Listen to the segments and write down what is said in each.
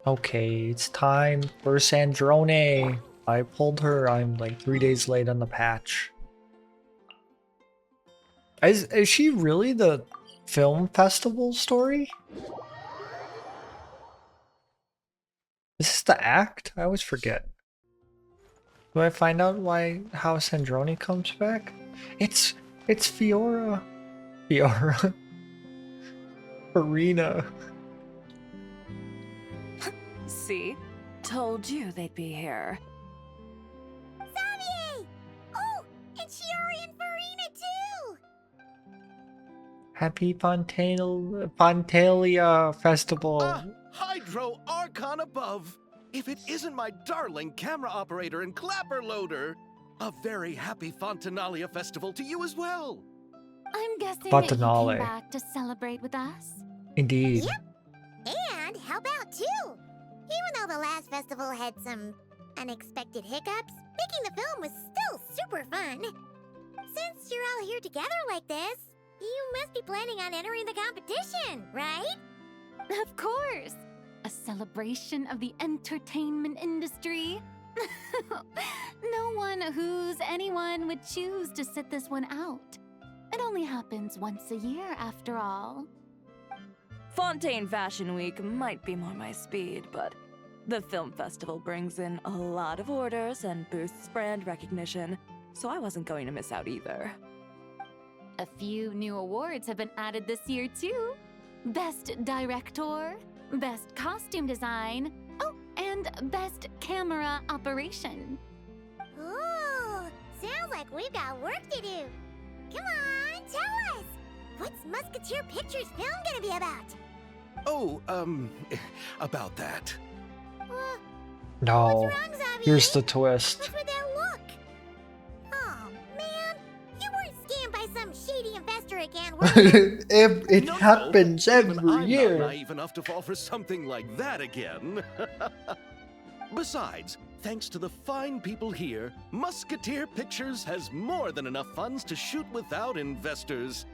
Okay, it's time for Sandrone. I pulled her. I'm like 3 days late on the patch. Is she really the film festival story? Is this the act? I always forget. Do I find out how Sandrone comes back? It's Fiora. Fiora. Arena. See? Told you they'd be here. Xavier! Oh, and Shiori and Farina too! Happy Fontinalia Festival. Hydro Archon above! If it isn't my darling camera operator and clapper loader! A very happy Fontinalia festival to you as well! I'm guessing that you Fontinalia. came back to celebrate with us? Indeed. Yep. And help out too! Even though the last festival had some unexpected hiccups, making the film was still super fun. Since you're all here together like this, you must be planning on entering the competition, right? Of course! A celebration of the entertainment industry. No one who's anyone would choose to sit this one out. It only happens once a year, after all. Fontaine Fashion Week might be more my speed, but the film festival brings in a lot of orders and boosts brand recognition, so I wasn't going to miss out either. A few new awards have been added this year, too. Best Director, Best Costume Design, oh, and Best Camera Operation. Ooh, sounds like we've got work to do. Come on, tell us! What's Musketeer Pictures film gonna be about? Oh, about that. No. What's wrong, Xavier? Here's the twist. What's with that look? Oh, man. You weren't scammed by some shady investor again, were you? it No, happens even every I'm year. not naive enough to fall for something like that again. Besides, thanks to the fine people here, Musketeer Pictures has more than enough funds to shoot without investors.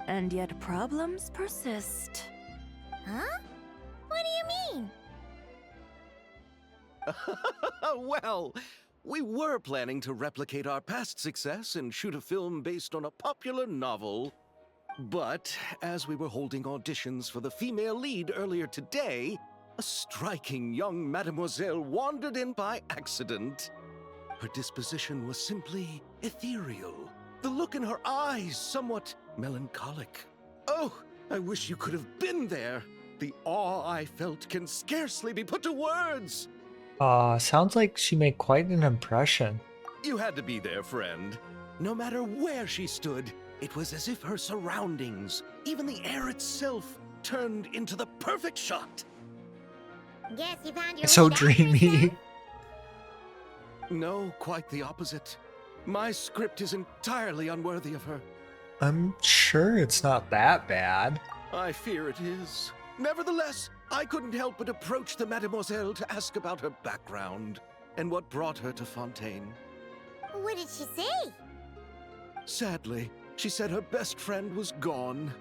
And yet problems persist. Huh? What do you mean? Well, we were planning to replicate our past success and shoot a film based on a popular novel. But as we were holding auditions for the female lead earlier today, a striking young mademoiselle wandered in by accident. Her disposition was simply ethereal. The look in her eyes somewhat melancholic. Oh, I wish you could have been there. The awe I felt can scarcely be put to words. Sounds like she made quite an impression. You had to be there, friend. No matter where she stood, it was as if her surroundings, even the air itself, turned into the perfect shot. Guess you found your It's so lead actress, dreamy. huh? No, quite the opposite. My script is entirely unworthy of her. I'm sure it's not that bad. I fear it is. Nevertheless, I couldn't help but approach the mademoiselle to ask about her background and what brought her to Fontaine. What did she say? Sadly, she said her best friend was gone.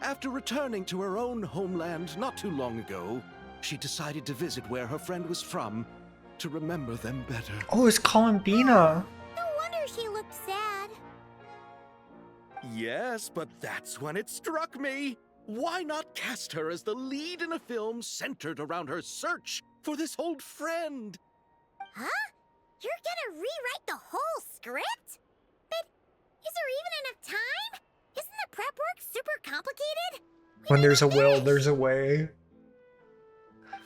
After returning to her own homeland not too long ago, she decided to visit where her friend was from to remember them better. Oh, it's Columbina. No wonder she looked sad. Yes, but that's when it struck me. Why not cast her as the lead in a film centered around her search for this old friend? Huh? You're gonna rewrite the whole script? But is there even enough time? Isn't the prep work super complicated? When need there's to a will, finish. there's a way.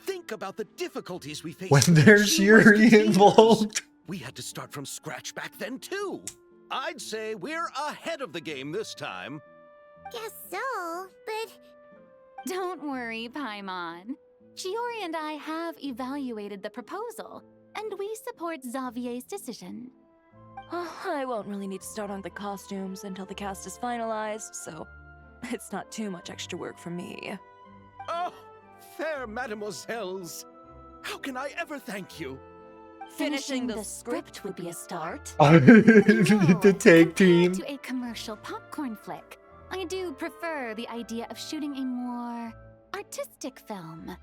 Think about the difficulties we faced. When with the there's two Yuri Musketeers. involved. We had to start from scratch back then, too. I'd say we're ahead of the game this time. Guess so, but Don't worry, Paimon. Shiori and I have evaluated the proposal, and we support Xavier's decision. I won't really need to start on the costumes until the cast is finalized, so it's not too much extra work for me. Oh, fair mademoiselles. How can I ever thank you? Finishing the script would be a start. The tag team. Compared to a commercial popcorn flick, I do prefer the idea of shooting a more artistic film.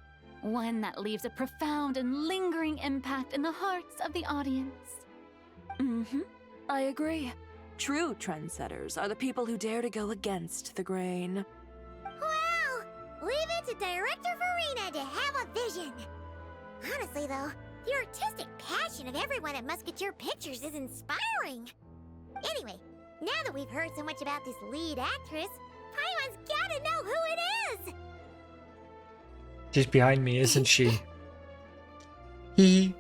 One that leaves a profound and lingering impact in the hearts of the audience. I agree. True trendsetters are the people who dare to go against the grain. Wow! Leave it to Director Farina to have a vision. Honestly, though, the artistic passion of everyone at Musketeer Pictures is inspiring. Anyway, now that we've heard so much about this lead actress, Paimon's gotta know who it is! She's behind me, isn't she? He.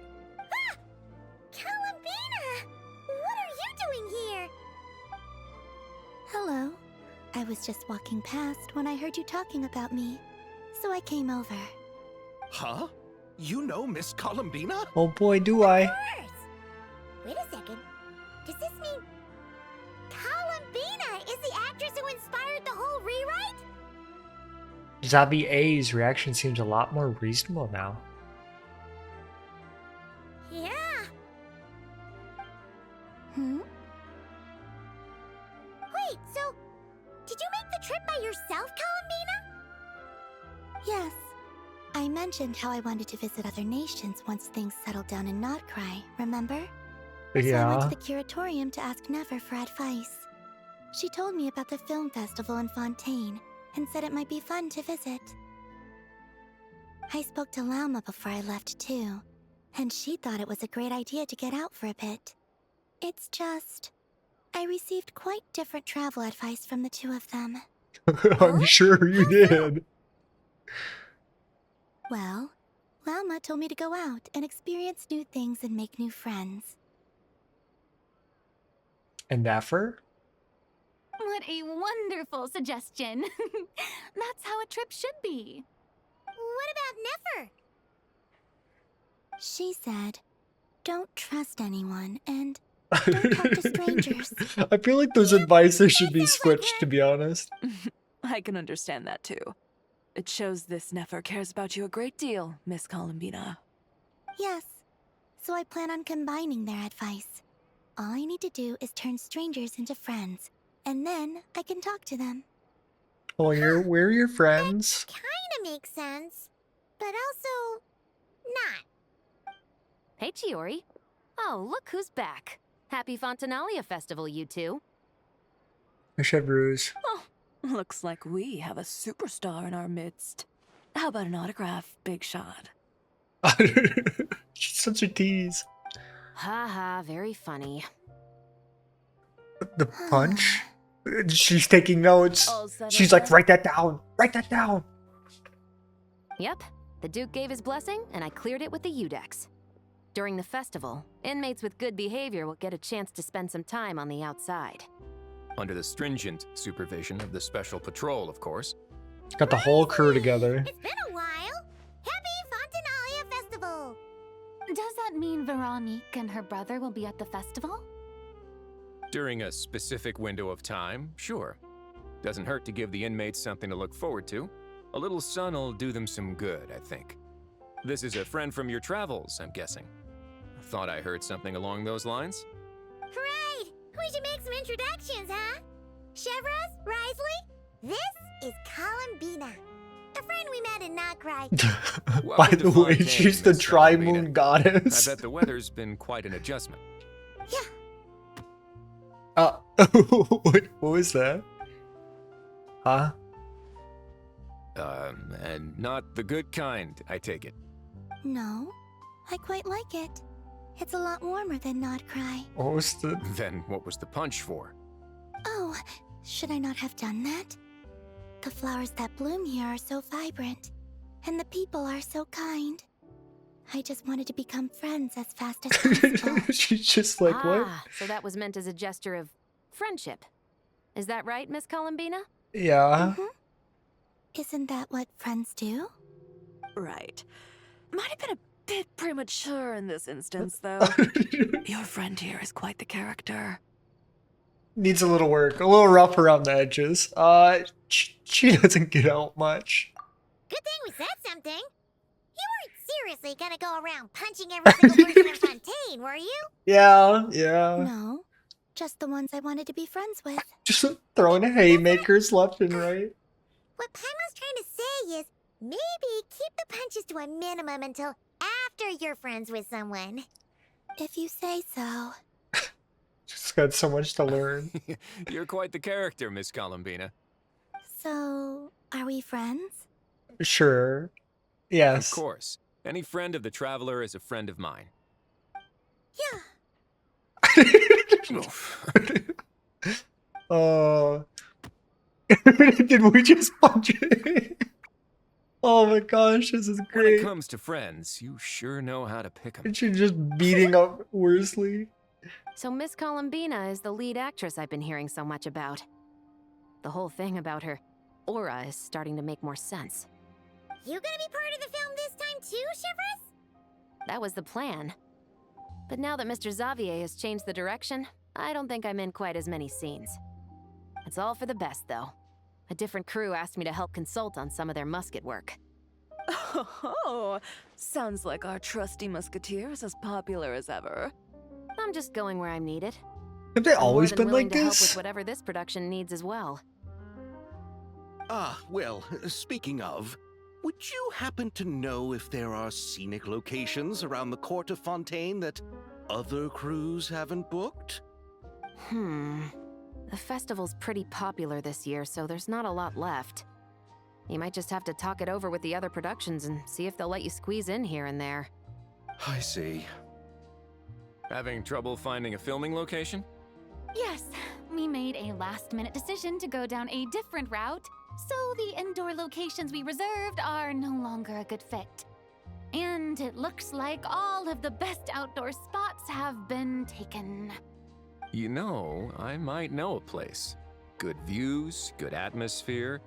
Columbina! What are you doing here? Hello. I was just walking past when I heard you talking about me, so I came over. Huh? You know Miss Columbina? Oh boy, do I. Of course! Wait a second. Does this mean Columbina is the actress who inspired the whole rewrite? Zabi A's reaction seems a lot more reasonable now. Yeah. Hmm? Wait, so did you make the trip by yourself, Columbina? Yes. I mentioned how I wanted to visit other nations once things settled down in Notcry, remember? So I went Yeah. to the curatorium to ask Never for advice. She told me about the film festival in Fontaine and said it might be fun to visit. I spoke to Lauma before I left too, and she thought it was a great idea to get out for a bit. It's just, I received quite different travel advice from the two of them. I'm sure you did. Well, Lauma told me to go out and experience new things and make new friends. And Nefer? What a wonderful suggestion. That's how a trip should be. What about Nefer? She said, don't trust anyone and don't talk to strangers. I feel like those advices should be switched, to be honest. I can understand that too. It shows this Nefer cares about you a great deal, Miss Columbina. Yes, so I plan on combining their advice. All I need to do is turn strangers into friends, and then I can talk to them. Oh, we're your friends. Kinda makes sense, but also not. Hey, Chiori. Oh, look who's back. Happy Fontinalia Festival, you two. Chevreuse. Oh, looks like we have a superstar in our midst. How about an autograph, Big Shot? She's such a tease. Ha ha, very funny. The punch? She's taking notes. All set She's up like, there? write that down. Write that down. Yep, the Duke gave his blessing, and I cleared it with the Udex. During the festival, inmates with good behavior will get a chance to spend some time on the outside. Under the stringent supervision of the Special Patrol, of course. Got the whole crew together. It's been a while. Happy Fontinalia Festival! Does that mean Veronique and her brother will be at the festival? During a specific window of time, sure. Doesn't hurt to give the inmates something to look forward to. A little sun'll do them some good, I think. This is a friend from your travels, I'm guessing. Thought I heard something along those lines? Right! We should make some introductions, huh? Chevreuse, Risley, this is Columbina, a friend we met in Notcry. By Welcome the to way, Fontaine, she's the Miss tri-moon Columbina. I goddess. bet the weather's been quite an adjustment. Yeah, what was that? Huh? And not the good kind, I take it. No, I quite like it. It's a lot warmer than Notcry. What was the... Then what was the punch for? Oh, should I not have done that? The flowers that bloom here are so vibrant, and the people are so kind. I just wanted to become friends as fast as possible. She's just like, what? So that was meant as a gesture of friendship. Is that right, Miss Columbina? Yeah. Mhm. Isn't that what friends do? Right. Might have been a bit premature in this instance, though. Your friend here is quite the character. Needs a little work. A little rough around the edges. She doesn't get out much. good thing we said something. You weren't seriously gonna go around punching every single person in Fontaine, were you? Yeah, yeah. No, just the ones I wanted to be friends with. Just throwing haymakers left and right. What Paimon's trying to say is, Maybe keep the punches to a minimum until after you're friends with someone. If you say so. Just got so much to learn. You're quite the character, Miss Columbina. So, are we friends? Sure. Of Yes. course. Any friend of the Traveler is a friend of mine. Yeah. Oof. Did we just punch it? Oh my gosh, this is When it great. comes to friends, you sure know how to pick 'em. And she's just beating up Worsley. So Miss Columbina is the lead actress I've been hearing so much about. The whole thing about her aura is starting to make more sense. You gonna be part of the film this time too, Shivers? That was the plan. But now that Mr. Xavier has changed the direction, I don't think I'm in quite as many scenes. It's all for the best, though. A different crew asked me to help consult on some of their musket work. Oh, sounds like our trusty musketeer is as popular as ever. I'm just going where I'm needed. Have they I'm more always than been willing like to help with this? whatever this production needs as well. Ah, well, speaking of, would you happen to know if there are scenic locations around the court of Fontaine that other crews haven't booked? The festival's pretty popular this year, so there's not a lot left. You might just have to talk it over with the other productions and see if they'll let you squeeze in here and there. I see. Having trouble finding a filming location? Yes, we made a last-minute decision to go down a different route, so the indoor locations we reserved are no longer a good fit. And it looks like all of the best outdoor spots have been taken. You know, I might know a place. Good views, good atmosphere,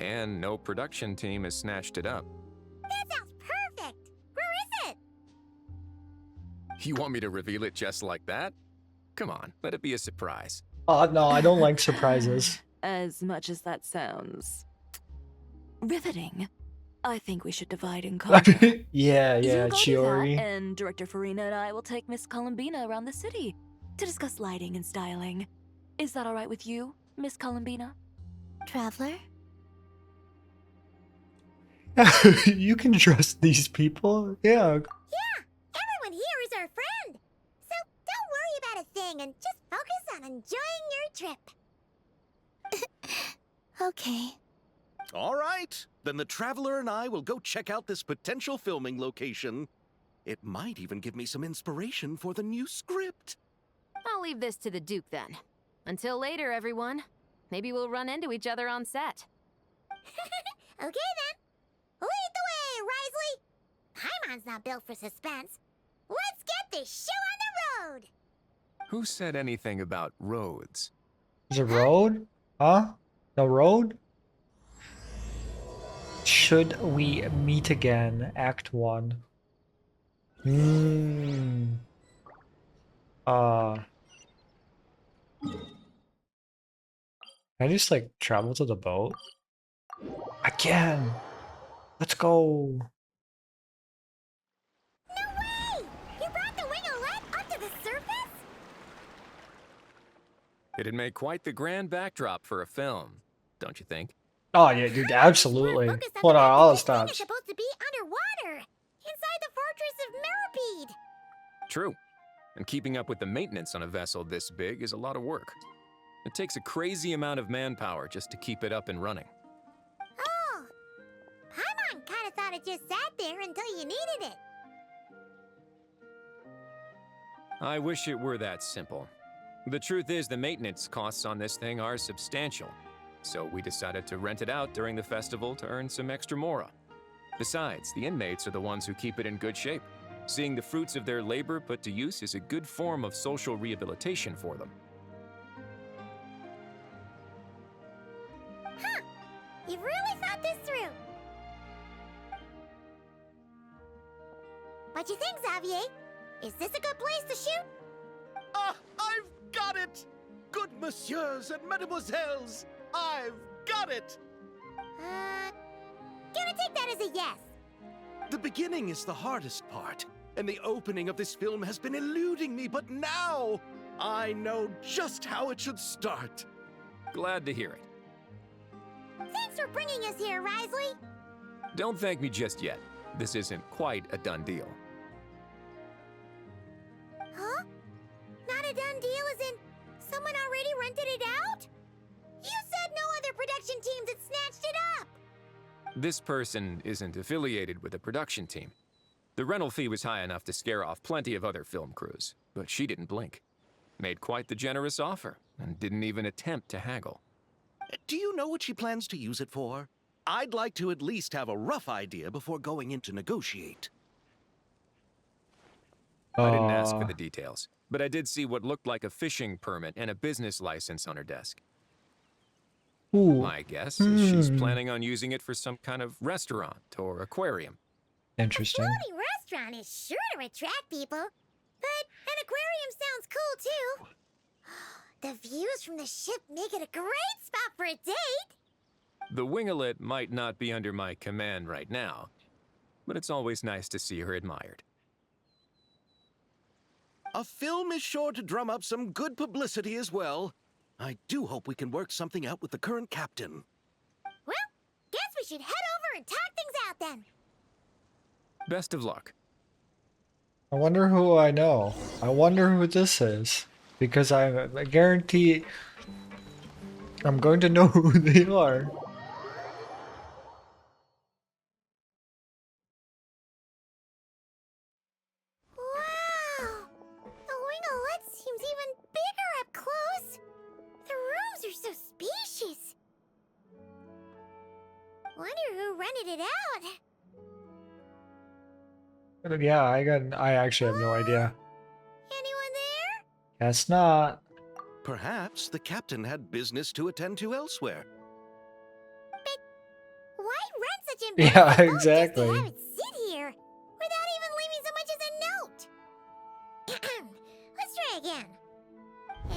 and no production team has snatched it up. That sounds perfect! Where is it? You want me to reveal it just like that? Come on, let it be a surprise. Oh no, I don't like surprises. As much as that sounds riveting, I think we should divide and conquer. Yeah, You yeah, go do Chiori. that, and Director Farina and I will take Miss Columbina around the city to discuss lighting and styling. Is that all right with you, Miss Columbina? Traveler? You can trust these people. Yeah. Yeah, everyone here is our friend. So don't worry about a thing and just focus on enjoying your trip. Okay. All right, then the Traveler and I will go check out this potential filming location. It might even give me some inspiration for the new script. I'll leave this to the Duke then. Until later, everyone. Maybe we'll run into each other on set. Okay then. Lead the way, Risley. Paimon's not built for suspense. Let's get this show on the road. Who said anything about roads? There's a road? Huh? No road? Should we meet again? Act 1. Can I just like travel to the boat? I can! Let's go! No way! You brought the winglet up to the surface? It'd make quite the grand backdrop for a film, don't you think? Oh yeah, dude, absolutely. We're focused on Hold the on, fact all that the this thing is stops. supposed to be underwater, inside the fortress of Meripede. True. And keeping up with the maintenance on a vessel this big is a lot of work. It takes a crazy amount of manpower just to keep it up and running. Oh, Paimon kind of thought it just sat there until you needed it. I wish it were that simple. The truth is the maintenance costs on this thing are substantial. So we decided to rent it out during the festival to earn some extra mora. Besides, the inmates are the ones who keep it in good shape. Seeing the fruits of their labor put to use is a good form of social rehabilitation for them. Huh, you've really thought this through. What you think, Xavier? Is this a good place to shoot? Ah, I've got it! Good messieurs and mesdemoiselles, I've got it! Gonna take that as a yes. The beginning is the hardest part, and the opening of this film has been eluding me, but now I know just how it should start. Glad to hear it. Thanks for bringing us here, Risley. Don't thank me just yet. This isn't quite a done deal. Huh? Not a done deal as in someone already rented it out? You said no other production teams had snatched it up! This person isn't affiliated with a production team. The rental fee was high enough to scare off plenty of other film crews, but she didn't blink. Made quite the generous offer, and didn't even attempt to haggle. Do you know what she plans to use it for? I'd like to at least have a rough idea before going in to negotiate. I didn't ask for the details, but I did see what looked like a fishing permit and a business license on her desk. Ooh. My guess is she's planning on using it for some kind of restaurant or aquarium. Interesting. A floating restaurant is sure to attract people. But an aquarium sounds cool, too. The views from the ship make it a great spot for a date. The winglet might not be under my command right now, but it's always nice to see her admired. A film is sure to drum up some good publicity as well. I do hope we can work something out with the current captain. Well, guess we should head over and talk things out then. Best of luck. I wonder who I know. I wonder who this is. Because I guarantee I'm going to know who they are. Wow! The winglet seems even bigger up close. The rooms are so spacious. Wonder who rented it out. Yeah, I actually have no idea. Anyone there? Guess not. Perhaps the captain had business to attend to elsewhere. Why rent such an Yeah, embarrassing boat exactly. just to have it sit here without even leaving so much as a note? Let's try again.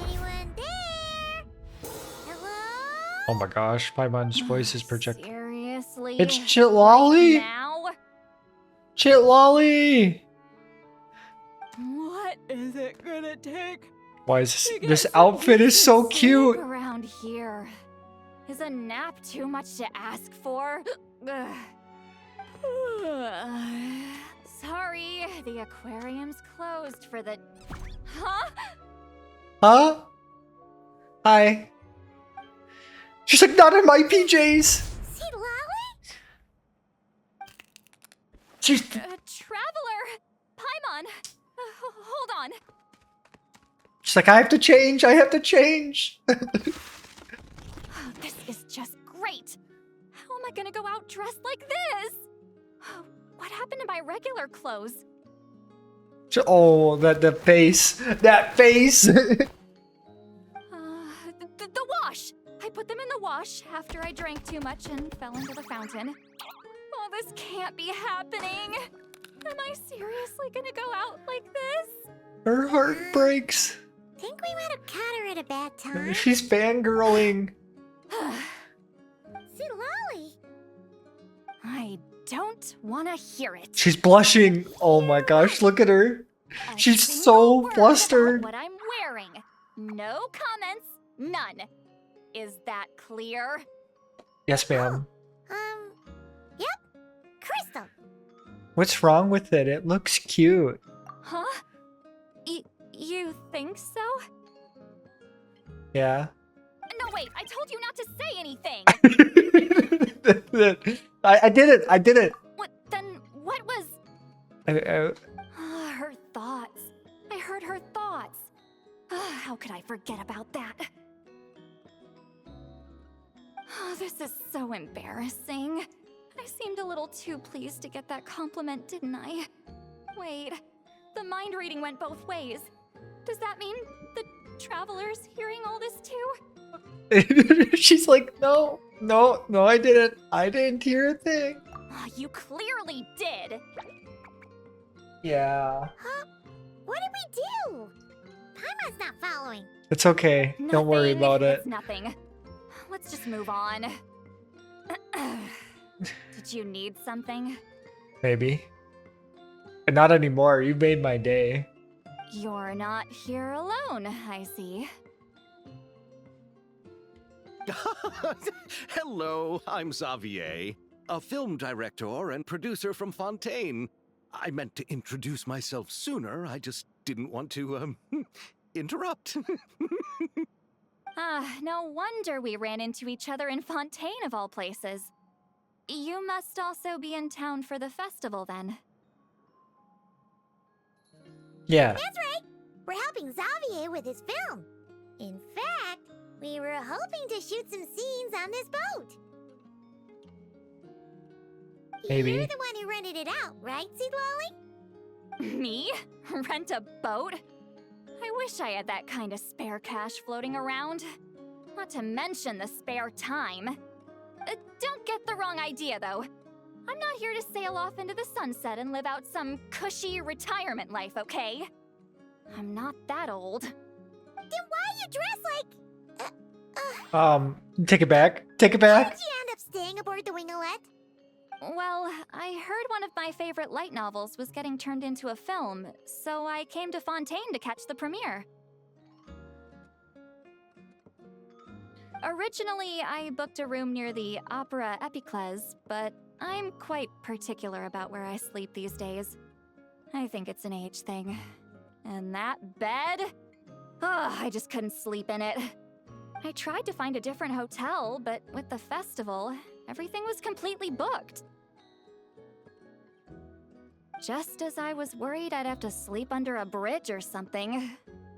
Anyone there? Hello? Oh my gosh, Paimon's voice is projected. Seriously? It's Chitlolly! Now? Chitlolly! What is it gonna take? Why is You this get outfit is so Sleep cute? around here. Is a nap too much to ask for? Ugh. Sorry, the aquarium's closed for the... Huh? Huh? Hi. She's like, not in my PJs! See Lolly? She's... Traveler! Paimon! Hold on. She's like, I have to change, I have to change! This is just great. How am I gonna go out dressed like this? What happened to my regular clothes? Oh, that face. That face! The wash! I put them in the wash after I drank too much and fell into the fountain. Oh, this can't be happening. Am I seriously gonna go out like this? Her heart breaks. Think we might have caught her at a bad time? She's fangirling. See Lolly? I don't wanna hear it. She's blushing. Oh my gosh, look at her. A She's single so word flustered. about what I'm wearing. No comments, none. Is that clear? Yes, ma'am. Yep. Crystal. What's wrong with it? It looks cute. Huh? You think so? Yeah. No, wait, I told you not to say anything! I did it. I did it. What, then, what was... Her thoughts. I heard her thoughts. How could I forget about that? This is so embarrassing. I seemed a little too pleased to get that compliment, didn't I? Wait, the mind reading went both ways. Does that mean the traveler's hearing all this too? She's like, no, I didn't. I didn't hear a thing. You clearly did. Yeah. Huh? What did we do? Paimon's not following. It's okay. Don't worry Nothing. about it. It's nothing. Let's just move on. Did you need something? Maybe. And not anymore. You made my day. You're not here alone, I see. Hello, I'm Xavier. a film director and producer from Fontaine. I meant to introduce myself sooner, I just didn't want to, interrupt. No wonder we ran into each other in Fontaine of all places. You must also be in town for the festival then. Yeah. That's right. We're helping Xavier with his film. In fact, we were hoping to shoot some scenes on this boat. Maybe. You're the one who rented it out, right, Seed Lolly? Me? Rent a boat? I wish I had that kind of spare cash floating around. Not to mention the spare time. Don't get the wrong idea, though. I'm not here to sail off into the sunset and live out some cushy retirement life, okay? I'm not that old. Then why you dress like... Take it back. Take it How back. did you end up staying aboard the Winglet? Well, I heard one of my favorite light novels was getting turned into a film, so I came to Fontaine to catch the premiere. Originally, I booked a room near the Opera Epiclese, but I'm quite particular about where I sleep these days. I think it's an age thing. And that bed? Oh, I just couldn't sleep in it. I tried to find a different hotel, but with the festival, everything was completely booked. Just as I was worried I'd have to sleep under a bridge or something,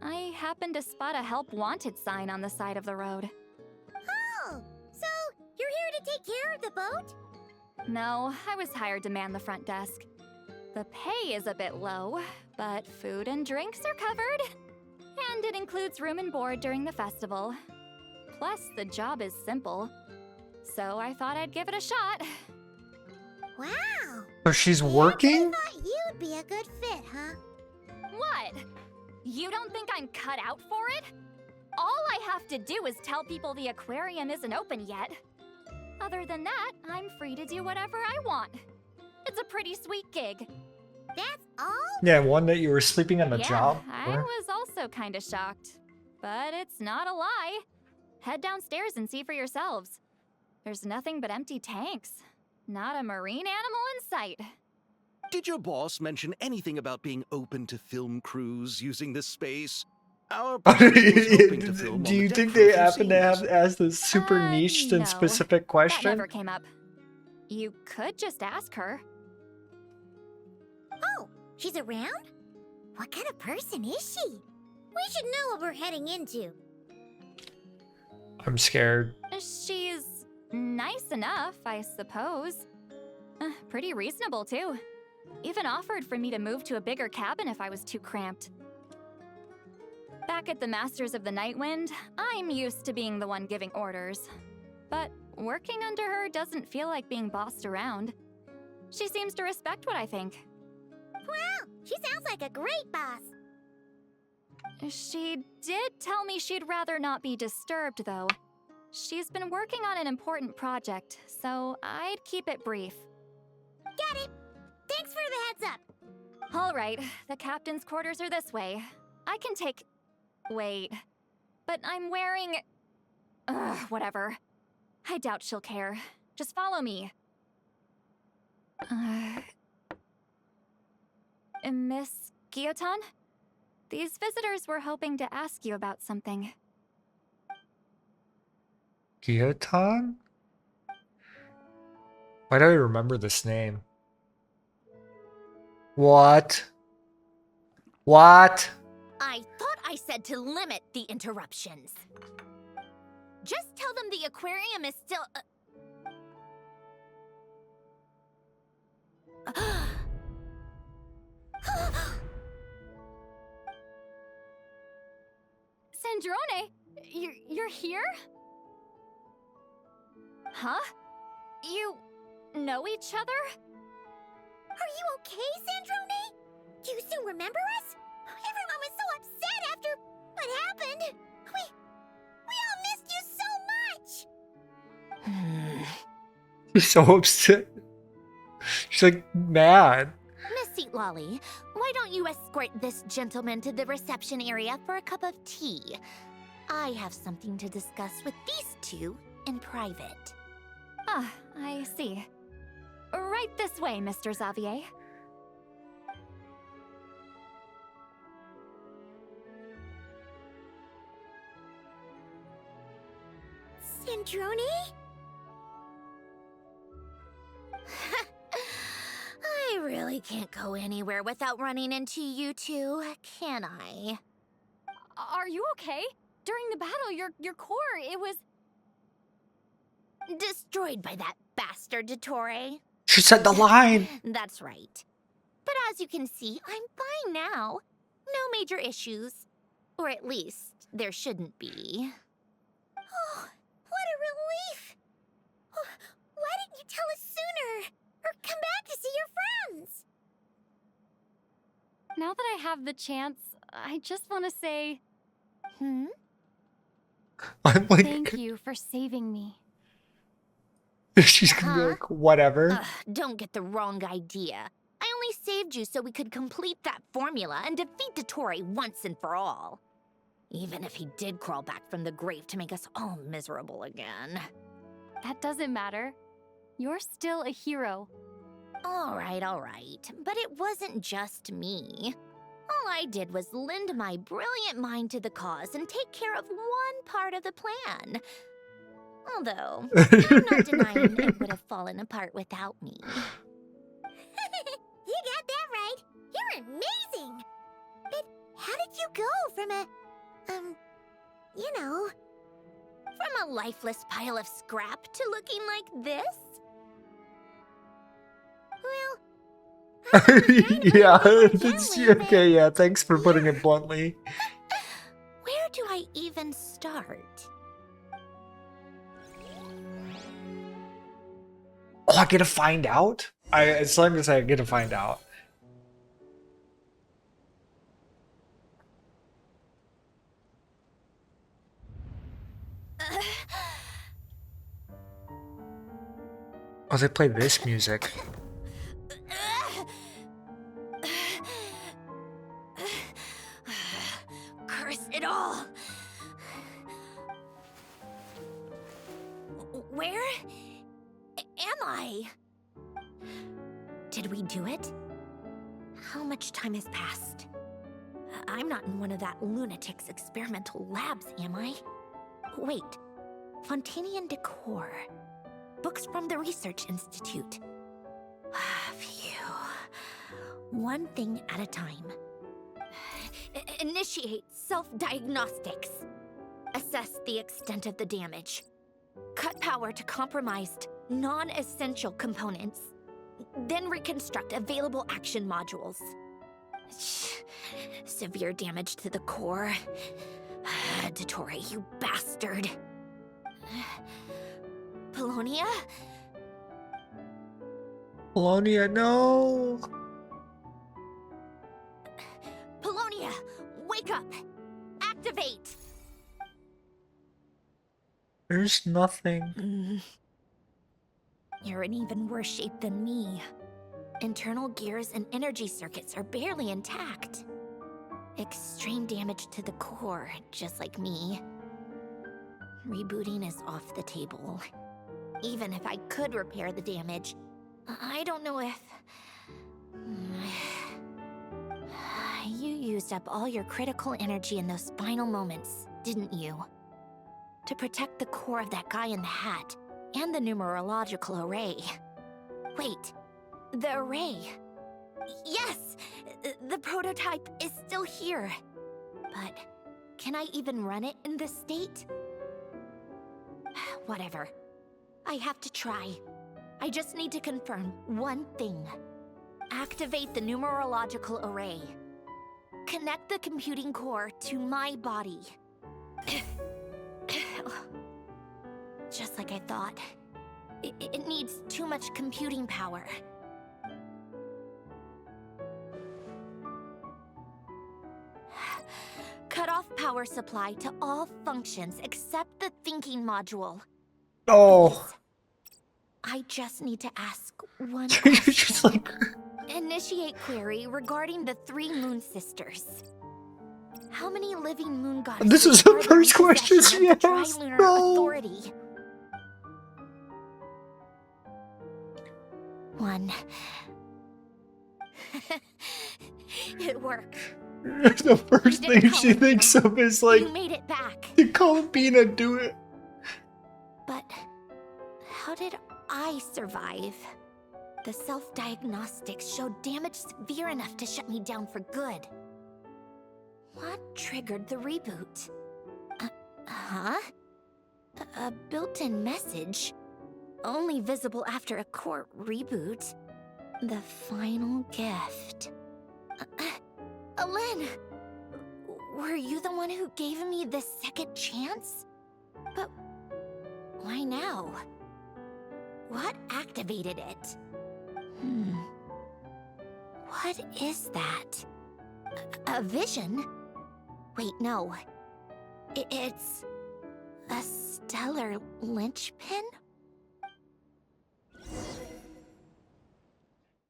I happened to spot a help wanted sign on the side of the road. Oh, so you're here to take care of the boat? No, I was hired to man the front desk. The pay is a bit low, but food and drinks are covered. And it includes room and board during the festival. Plus, the job is simple. So I thought I'd give it a shot. Wow. So she's I working? thought you'd be a good fit, huh? What? You don't think I'm cut out for it? All I have to do is tell people the aquarium isn't open yet. Other than that, I'm free to do whatever I want. It's a pretty sweet gig. That's all? Yeah, one that you were sleeping on the Yeah, job. I was also kind of shocked. But it's not a lie. Head downstairs and see for yourselves. There's nothing but empty tanks. Not a marine animal in sight. Did your boss mention anything about being open to film crews using this space? Our producer was hoping to film Do on the you deck think for a they few happen to have scenes. asked this super Uh, niched no. and specific That question? never came up. You could just ask her. Oh, she's around? What kind of person is she? We should know what we're heading into. I'm scared. She's nice enough, I suppose. Pretty reasonable, too. Even offered for me to move to a bigger cabin if I was too cramped. Back at the Masters of the Nightwind, I'm used to being the one giving orders. But working under her doesn't feel like being bossed around. She seems to respect what I think. Wow, she sounds like a great boss. She did tell me she'd rather not be disturbed, though. She's been working on an important project, so I'd keep it brief. Got it. Thanks for the heads up. All right, the captain's quarters are this way. I can take... Wait. But I'm wearing... whatever. I doubt she'll care. Just follow me. Miss Guillotin? These visitors were hoping to ask you about something. Guillotin? Why do I remember this name? What? What? I thought I said to limit the interruptions. Just tell them the aquarium is still... Sandrone, you're here? Huh? You know each other? Are you okay, Sandrone? Do you still remember us? Everyone was so upset after what happened. We all missed you so much. She's so upset. She's like mad. Miss Seat Lolly, why don't you escort this gentleman to the reception area for a cup of tea? I have something to discuss with these two in private. Ah, I see. Right this way, Mr. Xavier. Sandrone? I really can't go anywhere without running into you two, can I? Are you okay? During the battle, your core, it was... Destroyed by that bastard Dottore. She said the line. That's right. But as you can see, I'm fine now. No major issues. Or at least, there shouldn't be. Oh, what a relief! Why didn't you tell us sooner? Or come back to see your friends? Now that I have the chance, I just want to say... I'm like, Thank you for saving me. she's gonna be Huh? like, whatever. Don't get the wrong idea. I only saved you so we could complete that formula and defeat Dottore once and for all. Even if he did crawl back from the grave to make us all miserable again. That doesn't matter. You're still a hero. All right. But it wasn't just me. All I did was lend my brilliant mind to the cause and take care of one part of the plan. Although, I'm not denying it would have fallen apart without me. You got that right. You're amazing. But how did you go from a, you know... From a lifeless pile of scrap to looking like this? Well, Yeah, gently, but- okay, yeah, thanks for putting it bluntly. Where do I even start? Oh, I get to find out? As long as I get to find out. Oh, they play this music. Curse it all! Where am I? Did we do it? How much time has passed? I'm not in one of that lunatic's experimental labs, am I? Wait, Fontanian decor. Books from the Research Institute. Phew. One thing at a time. Initiate self-diagnostics. Assess the extent of the damage. Cut power to compromised, non-essential components. Then reconstruct available action modules. Severe damage to the core. Dottore, you bastard. Polonia? Polonia, no! Polonia, wake up! Activate! There's nothing. You're in even worse shape than me. Internal gears and energy circuits are barely intact. Extreme damage to the core, just like me. Rebooting is off the table. Even if I could repair the damage, I don't know if... You used up all your critical energy in those final moments, didn't you? To protect the core of that guy in the hat, and the numerological array. Wait, the array. Yes! The prototype is still here. But can I even run it in this state? Whatever. I have to try. I just need to confirm one thing. Activate the numerological array. Connect the computing core to my body. Just like I thought. It needs too much computing power. Cut off power supply to all functions except the thinking module. Oh. Please. I just need to ask one You're question. just like... Initiate query regarding the 3 moon sisters. How many living moon goddesses This is the are there in first question possession she of the asked. Trilunar No. Authority? 1 one. It worked. The first You didn't thing call she him thinks Bina. of is like, You made it back. to call Bina, do it. But how did I survive? The self-diagnostics showed damage severe enough to shut me down for good. What triggered the reboot? Huh? A built-in message? Only visible after a core reboot? The final gift. Alen! Were you the one who gave me the second chance? But why now? What activated it? What is that? A vision? Wait, no. It's a stellar linchpin?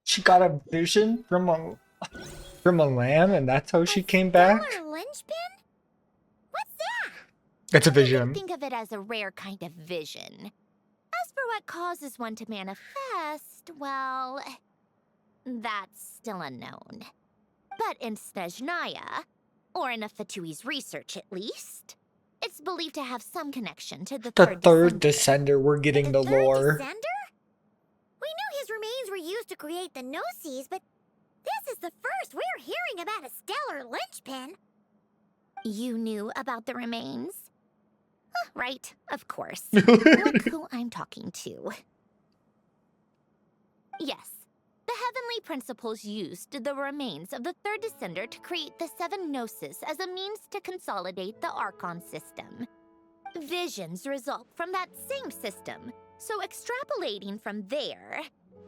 She got a vision from a lamb, and that's how she came back. Stellar linchpin? What's that? It's a You can vision. think of it as a rare kind of vision. As for what causes one to manifest, well, that's still unknown. But in Snezhnaya, or in Afatui's research at least, it's believed to have some connection to the The third descendant. descender. We're getting the third lore. descender? We knew his remains were used to create the Gnosis, but this is the first we're hearing about a stellar linchpin. You knew about the remains? Right, of course. Look who I'm talking to. Yes, the heavenly principles used the remains of the third descender to create the 7 Gnosis as a means to consolidate the Archon system. Visions result from that same system, so extrapolating from there,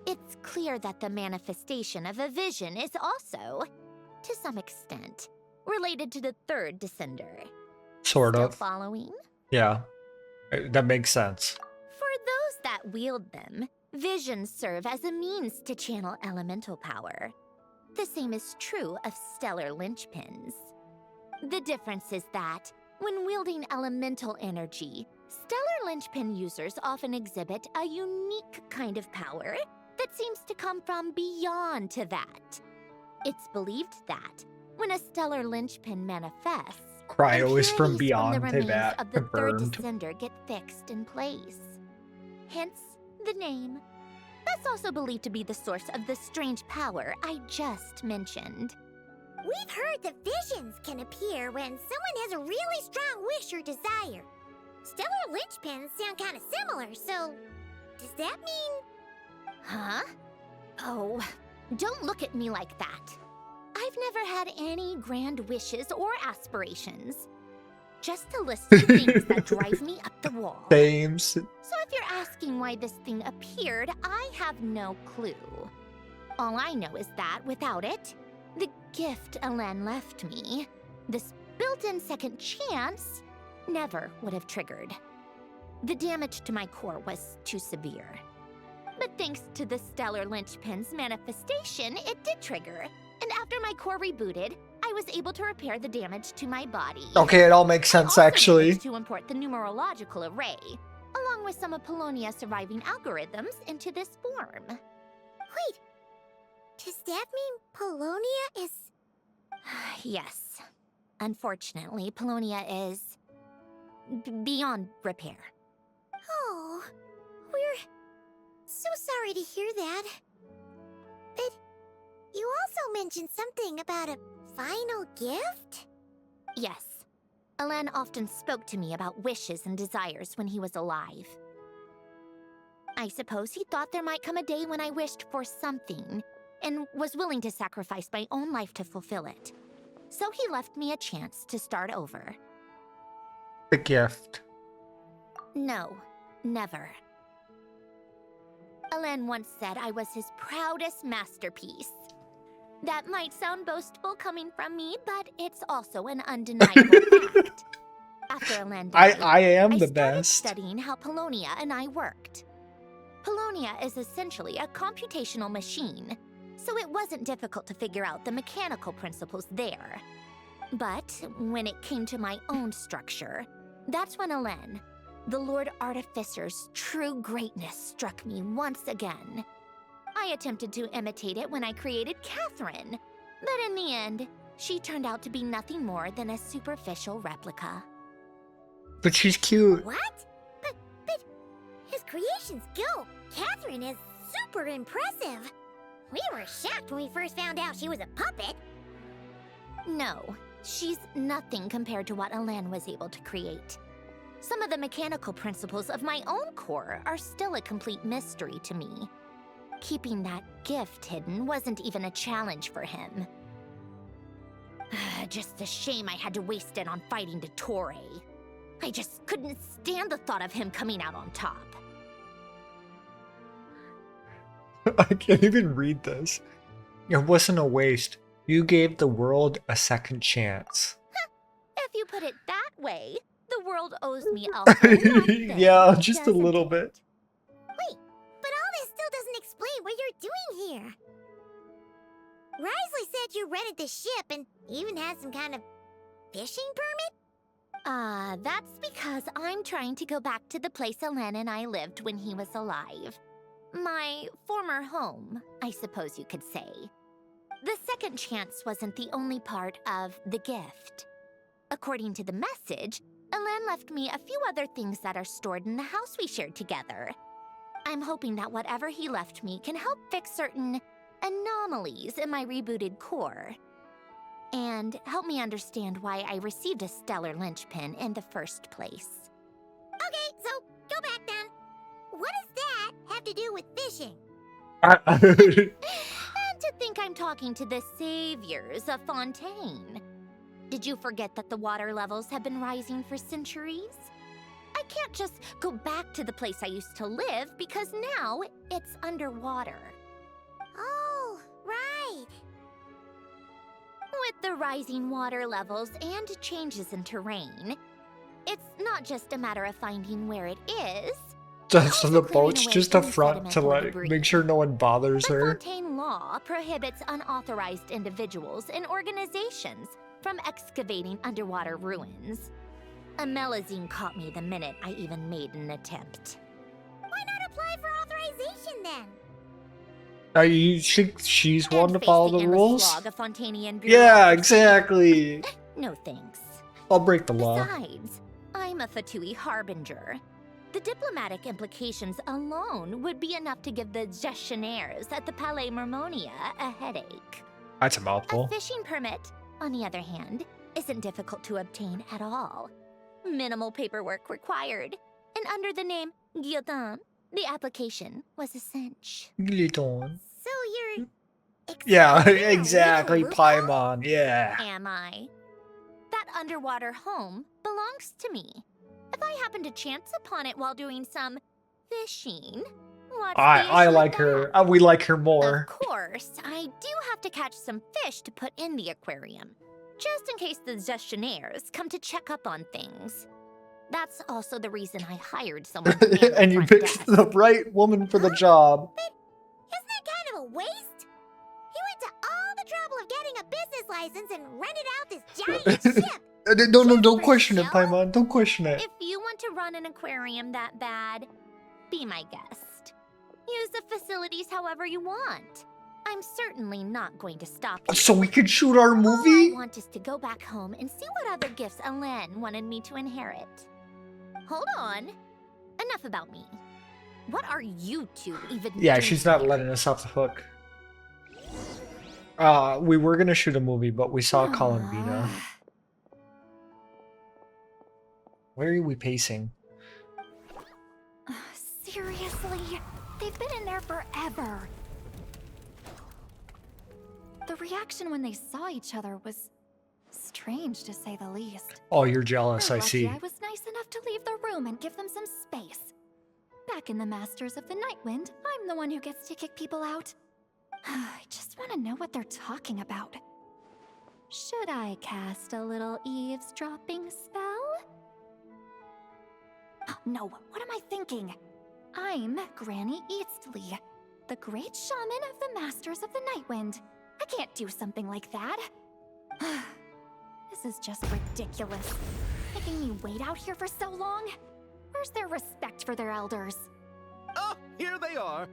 it's clear that the manifestation of a vision is also, to some extent, related to the third descender. Sort Still of. following? Yeah. That makes sense. For those that wield them, visions serve as a means to channel elemental power. The same is true of stellar linchpins. The difference is that, when wielding elemental energy, stellar linchpin users often exhibit a unique kind of power that seems to come from beyond to that. It's believed that, when a stellar linchpin manifests, Cryo is from impurities beyond the to remains that. of the third Confirmed. descender get fixed in place. Hence, the name. That's also believed to be the source of the strange power I just mentioned. We've heard that visions can appear when someone has a really strong wish or desire. Stellar linchpins sound kind of similar, so does that mean... Huh? Oh, don't look at me like that. I've never had any grand wishes or aspirations. Just a list of things that drive me up the wall. Dames. So if you're asking why this thing appeared, I have no clue. All I know is that without it, the gift Alen left me, this built-in second chance, never would have triggered. The damage to my core was too severe. But thanks to the stellar linchpin's manifestation, it did trigger. And after my core rebooted, I was able to repair the damage to my body. Okay, it all makes sense I also actually. managed to import the numerological array, along with some of Polonia's surviving algorithms, into this form. Wait, does that mean Polonia is... Yes. Unfortunately, Polonia is... beyond repair. Oh, we're so sorry to hear that. But you also mentioned something about a final gift? Yes. Alen often spoke to me about wishes and desires when he was alive. I suppose he thought there might come a day when I wished for something, and was willing to sacrifice my own life to fulfill it. So he left me a chance to start over. The gift. No, never. Alen once said I was his proudest masterpiece. That might sound boastful coming from me, but it's also an undeniable fact. After Alen died, I am I the started best. studying how Polonia and I worked. Polonia is essentially a computational machine, so it wasn't difficult to figure out the mechanical principles there. But when it came to my own structure, that's when Alen, the Lord Artificer's true greatness, struck me once again. I attempted to imitate it when I created Catherine, but in the end, she turned out to be nothing more than a superficial replica. But she's cute. What? But his creation skill, Catherine, is super impressive. We were shocked when we first found out she was a puppet. No, she's nothing compared to what Alan was able to create. Some of the mechanical principles of my own core are still a complete mystery to me. Keeping that gift hidden wasn't even a challenge for him. Just a shame I had to waste it on fighting Dottore. I just couldn't stand the thought of him coming out on top. I can't even read this. It wasn't a waste. You gave the world a second chance. If you put it that way, the world owes me a whole lot then, Yeah, just a doesn't little it? bit. Wait, but all this still doesn't explain what you're doing here. Risley said you rented the ship and even had some kind of fishing permit? That's because I'm trying to go back to the place Alan and I lived when he was alive. My former home, I suppose you could say. The second chance wasn't the only part of the gift. According to the message, Alan left me a few other things that are stored in the house we shared together. I'm hoping that whatever he left me can help fix certain anomalies in my rebooted core. And help me understand why I received a stellar linchpin in the first place. Okay, so go back then. What does that have to do with fishing? And to think I'm talking to the saviors of Fontaine. Did you forget that the water levels have been rising for centuries? I can't just go back to the place I used to live because now it's underwater. Oh, right. With the rising water levels and changes in terrain, it's not just a matter of finding where it is. So the also clearing boat's away just a any front to sedimental like debris. make sure no one bothers The her. Fontaine law prohibits unauthorized individuals and organizations from excavating underwater ruins. Amelazine caught me the minute I even made an attempt. Why not apply for authorization then? She's And one to face follow the endless rules? slog of Fontanian Yeah, bureaucracy. exactly. No thanks. I'll break the law. Besides, I'm a Fatui harbinger. The diplomatic implications alone would be enough to give the gestionnaires at the Palais Mermonia a headache. That's a A mouthful. fishing permit, on the other hand, isn't difficult to obtain at all. Minimal paperwork required. And under the name Guillotin, the application was a cinch. Gliton. So you're... Yeah, exploiting a exactly, legal loophole? Paimon, yeah. Am I? That underwater home belongs to me. If I happen to chance upon it while doing some fishing, what's the I issue like with her. that? We like her more. Of course, I do have to catch some fish to put in the aquarium, just in case the gestionnaires come to check up on things. That's also the reason I hired someone to man the And you front picked desk. the right woman for the job. Isn't that kind of a waste? He went to all the trouble of getting a business license and rented out this giant ship. No, don't for question it, show? Paimon. Don't question it. If you want to run an aquarium that bad, be my guest. Use the facilities however you want. I'm certainly not going to stop you. So we could shoot our All I movie? want is to go back home and see what other gifts Alain wanted me to inherit. Hold on. Enough about me. What are you two even Yeah, doing she's not here? letting us off the hook. We were gonna shoot a movie, but we saw Columbina. Where are we pacing? Seriously? They've been in there forever. The reaction when they saw each other was strange, to say the least. Oh, you're jealous, They're I lucky see. I was nice enough to leave the room and give them some space. Back in the Masters of the Nightwind, I'm the one who gets to kick people out. I just want to know what they're talking about. Should I cast a little eavesdropping spell? No, what am I thinking? I'm Granny Eastley, the great shaman of the Masters of the Nightwind. I can't do something like that. This is just ridiculous. Making me wait out here for so long? Where's their respect for their elders? Oh, here they are.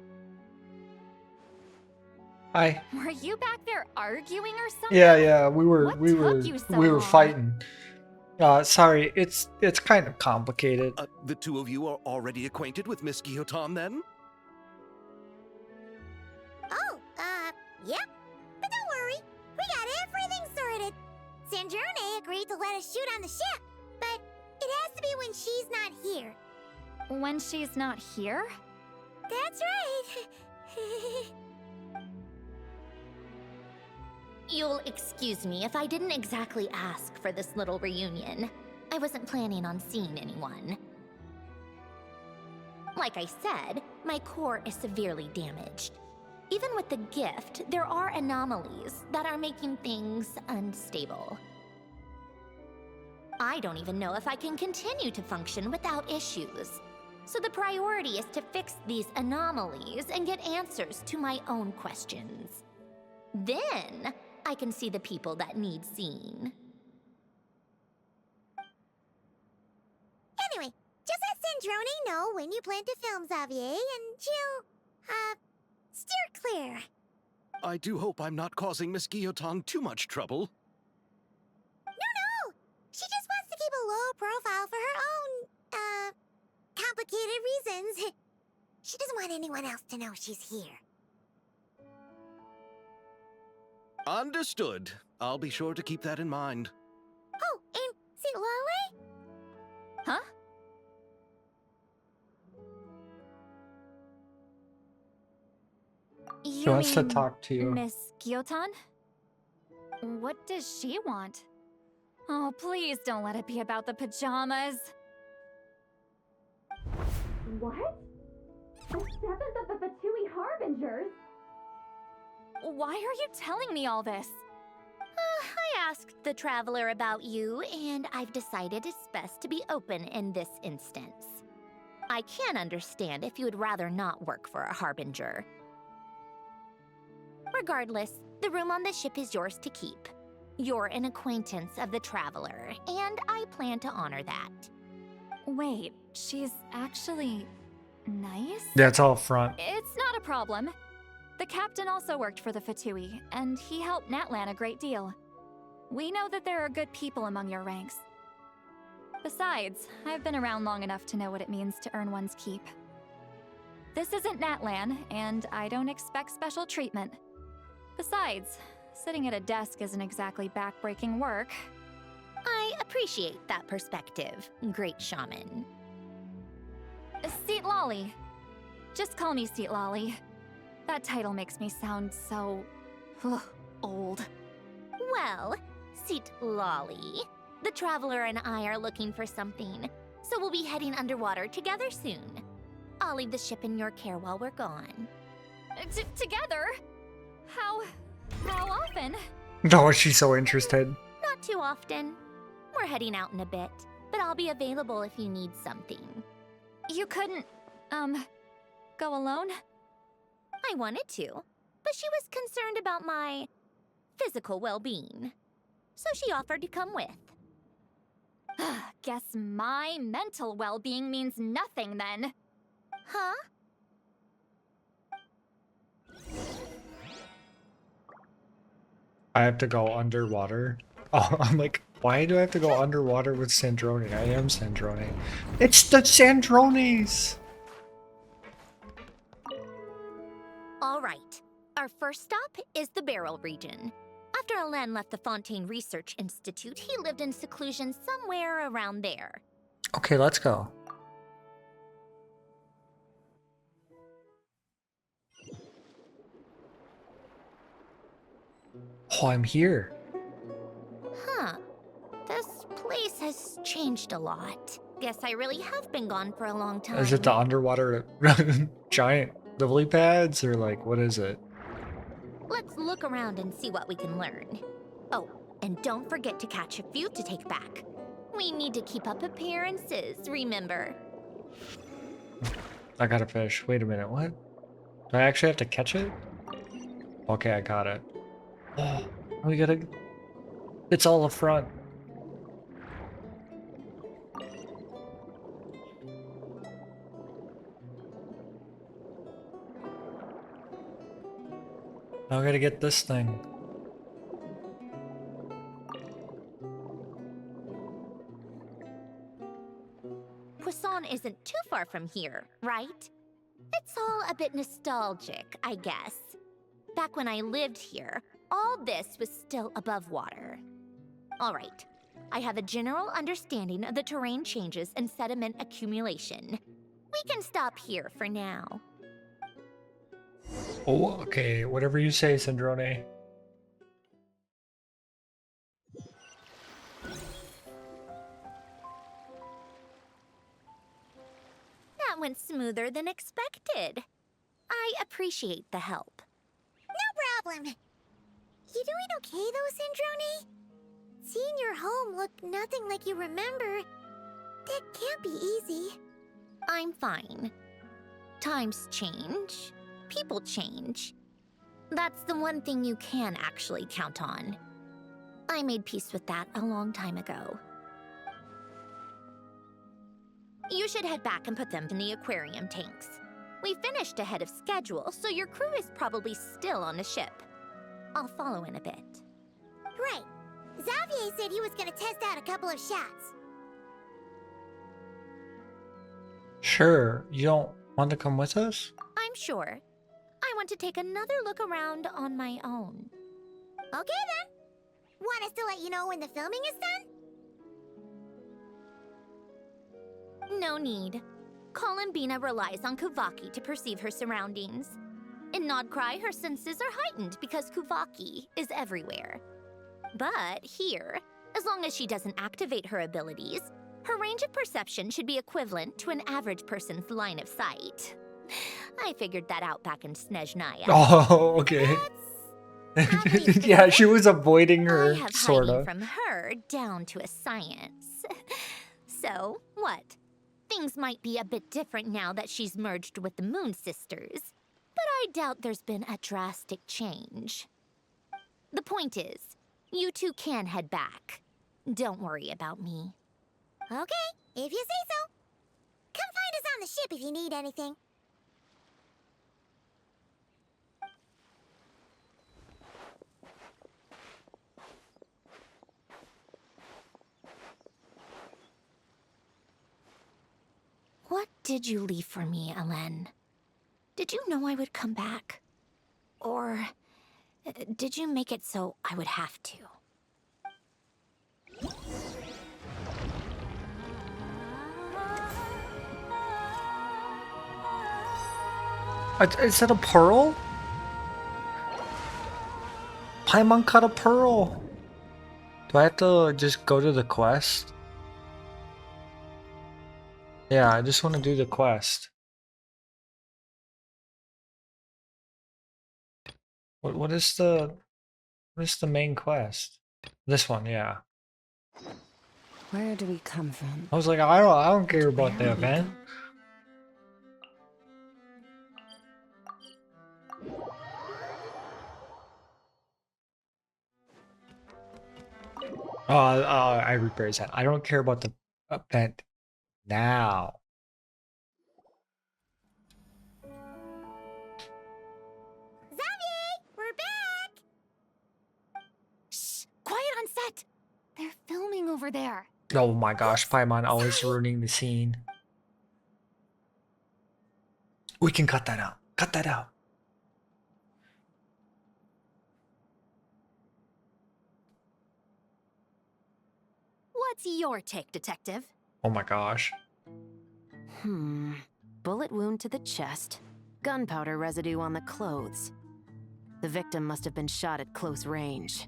Hi. Were you back there arguing or something? Yeah, we were What we took were you so we were long? fighting. Sorry, it's kind of complicated. The two of you are already acquainted with Miss Guillotin, then? Oh, yep. But don't worry, we got everything sorted. Sandrone agreed to let us shoot on the ship, but it has to be when she's not here. When she's not here? That's right. You'll excuse me if I didn't exactly ask for this little reunion. I wasn't planning on seeing anyone. Like I said, my core is severely damaged. Even with the gift, there are anomalies that are making things unstable. I don't even know if I can continue to function without issues. So the priority is to fix these anomalies and get answers to my own questions. Then, I can see the people that need seeing. Anyway, just let Sandrone know when you plan to film Xavier, and she'll, steer clear. I do hope I'm not causing Miss Guillotin too much trouble. No! She just wants to keep a low profile for her own, complicated reasons. She doesn't want anyone else to know she's here. Understood. I'll be sure to keep that in mind. Oh, and see Lale? Huh? She wants to talk to you. Miss Guillotin? What does she want? Oh, please don't let it be about the pajamas. What? The seventh of the VIII Harbingers? Why are you telling me all this? I asked the Traveler about you, and I've decided it's best to be open in this instance. I can understand if you would rather not work for a Harbinger. Regardless, the room on the ship is yours to keep. You're an acquaintance of the Traveler, and I plan to honor that. Wait, she's actually nice? That's all front. It's not a problem. The captain also worked for the VIII, and he helped Natlan a great deal. We know that there are good people among your ranks. Besides, I've been around long enough to know what it means to earn one's keep. This isn't Natlan, and I don't expect special treatment. Besides, sitting at a desk isn't exactly backbreaking work. I appreciate that perspective, great shaman. Seat Lolly. Just call me Seat Lolly. That title makes me sound so... old. Well, Seat Lolly, the Traveler and I are looking for something, so we'll be heading underwater together soon. I'll leave the ship in your care while we're gone. Together? How often? No, she's so interested. Not too often. We're heading out in a bit, but I'll be available if you need something. You couldn't, go alone? I wanted to, but she was concerned about my physical well-being, so she offered to come with. Guess my mental well-being means nothing then. Huh? I have to go underwater. Oh, I'm like, why do I have to go underwater with Sandrone? I am Sandrone. It's the Sandrones! All right. Our first stop is the Barrel region. After Alain left the Fontaine Research Institute, he lived in seclusion somewhere around there. Okay, let's go. Oh, I'm here. Huh. This place has changed a lot. Guess I really have been gone for a long time. Is it the underwater giant lily pads, or like, what is it? Let's look around and see what we can learn. Oh, and don't forget to catch a few to take back. We need to keep up appearances, remember? I got a fish. Wait a minute, what? Do I actually have to catch it? Okay, I got it. Oh, we gotta... It's all up front. Now I gotta get this thing. Poisson isn't too far from here, right? It's all a bit nostalgic, I guess. Back when I lived here, all this was still above water. All right, I have a general understanding of the terrain changes and sediment accumulation. We can stop here for now. Oh, okay. Whatever you say, Sandrone. That went smoother than expected. I appreciate the help. No problem. You doing okay though, Sandrone? Seeing your home look nothing like you remember, that can't be easy. I'm fine. Times change. People change. That's the one thing you can actually count on. I made peace with that a long time ago. You should head back and put them in the aquarium tanks. We finished ahead of schedule, so your crew is probably still on the ship. I'll follow in a bit. Right. Xavier said he was gonna test out a couple of shots. Sure. You don't want to come with us? I'm sure. I want to take another look around on my own. Okay then. Want us to let you know when the filming is done? No need. Columbina relies on Kuvaki to perceive her surroundings. In Nodcry, her senses are heightened because Kuvaki is everywhere. But here, as long as she doesn't activate her abilities, her range of perception should be equivalent to an average person's line of sight. I figured that out back in Snezhnaya. Oh, okay. Yeah, she was avoiding I her, have sort hiding of. from her down to a science. So, what? Things might be a bit different now that she's merged with the Moon Sisters, but I doubt there's been a drastic change. The point is, you two can head back. Don't worry about me. Okay, if you say so. Come find us on the ship if you need anything. What did you leave for me, Alen? Did you know I would come back? Or did you make it so I would have to? Is that a pearl? Paimon caught a pearl. Do I have to just go to the quest? Yeah, I just want to do the quest. What is the main quest? This one, yeah. Where do we come from? I was like, I don't care about the event. I rephrase that. I don't care about the event now. Xavier, we're back! Shh! Quiet on set! They're filming over there. Oh my gosh, Paimon always ruining the scene. We can cut that out. Cut that out. What's your take, Detective? Oh my gosh. Bullet wound to the chest. Gunpowder residue on the clothes. The victim must have been shot at close range.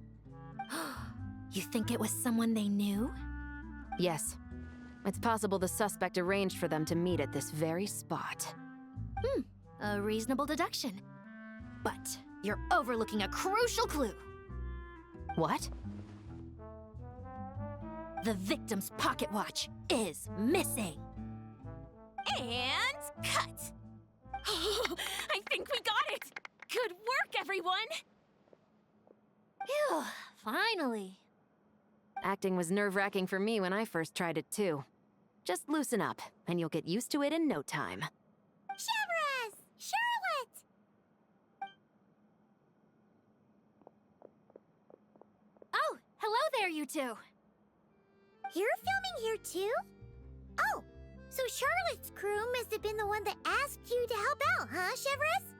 You think it was someone they knew? Yes. It's possible the suspect arranged for them to meet at this very spot. A reasonable deduction. But you're overlooking a crucial clue. What? The victim's pocket watch is missing. And cut! I think we got it! Good work, everyone! Phew, finally. Acting was nerve-wracking for me when I first tried it too. Just loosen up, and you'll get used to it in no time. Shabras! Charlotte! there, you two! You're filming here too? Oh, so Charlotte's crew must have been the one that asked you to help out, huh, Chevres?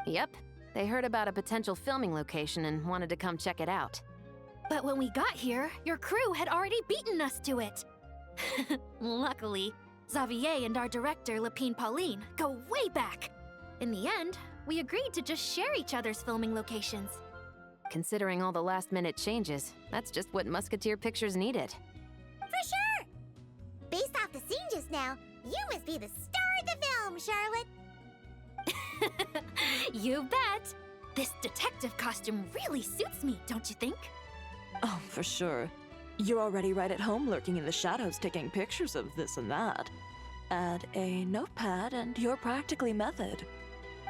Yep. They heard about a potential filming location and wanted to come check it out. But when we got here, your crew had already beaten us to it. Luckily, Xavier and our director, Lapine Pauline, go way back. In the end, we agreed to just share each other's filming locations. Considering all the last-minute changes, that's just what Musketeer Pictures needed. For sure! Based off the scene just now, you must be the star of the film, Charlotte! You bet! This detective costume really suits me, don't you think? Oh, for sure. You're already right at home lurking in the shadows taking pictures of this and that. Add a notepad and you're practically method.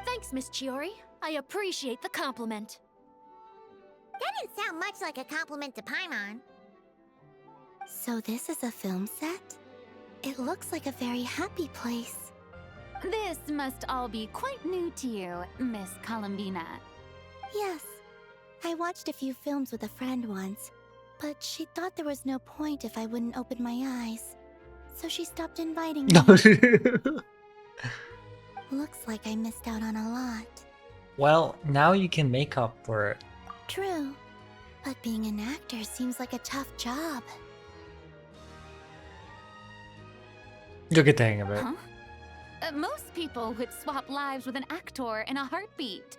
Thanks, Miss Chiori. I appreciate the compliment. That didn't sound much like a compliment to Paimon. So this is a film set? It looks like a very happy place. This must all be quite new to you, Miss Columbina. Yes. I watched a few films with a friend once, but she thought there was no point if I wouldn't open my eyes. So she stopped inviting me. Looks like I missed out on a lot. Well, now you can make up for it. True. But being an actor seems like a tough job. You'll get the hang of it. Huh? Most people would swap lives with an actor in a heartbeat.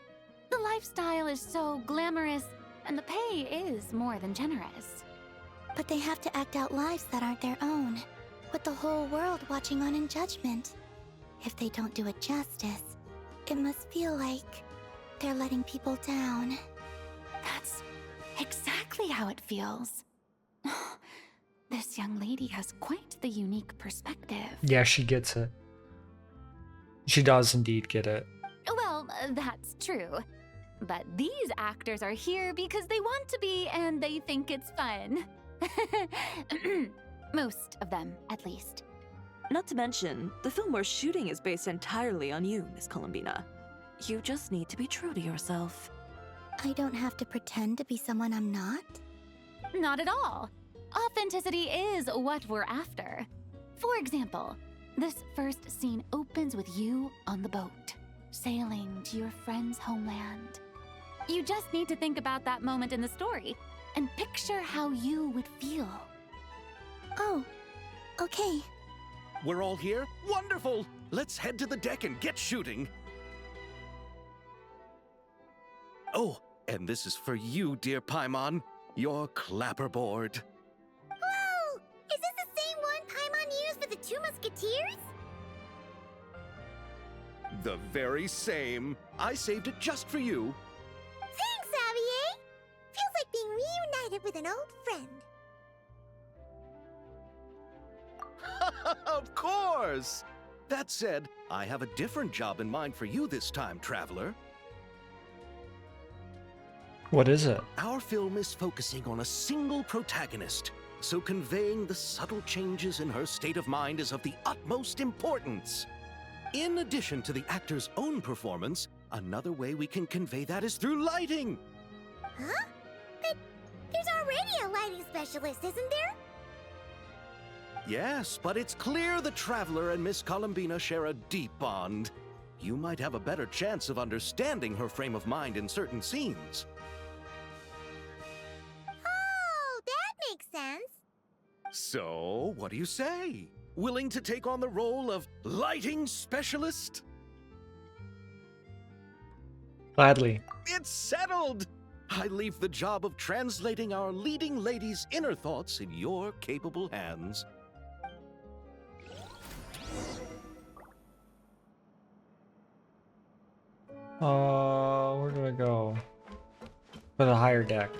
The lifestyle is so glamorous, and the pay is more than generous. But they have to act out lives that aren't their own, with the whole world watching on in judgment. If they don't do it justice, it must feel like they're letting people down. That's exactly how it feels. This young lady has quite the unique perspective. Yeah, she gets it. She does indeed get it. Well, that's true. But these actors are here because they want to be and they think it's fun. Most of them, at least. Not to mention, the film we're shooting is based entirely on you, Miss Columbina. You just need to be true to yourself. I don't have to pretend to be someone I'm not? Not at all. Authenticity is what we're after. For example, this first scene opens with you on the boat, sailing to your friend's homeland. You just need to think about that moment in the story and picture how you would feel. Oh, okay. We're all here? Wonderful! Let's head to the deck and get shooting. Oh, and this is for you, dear Paimon. Your clapperboard. Whoa! Is this the same one Paimon used for the Two Musketeers? The very same. I saved it just for you. Thanks, Xavier! Feels like being reunited with an old friend. Of course! That said, I have a different job in mind for you this time, Traveler. What is it? Our film is focusing on a single protagonist, so conveying the subtle changes in her state of mind is of the utmost importance. In addition to the actor's own performance, another way we can convey that is through lighting. Huh? But there's already a lighting specialist, isn't there? Yes, but it's clear the Traveler and Miss Columbina share a deep bond. You might have a better chance of understanding her frame of mind in certain scenes. Oh, that makes sense. So, what do you say? Willing to take on the role of lighting specialist? Gladly. It's settled! I leave the job of translating our leading lady's inner thoughts in your capable hands. Where do I go? For the higher deck.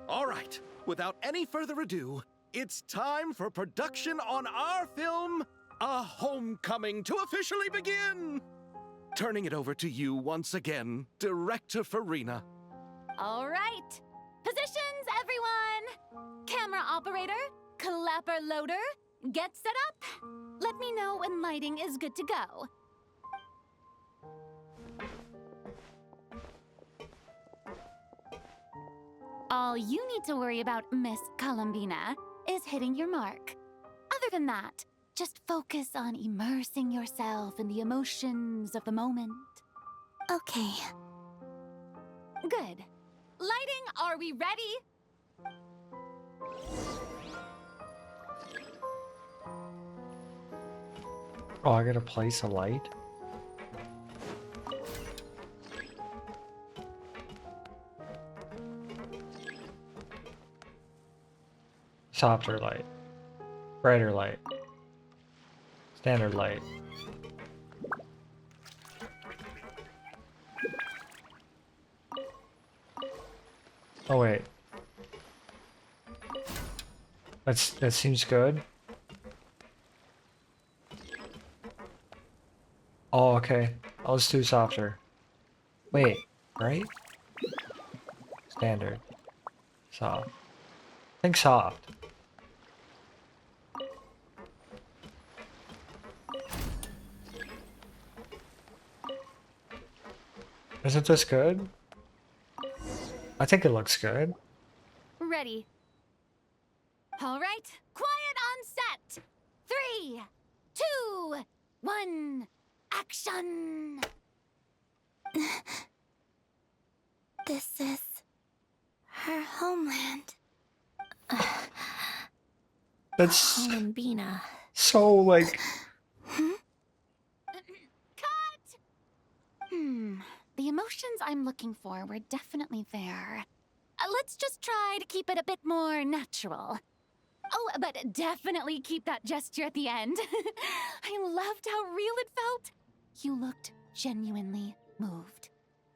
All right, without any further ado, it's time for production on our film, A Homecoming, to officially begin! Turning it over to you once again, Director Farina. All right. Positions, everyone! Camera operator, clapper loader, get set up. Let me know when lighting is good to go. All you need to worry about, Miss Columbina, is hitting your mark. Other than that, just focus on immersing yourself in the emotions of the moment. Okay. Good. Lighting, are we ready? Oh, I gotta place a light? Softer light. Brighter light. Standard light. Oh wait. That seems good. Oh, okay. I'll just do softer. Wait, right? Standard. Soft. I think soft. Isn't this good? I think it looks good. Ready. All right, quiet on set. 3, 2, 1, action! This is her homeland. That's Columbina. so like... Cut! The emotions I'm looking for were definitely there. Let's just try to keep it a bit more natural. Oh, but definitely keep that gesture at the end. I loved how real it felt. You looked genuinely moved.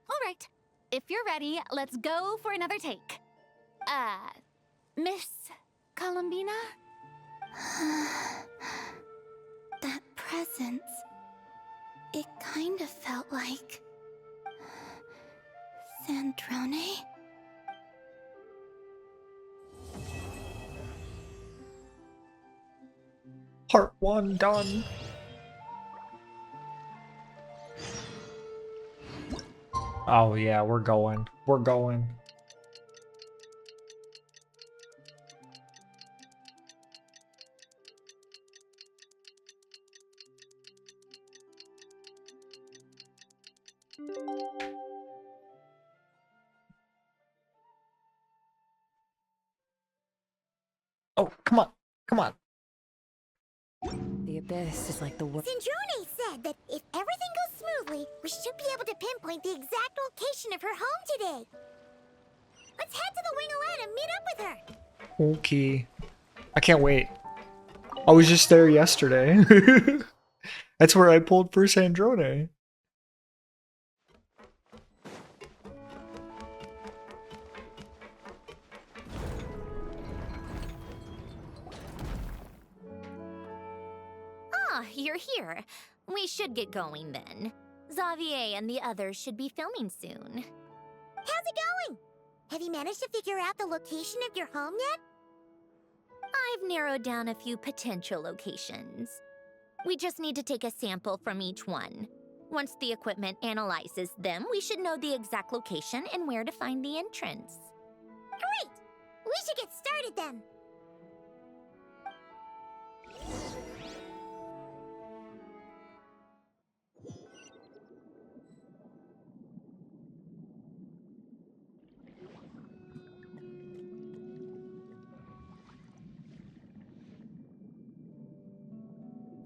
All right, if you're ready, let's go for another take. Miss Columbina? That presence. It kind of felt like... Sandrone? Part 1 done. Oh yeah, we're going. We're going. Oh, come on. Come on. The abyss is like the world. Sandrone said that if everything goes smoothly, we should be able to pinpoint the exact location of her home today. Let's head to the Wing-O-Land and meet up with her. Okay. I can't wait. I was just there yesterday. That's where I pulled for Sandrone. Ah, you're here. We should get going then. Xavier and the others should be filming soon. How's it going? Have you managed to figure out the location of your home yet? I've narrowed down a few potential locations. We just need to take a sample from each one. Once the equipment analyzes them, we should know the exact location and where to find the entrance. Great! We should get started then.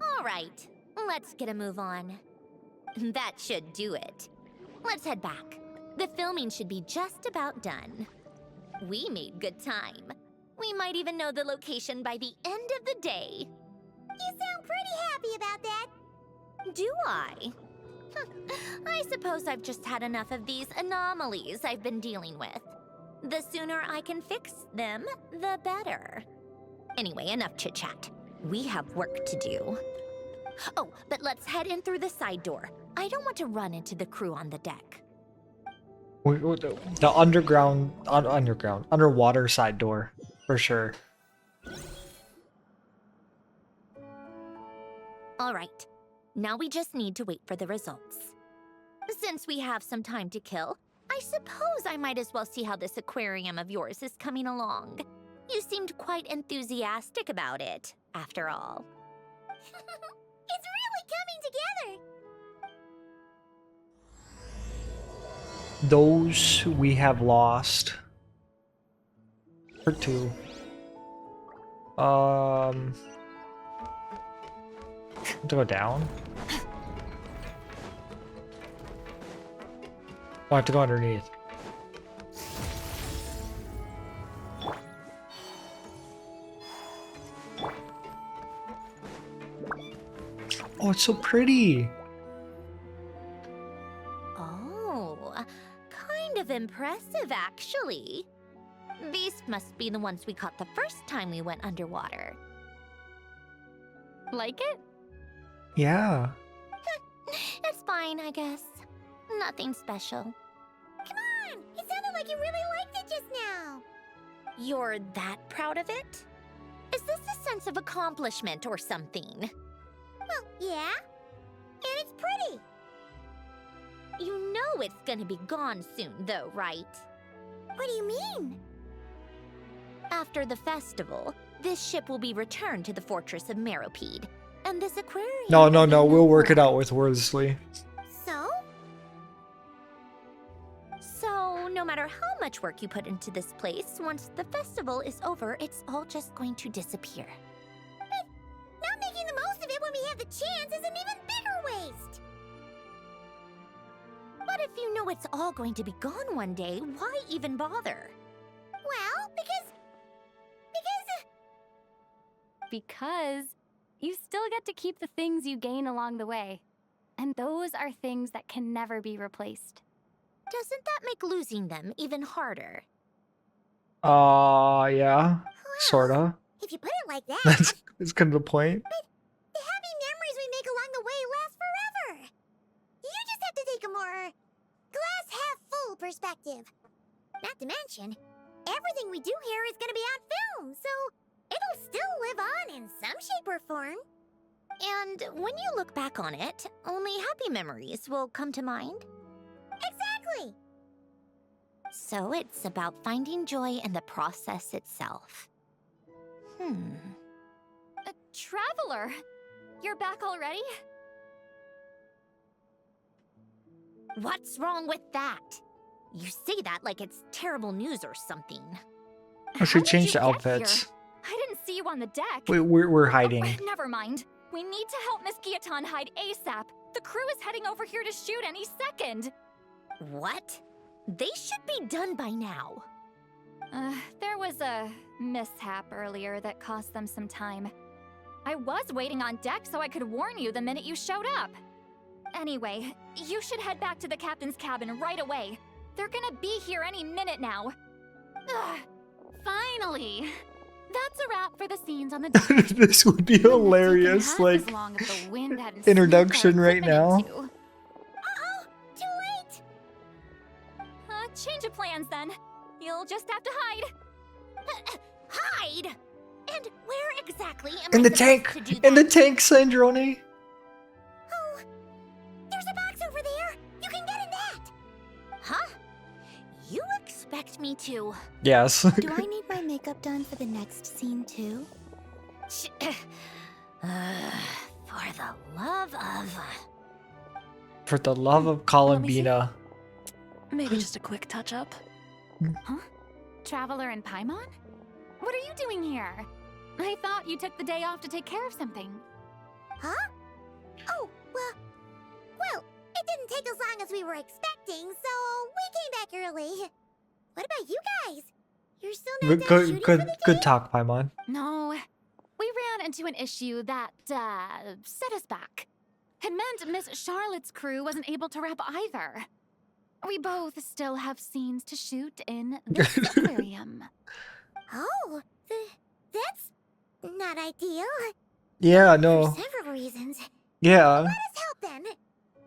All right, let's get a move on. That should do it. Let's head back. The filming should be just about done. We made good time. We might even know the location by the end of the day. You sound pretty happy about that. Do I? I suppose I've just had enough of these anomalies I've been dealing with. The sooner I can fix them, the better. Anyway, enough chit-chat. We have work to do. Oh, but let's head in through the side door. I don't want to run into the crew on the deck. The underwater side door, for sure. All right, now we just need to wait for the results. Since we have some time to kill, I suppose I might as well see how this aquarium of yours is coming along. You seemed quite enthusiastic about it, after all. It's really coming together! Those we have lost. For 2. To go down? Oh, I have to go underneath. Oh, it's so pretty. Oh, kind of impressive, actually. These must be the ones we caught the first time we went underwater. Like it? Yeah. It's fine, I guess. Nothing special. Come on! It sounded like you really liked it just now! You're that proud of it? Is this a sense of accomplishment or something? Well, yeah. And it's pretty! You know it's gonna be gone soon, though, right? What do you mean? After the festival, this ship will be returned to the fortress of Meropide, and this aquarium... No, will be we'll work it more. out with Worsley. So? So, no matter how much work you put into this place, once the festival is over, it's all just going to disappear. But not making the most of it when we have the chance is an even bigger waste! But if you know it's all going to be gone one day, why even bother? Well, because Because you still get to keep the things you gain along the way. And those are things that can never be replaced. Doesn't that make losing them even harder? Yeah. well, Sorta. if you put it like that, That's kind of the point. the happy memories we make along the way last forever. You just have to take a more glass half full perspective. Not to mention, everything we do here is going to be on film, so it'll still live on in some shape or form. And when you look back on it, only happy memories will come to mind? Exactly. So it's about finding joy in the process itself. Traveler! You're back already? What's wrong with that? You say that like it's terrible news or something. I should How did change you the get outfits. here? I didn't see you on the deck. We're hiding. Oh, never mind. We need to help Miss Guillotin hide ASAP. The crew is heading over here to shoot any second. What? They should be done by now. There was a mishap earlier that cost them some time. I was waiting on deck so I could warn you the minute you showed up. Anyway, you should head back to the captain's cabin right away. They're gonna be here any minute now. Ugh, finally! That's a wrap for the scenes on the deck. This would be hilarious, like, introduction right now. Uh-oh! Too late! Change of plans then. You'll just have to hide. Hide? And where exactly am In I the supposed tank! to do In the that? tank, Sandrone! Oh, there's a box over there! You can get in that! Huh? You expect me to... Yes. Do I need my makeup done for the next scene too? For the love of... For the love of Columbina. Maybe just a quick touch-up. Huh? Traveler and Paimon? What are you doing here? I thought you took the day off to take care of something. Huh? Oh, well, it didn't take as long as we were expecting, so we came back early. What about you guys? You're still not done shooting for the Good day? talk, Paimon. No, we ran into an issue that, set us back. It meant Miss Charlotte's crew wasn't able to wrap either. We both still have scenes to shoot in this aquarium. Oh, that's not ideal. Yeah, For no. several reasons. Yeah. Let us help then.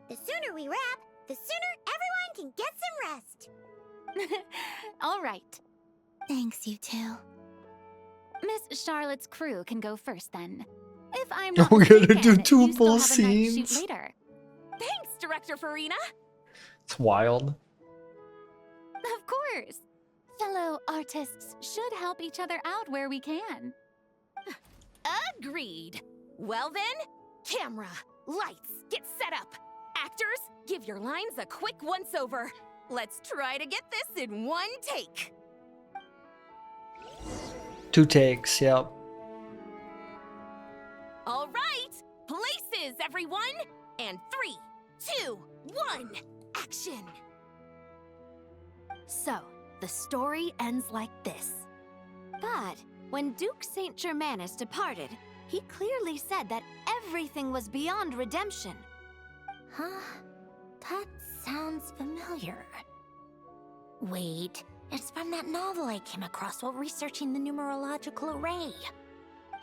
The sooner we wrap, the sooner everyone can get some rest. All right. Thanks, you two. Miss Charlotte's crew can go first then. If I'm not We're gonna mistaken, do 2 you still full have a night shoot scenes. later. Thanks, Director Farina. It's wild. Of course. Fellow artists should help each other out where we can. Agreed. Well then, camera, lights, get set up. Actors, give your lines a quick once-over. Let's try to get this in one take. 2 takes, yep. All right, places, everyone. And 3, 2, 1, action. So, the story ends like this. But when Duke Saint Germanus departed, he clearly said that everything was beyond redemption. Huh? That sounds familiar. Wait, it's from that novel I came across while researching the numerological array.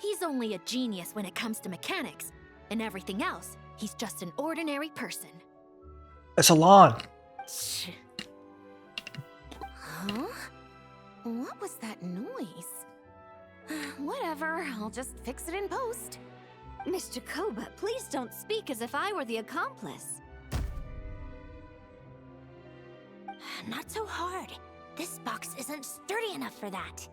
He's only a genius when it comes to mechanics, and everything else, he's just an ordinary person. It's a lawn. Huh? What was that noise? Whatever, I'll just fix it in post. Miss Jacoba, please don't speak as if I were the accomplice. Not so hard. This box isn't sturdy enough for that.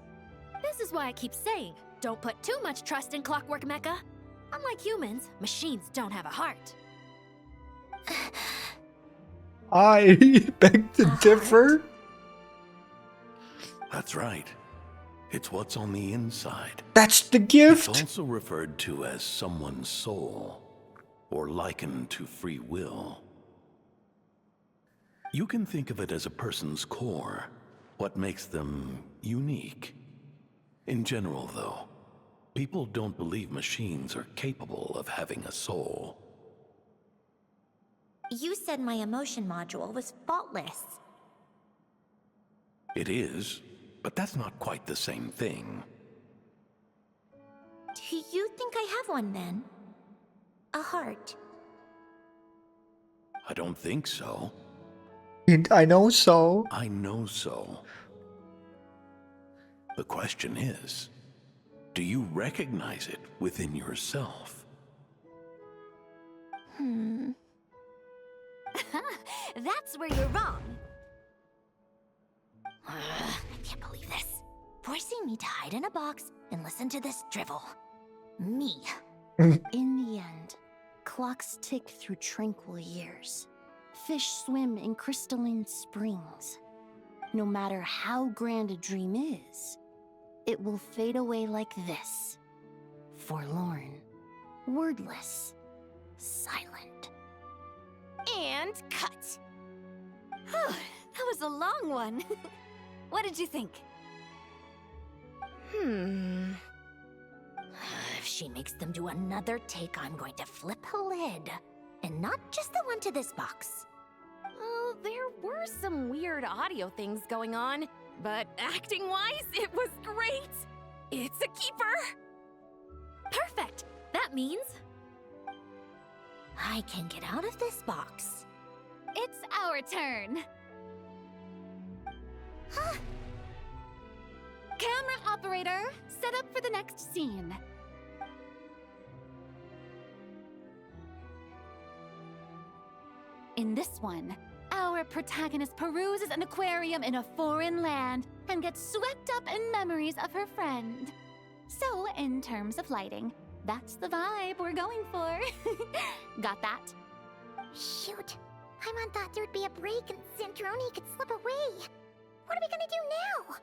This is why I keep saying, don't put too much trust in Clockwork Mecha. Unlike humans, machines don't have a heart. I beg to differ. That's right. It's what's on the inside. That's the It's gift. also referred to as someone's soul, or likened to free will. You can think of it as a person's core, what makes them unique. In general, though, people don't believe machines are capable of having a soul. You said my emotion module was faultless. It is, but that's not quite the same thing. Do you think I have one then? A heart? I don't think so. I know so. I know so. The question is, do you recognize it within yourself? That's where you're wrong. I can't believe this. Forcing me to hide in a box and listen to this drivel. Me. In the end, clocks tick through tranquil years. Fish swim in crystalline springs. No matter how grand a dream is, it will fade away like this. Forlorn, wordless, silent. And cut. That was a long one. What did you think? If she makes them do another take, I'm going to flip a lid. And not just the one to this box. Oh, there were some weird audio things going on, but acting-wise, it was great. It's a keeper. Perfect. That means I can get out of this box. it's our turn. Camera operator, set up for the next scene. In this one, our protagonist peruses an aquarium in a foreign land and gets swept up in memories of her friend. So, in terms of lighting, that's the vibe we're going for. Got that? Shoot. Paimon thought there'd be a break and Sandrone could slip away. What are we gonna do now?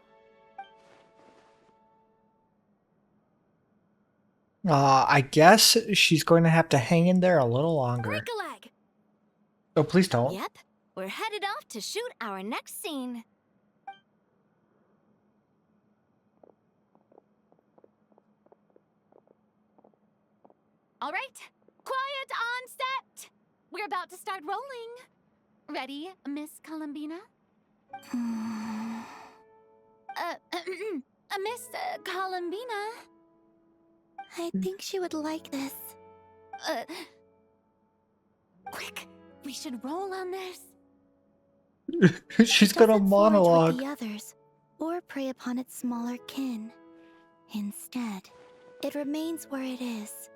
I guess she's going to have to hang in there a little longer. Break a leg. Oh, please don't. Yep, we're headed off to shoot our next scene. All right, quiet on set. We're about to start rolling. Ready, Miss Columbina? Miss Columbina? I think she would like this. Quick, we should roll on this. She's It gonna doesn't forge monologue. with the others, or prey upon its smaller kin. Instead, it remains where it is,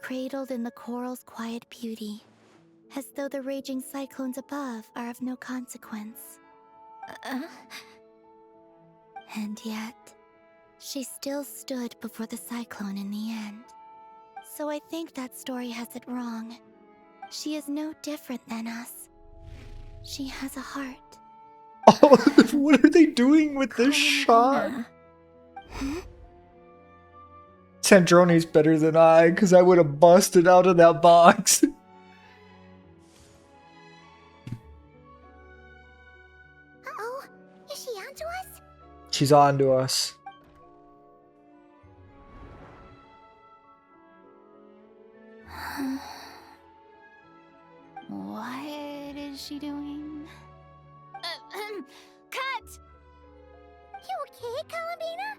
cradled in the coral's quiet beauty, as though the raging cyclones above are of no consequence. And yet, she still stood before the cyclone in the end. So I think that story has it wrong. She is no different than us. She has a heart. Oh, what are they doing with this shot? Sandrone's better than I, because I would have busted out of that box. Uh-oh, is she onto us? She's on to us. What is she doing? Cut! You okay, Columbina?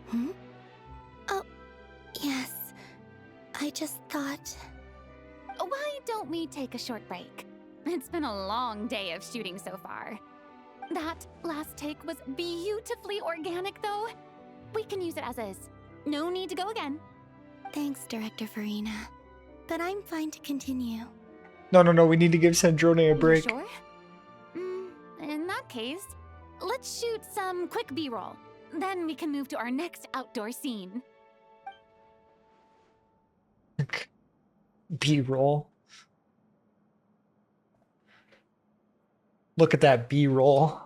Hmm? Oh, yes. I just thought... Why don't we take a short break? It's been a long day of shooting so far. That last take was beautifully organic, though. We can use it as is. No need to go again. Thanks, Director Farina. But I'm fine to continue. No, we need to give Sandrone a break. You sure? In that case, let's shoot some quick B-roll. Then we can move to our next outdoor scene. B-roll. Look at that B-roll.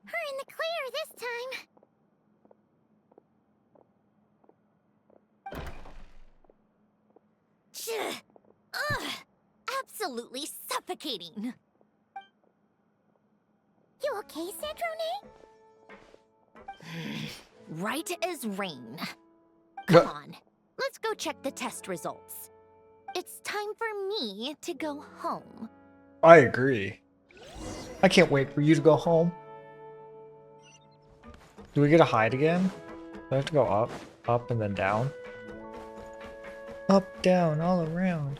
We're in the clear this time. Ugh, absolutely suffocating. You okay, Sandrone? Right as rain. Come on, let's go check the test results. It's time for me to go home. I agree. I can't wait for you to go home. Do we get a hide again? Do I have to go up, up, and then down? Up, down, all around.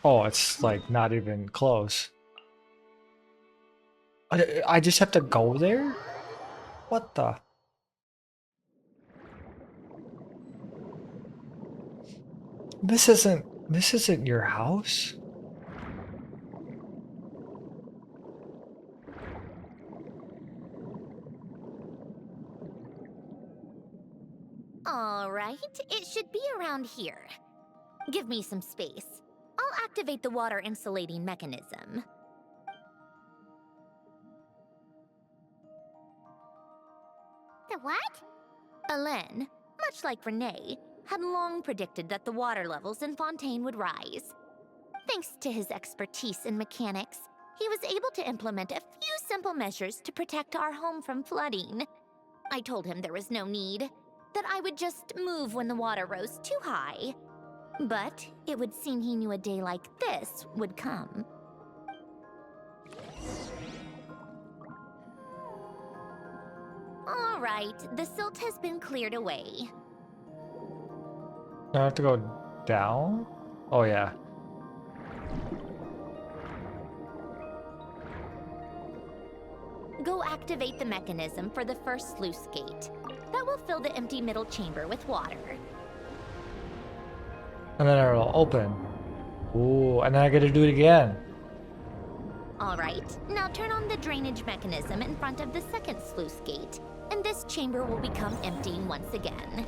Oh, it's like not even close. I just have to go there? What the? This isn't your house? All right, it should be around here. Give me some space. I'll activate the water insulating mechanism. The what? Alain, much like Renee, had long predicted that the water levels in Fontaine would rise. Thanks to his expertise in mechanics, he was able to implement a few simple measures to protect our home from flooding. I told him there was no need, that I would just move when the water rose too high. But it would seem he knew a day like this would come. All right, the silt has been cleared away. I have to go down? Oh yeah. Go activate the mechanism for the first sluice gate. That will fill the empty middle chamber with water. And then it'll open. Ooh, and then I gotta do it again. All right, now turn on the drainage mechanism in front of the second sluice gate, and this chamber will become empty once again.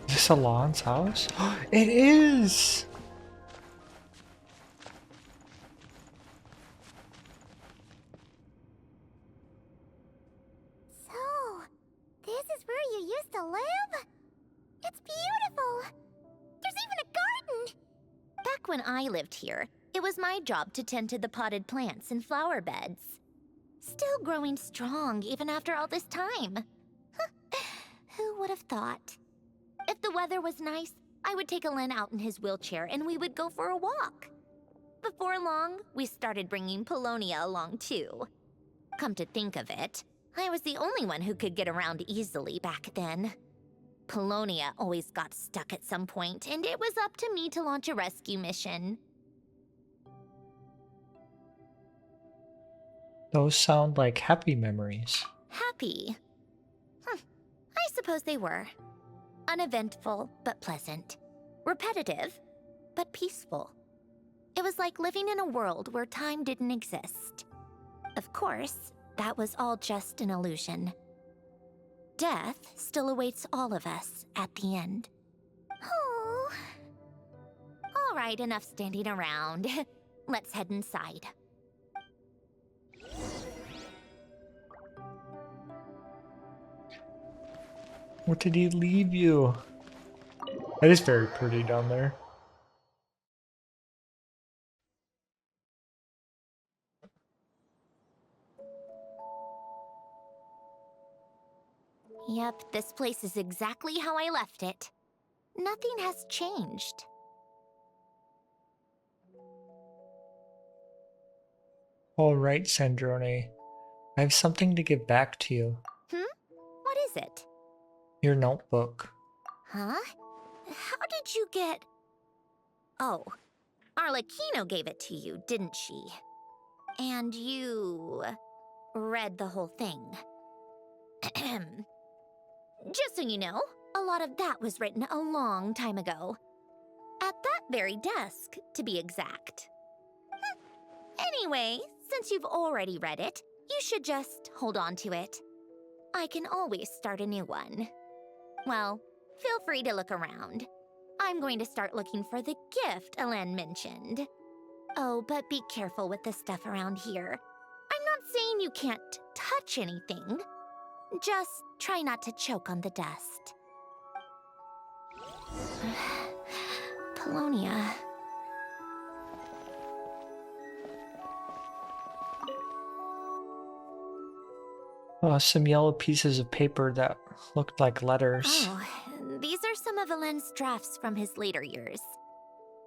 Is this Alon's house? It is! So, this is where you used to live? It's beautiful! There's even a garden! Back when I lived here, it was my job to tend to the potted plants and flower beds. Still growing strong even after all this time. Who would have thought? If the weather was nice, I would take Alain out in his wheelchair and we would go for a walk. Before long, we started bringing Polonia along too. Come to think of it, I was the only one who could get around easily back then. Polonia always got stuck at some point, and it was up to me to launch a rescue mission. Those sound like happy memories. Happy? I suppose they were. Uneventful, but pleasant. Repetitive, but peaceful. It was like living in a world where time didn't exist. Of course, that was all just an illusion. Death still awaits all of us at the end. Oh. All right, enough standing around. Let's head inside. What did he leave you? That is very pretty down there. Yep, this place is exactly how I left it. Nothing has changed. All right, Sandrone. I have something to give back to you. What is it? Your notebook. Huh? How did you get... Oh, Arlecchino gave it to you, didn't she? And you... read the whole thing. Just so you know, a lot of that was written a long time ago. At that very desk, to be exact. Anyway, since you've already read it, you should just hold on to it. I can always start a new one. Well, feel free to look around. I'm going to start looking for the gift Elen mentioned. Oh, but be careful with the stuff around here. I'm not saying you can't touch anything. Just try not to choke on the dust. Polonia. Some yellow pieces of paper that looked like letters. Oh, these are some of Elen's drafts from his later years.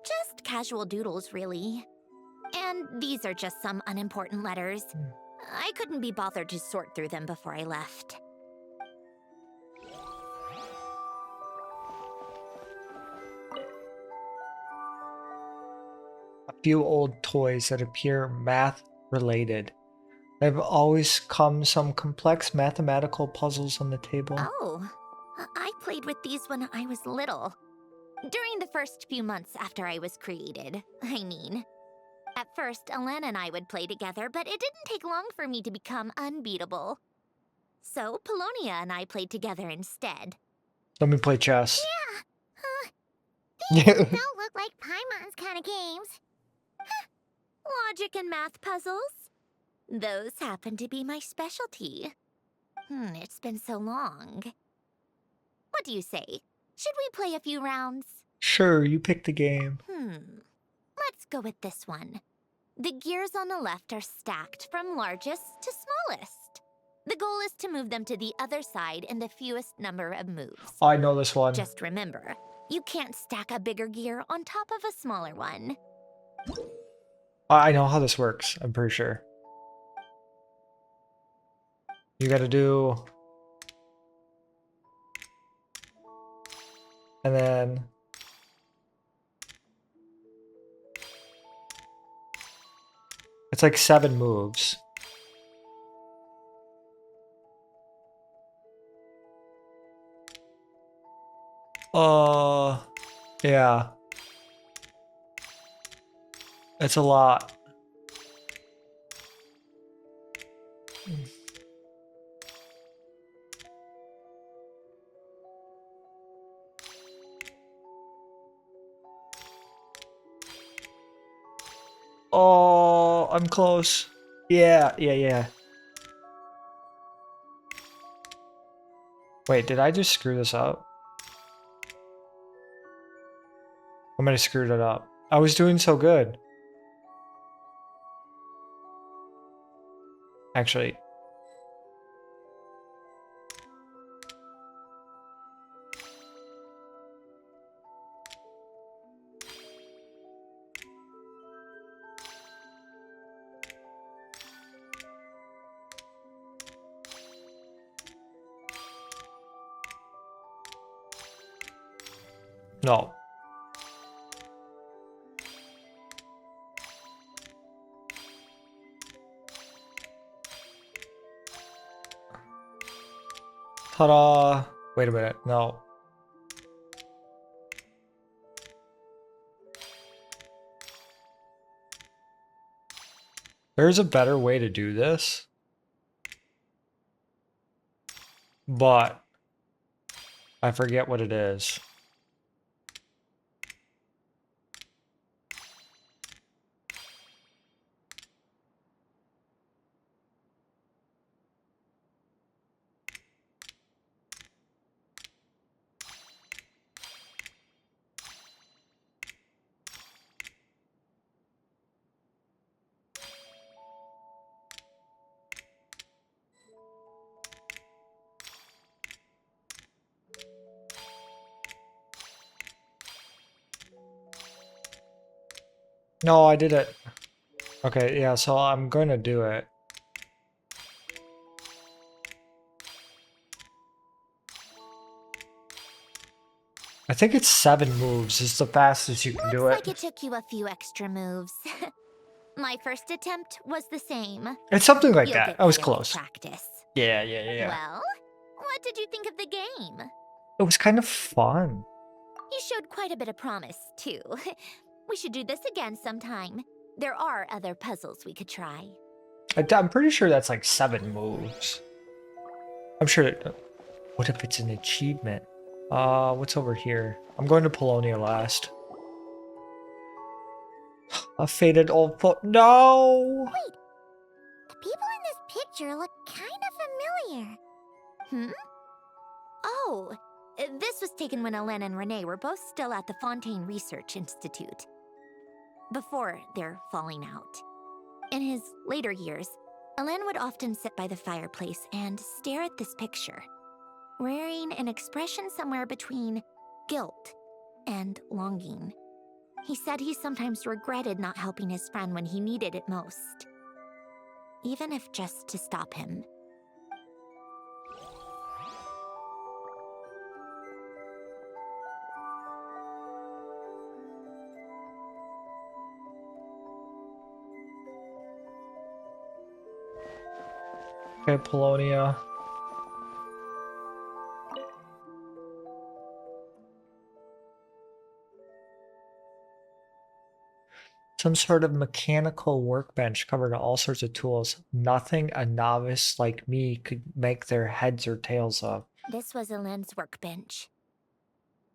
Just casual doodles, really. And these are just some unimportant letters. I couldn't be bothered to sort through them before I left. A few old toys that appear math-related. There have always come some complex mathematical puzzles on the table. Oh, I played with these when I was little. During the first few months after I was created, I mean. At first, Elen and I would play together, but it didn't take long for me to become unbeatable. So, Polonia and I played together instead. Let me play chess. These don't look like Paimon's kind of games. Logic and math puzzles? Those happen to be my specialty. It's been so long. What do you say? Should we play a few rounds? Sure, you pick the game. Let's go with this one. The gears on the left are stacked from largest to smallest. The goal is to move them to the other side in the fewest number of moves. I know this one. Just remember, you can't stack a bigger gear on top of a smaller one. I know how this works, I'm pretty sure. You gotta do... And then... It's like 7 moves. Yeah. It's a lot. Oh, I'm close. Yeah. Wait, did I just screw this up? I might have screwed it up. I was doing so good. Actually. No. Ta-da! Wait a minute. No. There's a better way to do this. But I forget what it is. No, I did it. Okay, yeah, so I'm going to do it. I think it's 7 moves. It's the fastest you can do Looks it. like it took you a few extra moves. My first attempt was the same. It's something like You'll that. get I was better with close. practice. Yeah. Well, what did you think of the game? It was kind of fun. You showed quite a bit of promise, too. We should do this again sometime. There are other puzzles we could try. I'm pretty sure that's like 7 moves. I'm sure that... What if it's an achievement? What's over here? I'm going to Polonia last. A faded old foot. No! Wait, the people in this picture look kind of familiar. Hmm? Oh, this was taken when Hélène and Renee were both still at the Fontaine Research Institute. Before their falling out. In his later years, Hélène would often sit by the fireplace and stare at this picture, wearing an expression somewhere between guilt and longing. He said he sometimes regretted not helping his friend when he needed it most, even if just to stop him. Okay, Polonia. Some sort of mechanical workbench covered in all sorts of tools. Nothing a novice like me could make their heads or tails of. This was Hélène's workbench.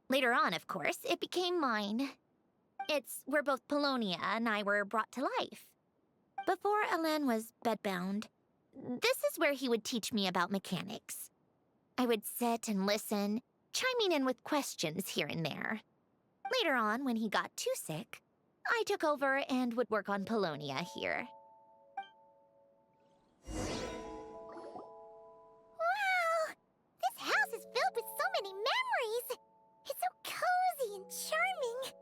Later on, of course, it became mine. It's where both Polonia and I were brought to life. Before Hélène was bedbound, this is where he would teach me about mechanics. I would sit and listen, chiming in with questions here and there. Later on, when he got too sick, I took over and would work on Polonia here. Wow! This house is filled with so many memories! It's so cozy and charming.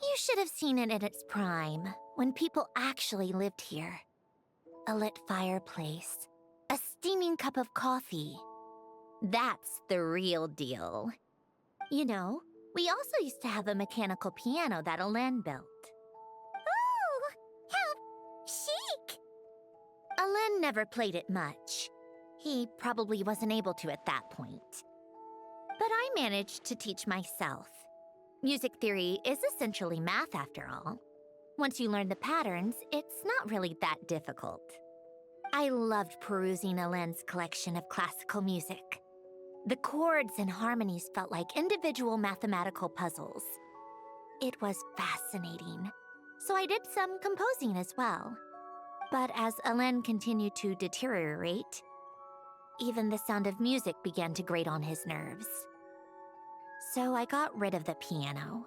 You should have seen it in its prime, when people actually lived here. A lit fireplace, a steaming cup of coffee. That's the real deal. You know, we also used to have a mechanical piano that Hélène built. Oh, how chic! Hélène never played it much. He probably wasn't able to at that point. But I managed to teach myself. Music theory is essentially math after all. Once you learn the patterns, it's not really that difficult. I loved perusing Hélène's collection of classical music. The chords and harmonies felt like individual mathematical puzzles. It was fascinating, so I did some composing as well. But as Hélène continued to deteriorate, even the sound of music began to grate on his nerves. So I got rid of the piano.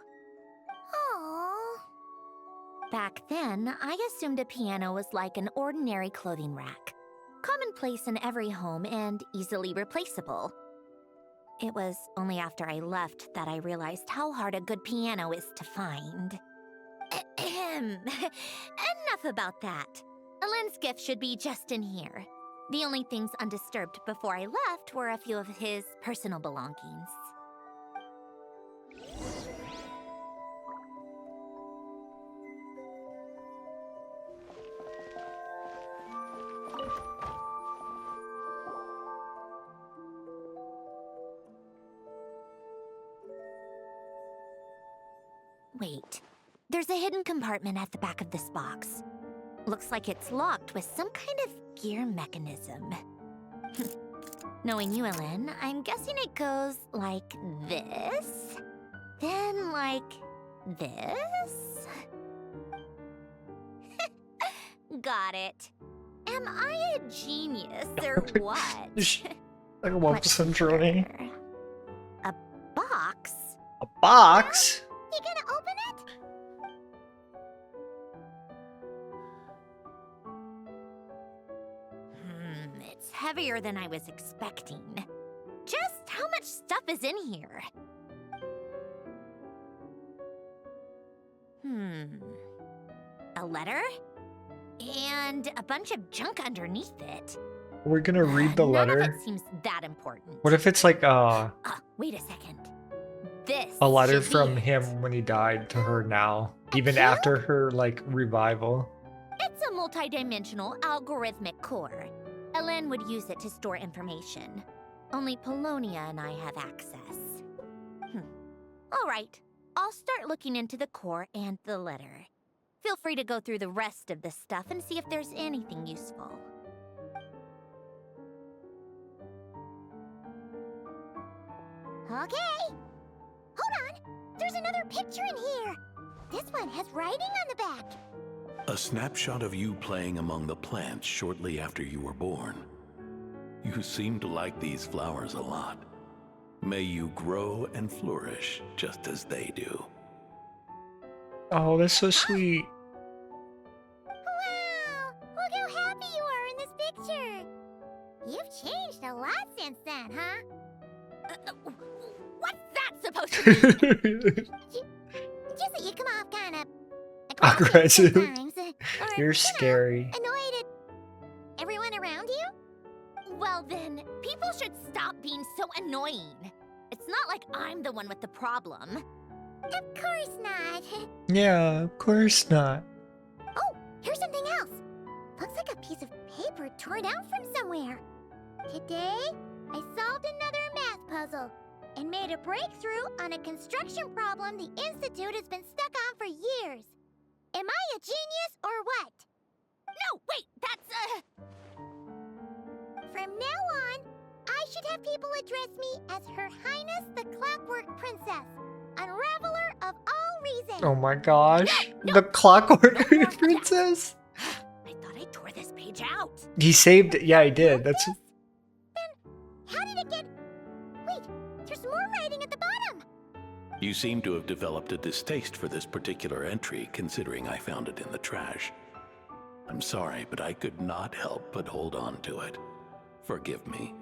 Aww. Back then, I assumed a piano was like an ordinary clothing rack, commonplace in every home and easily replaceable. It was only after I left that I realized how hard a good piano is to find. Enough about that. Hélène's gift should be just in here. The only things undisturbed before I left were a few of his personal belongings. Wait. There's a hidden compartment at the back of this box. Looks like it's locked with some kind of gear mechanism. Knowing you, Ellen, I'm guessing it goes like this, then like this. Got it. Am I a genius or what? I love Sandrone. better. A box? A box? You gonna open it? It's heavier than I was expecting. Just how much stuff is in here? A letter? And a bunch of junk underneath it. We're gonna read the None of letter. it seems that important. What if it's like Wait a second. This a letter should be from it. him when he died to her now, even cube? after her like revival? It's a multidimensional algorithmic core. Ellen would use it to store information. Only Polonia and I have access. All right. I'll start looking into the core and the letter. Feel free to go through the rest of the stuff and see if there's anything useful. Okay. Hold on. There's another picture in here. This one has writing on the back. A snapshot of you playing among the plants shortly after you were born. You seem to like these flowers a lot. May you grow and flourish just as they do. Oh, that's so sweet. Wow! Look how happy you are in this picture. You've changed a lot since then, huh? What's that supposed to be? Just that you come off kind of Aggressive. sometimes. Or, You're you know, scary. annoyed at everyone around you? Well then, people should stop being so annoying. It's not like I'm the one with the problem. Of course not. Yeah, of course not. Oh, here's something else. Looks like a piece of paper torn out from somewhere. Today, I solved another math puzzle and made a breakthrough on a construction problem the Institute has been stuck on for years. Am I a genius or what? No, wait, that's From now on, I should have people address me as Her Highness the Clockwork Princess, Unraveler of all reason. Oh my gosh. No, The Clockwork no more of Princess? I thought I tore this page out. He saved it. Yeah, he did. That's How did it get... Wait, there's more writing at the bottom. You seem to have developed a distaste for this particular entry, considering I found it in the trash. I'm sorry, but I could not help but hold on to it. Forgive me.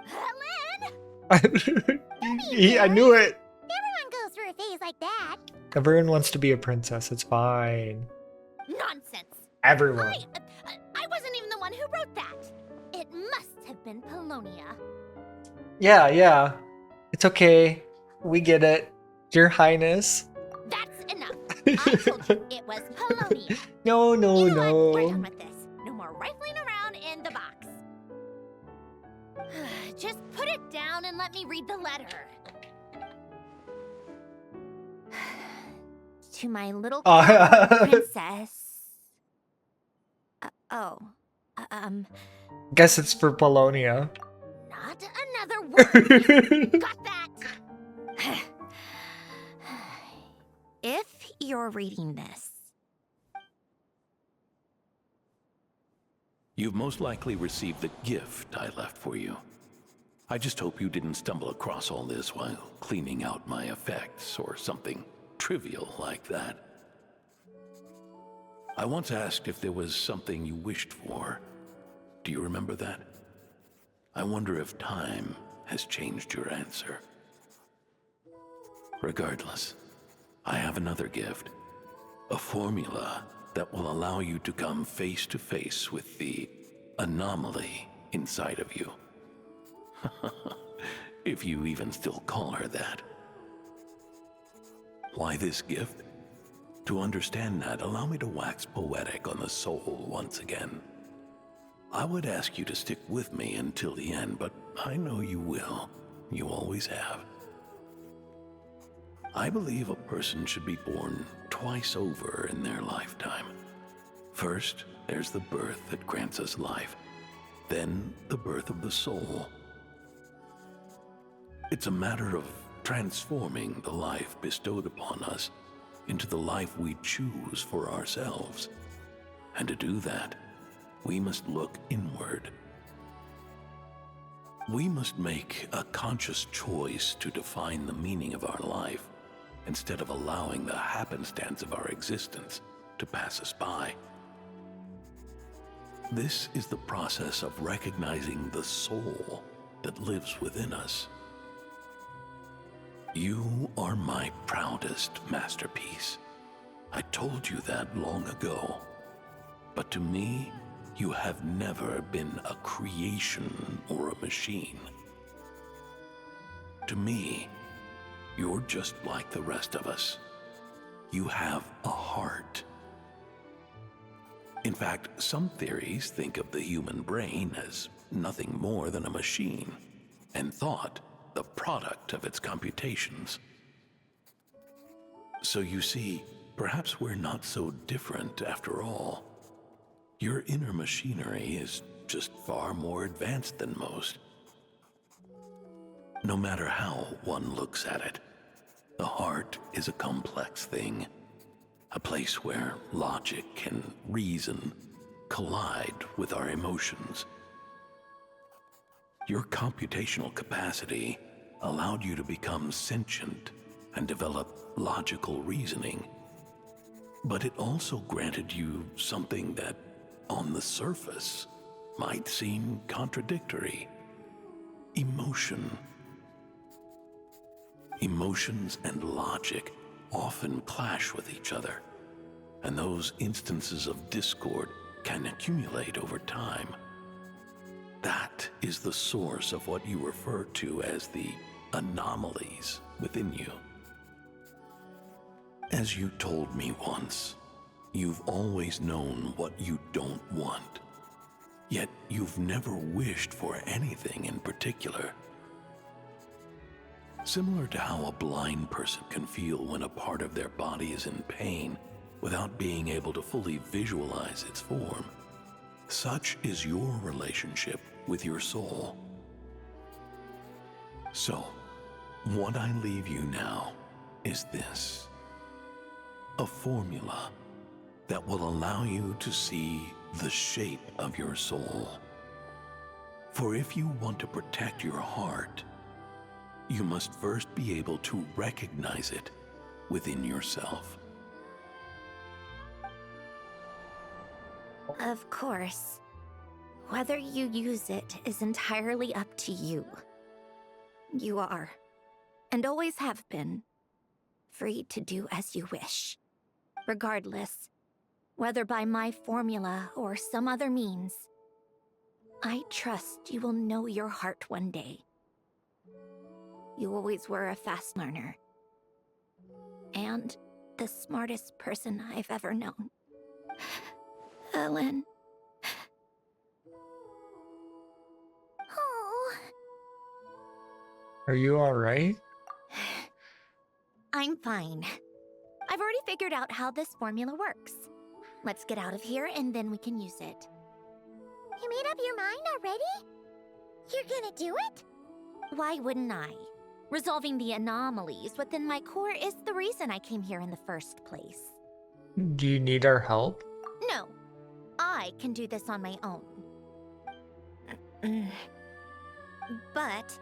Ellen! I knew it. Everyone goes through a phase like that. Everyone wants to be a princess. It's fine. Nonsense. Everyone. I wasn't even the one who wrote that. It must have been Polonia. Yeah. It's okay. We get it. Your Highness. That's enough. I told you it was Polonia. No. You know what? We're done with this. No more rifling around in the box. Just put it down and let me read the letter. To my little princess. Guess it's for Polonia. Not another word. Got that? If you're reading this, You've most likely received the gift I left for you. I just hope you didn't stumble across all this while cleaning out my effects or something trivial like that. I once asked if there was something you wished for. Do you remember that? I wonder if time has changed your answer. Regardless, I have another gift. A formula that will allow you to come face to face with the anomaly inside of you. If you even still call her that. Why this gift? To understand that, allow me to wax poetic on the soul once again. I would ask you to stick with me until the end, but I know you will. You always have. I believe a person should be born twice over in their lifetime. First, there's the birth that grants us life, then the birth of the soul. It's a matter of transforming the life bestowed upon us into the life we choose for ourselves. And to do that, we must look inward. We must make a conscious choice to define the meaning of our life instead of allowing the happenstance of our existence to pass us by. This is the process of recognizing the soul that lives within us. You are my proudest masterpiece. I told you that long ago. But to me, you have never been a creation or a machine. To me, you're just like the rest of us. You have a heart. In fact, some theories think of the human brain as nothing more than a machine, and thought the product of its computations. So you see, perhaps we're not so different after all. Your inner machinery is just far more advanced than most. No matter how one looks at it, the heart is a complex thing, a place where logic and reason collide with our emotions. Your computational capacity allowed you to become sentient and develop logical reasoning, but it also granted you something that, on the surface, might seem contradictory: emotion. Emotions and logic often clash with each other, and those instances of discord can accumulate over time. That is the source of what you refer to as the anomalies within you. As you told me once, you've always known what you don't want, yet you've never wished for anything in particular. Similar to how a blind person can feel when a part of their body is in pain without being able to fully visualize its form, such is your relationship with your soul. So, what I leave you now is this: a formula that will allow you to see the shape of your soul. For if you want to protect your heart, you must first be able to recognize it within yourself. Of course. Whether you use it is entirely up to you. You are, and always have been, free to do as you wish. Regardless, whether by my formula or some other means, I trust you will know your heart one day. You always were a fast learner, and the smartest person I've ever known. Ellen. Oh. Are you alright? I'm fine. I've already figured out how this formula works. Let's get out of here and then we can use it. You made up your mind already? You're gonna do it? Why wouldn't I? Resolving the anomalies within my core is the reason I came here in the first place. Do you need our help? No, I can do this on my own. But,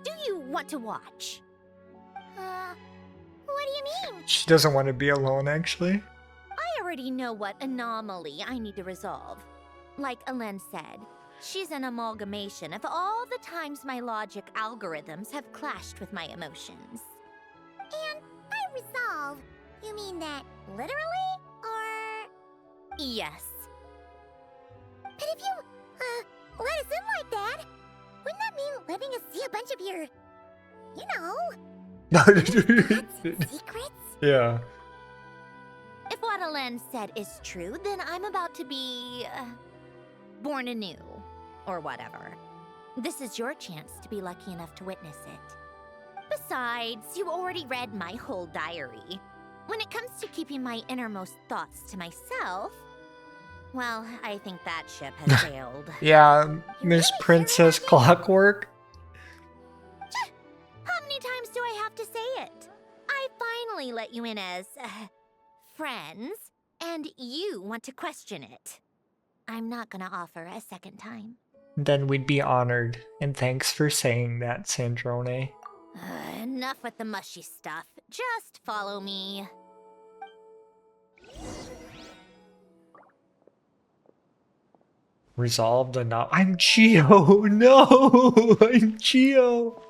do you want to watch? What do you mean? She doesn't want to be alone, actually. I already know what anomaly I need to resolve. Like Alen said, she's an amalgamation of all the times my logic algorithms have clashed with my emotions. And by resolve, you mean that literally, or...? Yes. But if you, let us in like that, wouldn't that mean letting us see a bunch of your, you know, thoughts and secrets? Yeah. If what Alen said is true, then I'm about to be, born anew, or whatever. This is your chance to be lucky enough to witness it. Besides, you already read my whole diary. When it comes to keeping my innermost thoughts to myself, well, I think that ship has sailed. Yeah, You Miss really Princess sure about Clockwork. How many times do I have to say it? I finally let you in as friends, and you want to question it. I'm not gonna offer a second time. Then we'd be honored. And thanks for saying that, Sandrone. Enough with the mushy stuff. Just follow me. Resolve the now. I'm Geo! No! I'm Geo!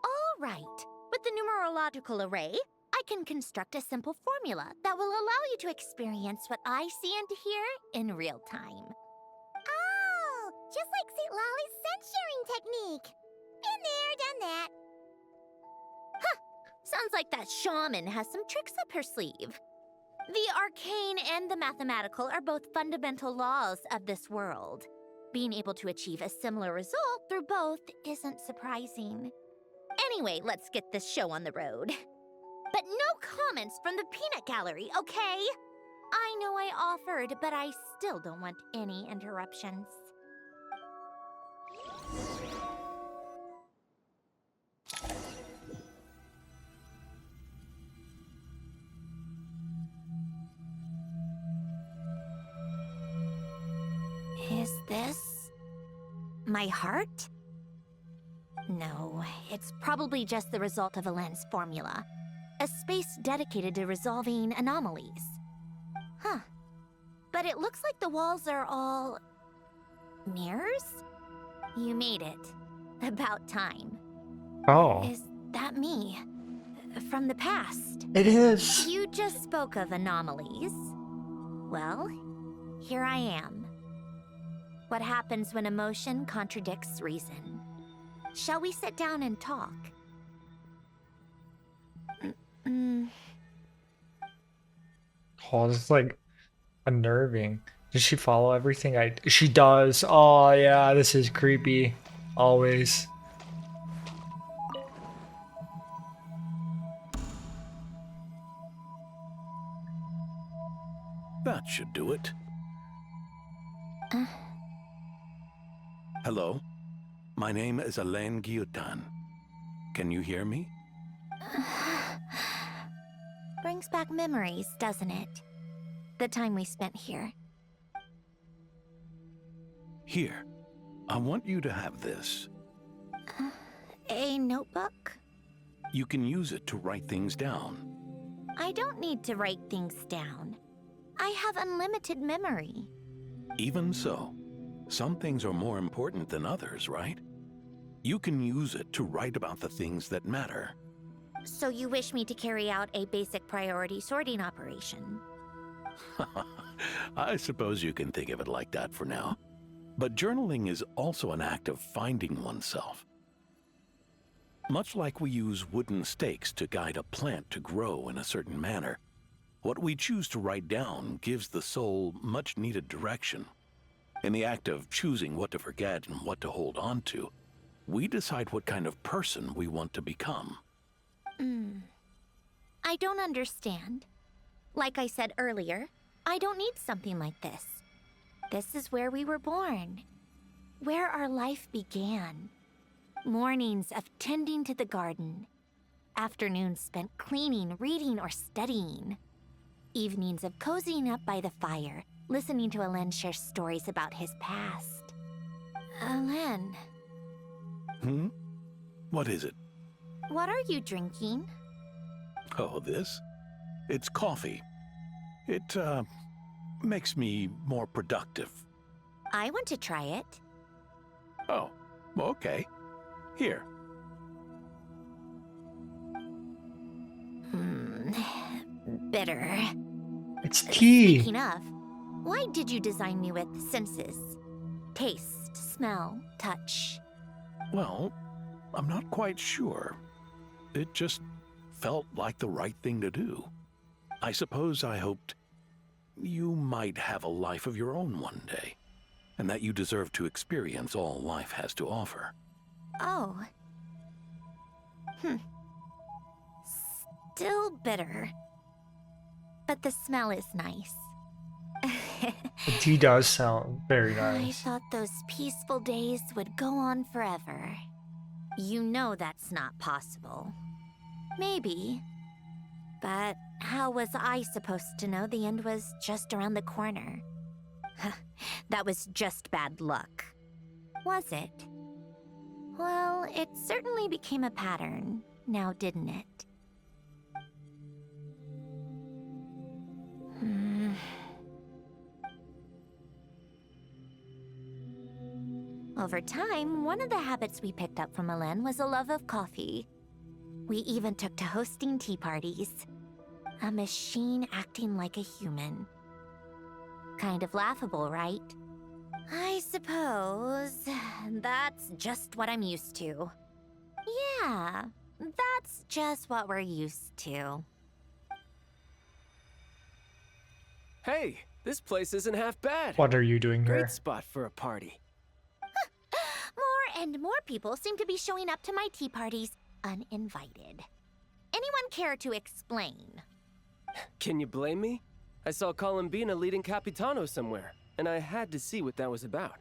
All right. With the numerological array, I can construct a simple formula that will allow you to experience what I see and hear in real time. Oh, just like St. Lolly's scent-sharing technique. Been there, done that. Sounds like that shaman has some tricks up her sleeve. The arcane and the mathematical are both fundamental laws of this world. Being able to achieve a similar result through both isn't surprising. Anyway, let's get this show on the road. But no comments from the peanut gallery, okay? I know I offered, but I still don't want any interruptions. Is this my heart? No, it's probably just the result of a lens formula. A space dedicated to resolving anomalies. Huh. But it looks like the walls are all... mirrors? You made it. About time. Oh. Is that me? From the past? It is! You just spoke of anomalies. Well, here I am. What happens when emotion contradicts reason? Shall we sit down and talk? Oh, this is like unnerving. Does she follow everything she does? Oh yeah, this is creepy. Always. That should do it. Hello? My name is Alain Guillotin. Can you hear me? Brings back memories, doesn't it? The time we spent here. Here. I want you to have this. A notebook? You can use it to write things down. I don't need to write things down. I have unlimited memory. Even so, some things are more important than others, right? You can use it to write about the things that matter. So you wish me to carry out a basic priority sorting operation? I suppose you can think of it like that for now. But journaling is also an act of finding oneself. Much like we use wooden stakes to guide a plant to grow in a certain manner, what we choose to write down gives the soul much needed direction. In the act of choosing what to forget and what to hold on to, we decide what kind of person we want to become. I don't understand. Like I said earlier, I don't need something like this. This is where we were born, where our life began. Mornings of tending to the garden, afternoons spent cleaning, reading, or studying, evenings of cozying up by the fire, listening to Alain share stories about his past. Alain. What is it? What are you drinking? Oh, this? It's coffee. It, makes me more productive. I want to try it. Oh, okay. Here. Bitter. It's tea. Speaking of, why did you design me with senses? Taste, smell, touch. Well, I'm not quite sure. It just felt like the right thing to do. I suppose I hoped you might have a life of your own one day, and that you deserve to experience all life has to offer. Oh. Still bitter. But the smell is nice. The tea does sound very I nice. thought those peaceful days would go on forever. You know that's not possible. Maybe. But how was I supposed to know the end was just around the corner? That was just bad luck. Was it? Well, it certainly became a pattern, now didn't it? Over time, one of the habits we picked up from Hélène was a love of coffee. We even took to hosting tea parties. A machine acting like a human. Kind of laughable, right? I suppose that's just what I'm used to. Yeah, that's just what we're used to. Hey, this place isn't half bad. What are you doing here? Great spot for a party. More and more people seem to be showing up to my tea parties uninvited. Anyone care to explain? Can you blame me? I saw Columbina leading Capitano somewhere, and I had to see what that was about.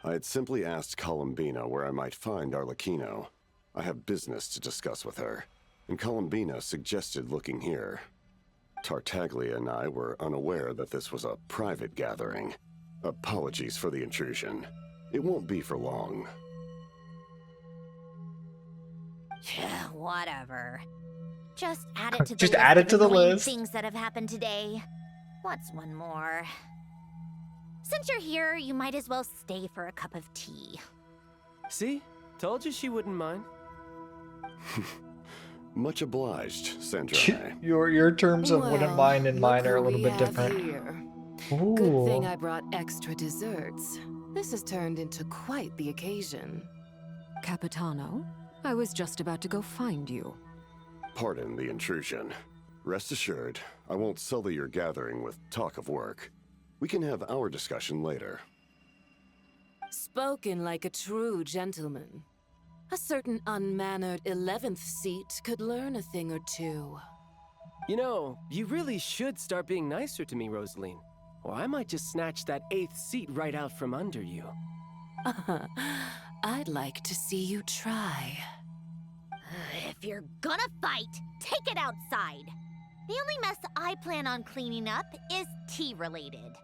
I had simply asked Columbina where I might find Arlecchino. I have business to discuss with her, and Columbina suggested looking here. Tartaglia and I were unaware that this was a private gathering. Apologies for the intrusion. It won't be for long. Whatever. Just add it to the Just list add it of to the annoying list. things that have happened today. What's one more? Since you're here, you might as well stay for a cup of tea. See? Told you she wouldn't mind. Much obliged, Sandrone. Your terms of wouldn't Well, mind and mine look are a who little we bit have different. here. Ooh. Good thing I brought extra desserts. This has turned into quite the occasion. Capitano, I was just about to go find you. Pardon the intrusion. Rest assured, I won't sully your gathering with talk of work. We can have our discussion later. Spoken like a true gentleman. A certain unmannered 11th seat could learn a thing or two. You know, you really should start being nicer to me, Rosaline. Or I might just snatch that 8th seat right out from under you. I'd like to see you try. If you're gonna fight, take it outside. The only mess I plan on cleaning up is tea-related.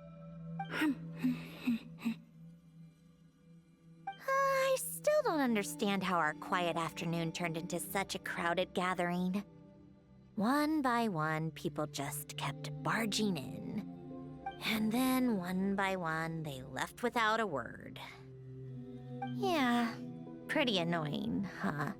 I still don't understand how our quiet afternoon turned into such a crowded gathering. One by one, people just kept barging in. And then, one by one, they left without a word. Yeah, pretty annoying, huh?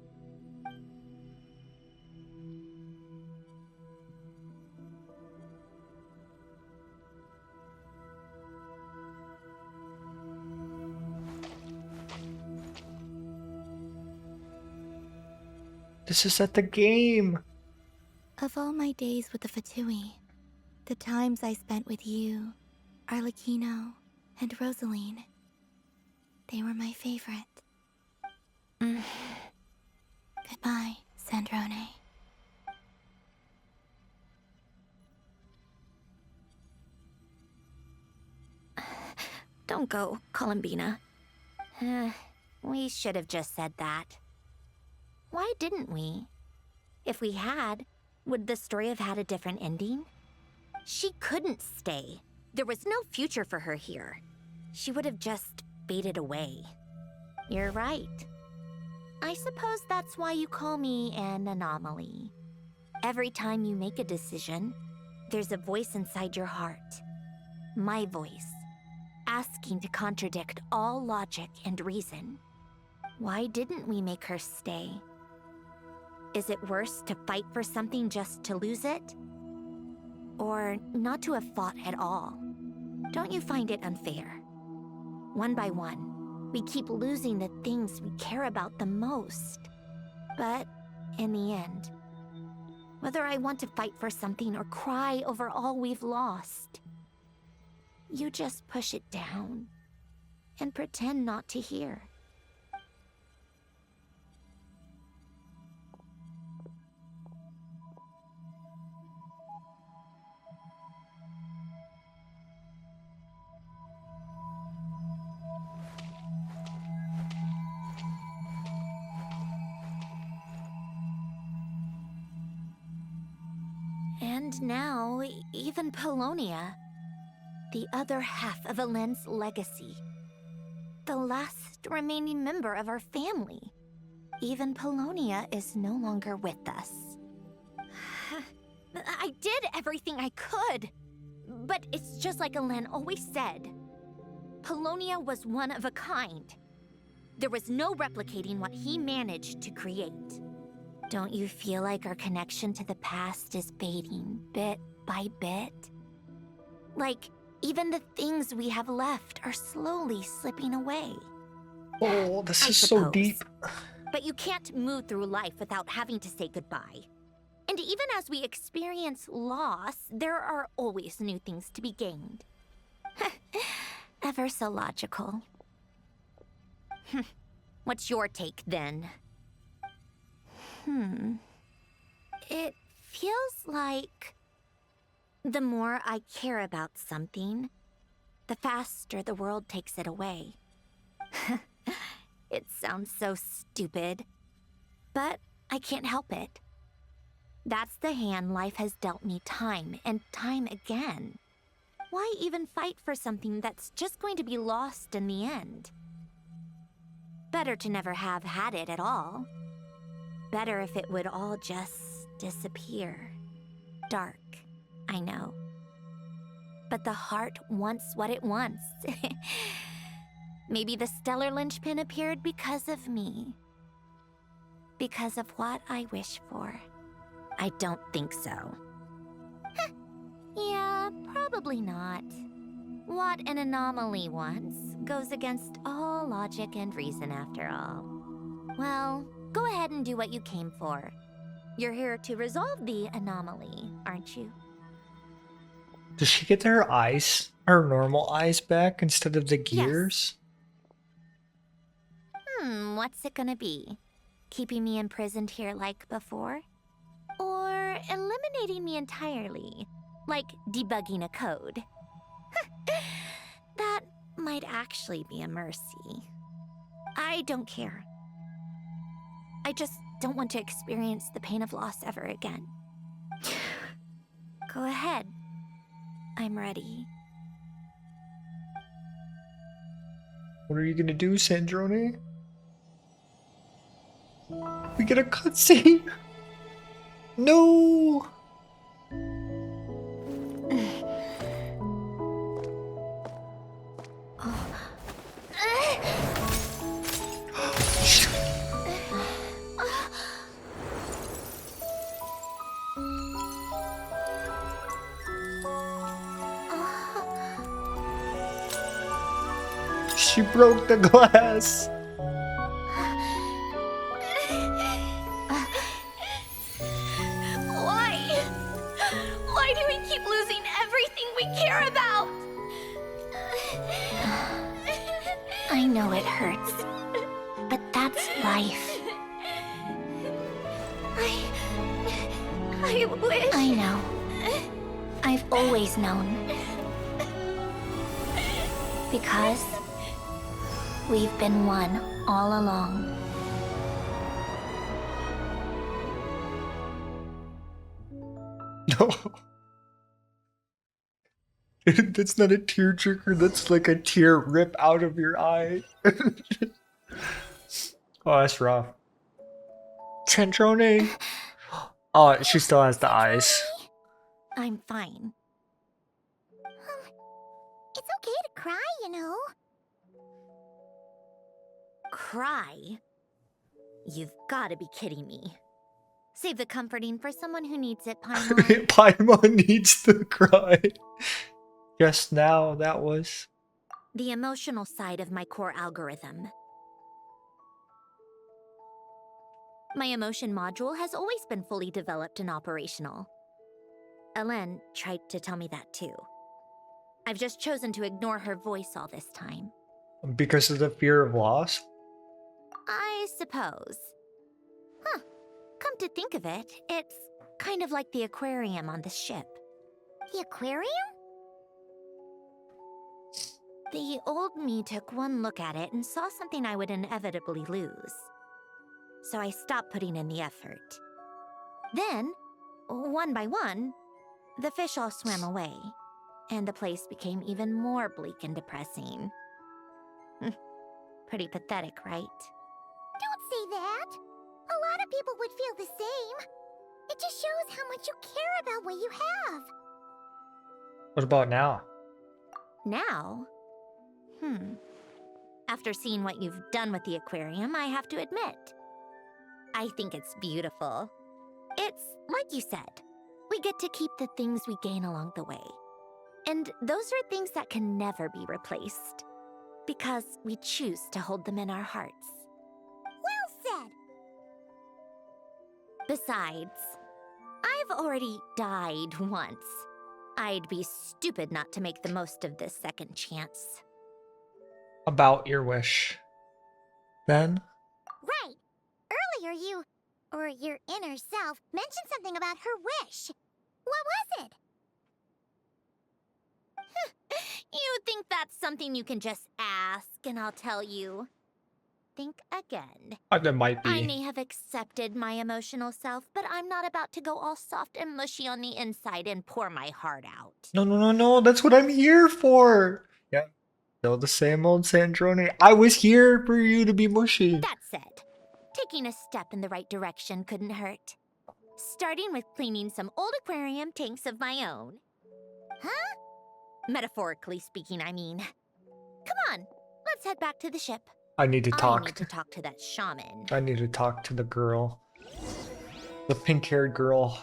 This is at the game. Of all my days with the Fatui, the times I spent with you, Arlecchino, and Rosaline, they were my favorite. Goodbye, Sandrone. Don't go, Columbina. We should have just said that. Why didn't we? If we had, would the story have had a different ending? She couldn't stay. There was no future for her here. She would have just faded away. You're right. I suppose that's why you call me an anomaly. Every time you make a decision, there's a voice inside your heart. My voice, asking to contradict all logic and reason. Why didn't we make her stay? Is it worse to fight for something just to lose it? Or not to have fought at all? Don't you find it unfair? One by one, We keep losing the things we care about the most. But in the end, whether I want to fight for something or cry over all we've lost, you just push it down and pretend not to hear. And now, even Polonia, the other half of Alen's legacy, the last remaining member of our family, even Polonia is no longer with us. I did everything I could, but it's just like Alen always said. Polonia was one of a kind. There was no replicating what he managed to create. Don't you feel like our connection to the past is fading bit by bit? Like, even the things we have left are slowly slipping away. Oh, this I is so suppose. deep. But you can't move through life without having to say goodbye. And even as we experience loss, there are always new things to be gained. Ever so logical. What's your take, then? It feels like the more I care about something, the faster the world takes it away. It sounds so stupid, but I can't help it. That's the hand life has dealt me time and time again. Why even fight for something that's just going to be lost in the end? Better to never have had it at all. Better if it would all just disappear. Dark, I know. But the heart wants what it wants. Maybe the stellar linchpin appeared because of me. Because of what I wish for. I don't think so. Yeah, probably not. What an anomaly wants goes against all logic and reason after all. Well, go ahead and do what you came for. You're here to resolve the anomaly, aren't you? Does she get her eyes, her normal eyes back instead of the gears? What's it gonna be? Keeping me imprisoned here like before? Or eliminating me entirely, like debugging a code? That might actually be a mercy. I don't care. I just don't want to experience the pain of loss ever again. Go ahead. I'm ready. What are you gonna do, Sandrone? We get a cutscene! No! She broke the glass! Why do we keep losing everything we care about? I know it hurts, but that's life. I wish... I know. I've always known. Because we've been one all along. No. That's not a tearjerker, that's like a tear rip out of your eye. Oh, that's rough. Sandrone! Oh, she still has the eyes. I'm fine. It's okay to cry, you know. Cry? You've gotta be kidding me. Save the comforting for someone who needs it, Paimon. Paimon needs to cry. Just now, that was. the emotional side of my core algorithm. My emotion module has always been fully developed and operational. Elen tried to tell me that too. I've just chosen to ignore her voice all this time. Because of the fear of loss? I suppose. Huh. Come to think of it, it's kind of like the aquarium on the ship. The aquarium? The old me took one look at it and saw something I would inevitably lose. So I stopped putting in the effort. Then, one by one, the fish all swam away, and the place became even more bleak and depressing. Pretty pathetic, right? Don't say that. A lot of people would feel the same. It just shows how much you care about what you have. What about now? Now? After seeing what you've done with the aquarium, I have to admit, I think it's beautiful. It's like you said, we get to keep the things we gain along the way. And those are things that can never be replaced, because we choose to hold them in our hearts. Well said. Besides, I've already died once. I'd be stupid not to make the most of this second chance. About your wish. Then? Right. Earlier you, or your inner self, mentioned something about her wish. What was it? You think that's something you can just ask and I'll tell you? Think again. That might be. I may have accepted my emotional self, but I'm not about to go all soft and mushy on the inside and pour my heart out. No. That's what I'm here for. Yeah. Still the same old Sandrone. I was here for you to be mushy. That said, taking a step in the right direction couldn't hurt. Starting with cleaning some old aquarium tanks of my own. Huh? Metaphorically speaking, I mean. Come on, let's head back to the ship. I need to talk. I need to talk to that shaman. I need to talk to the girl. The pink-haired girl.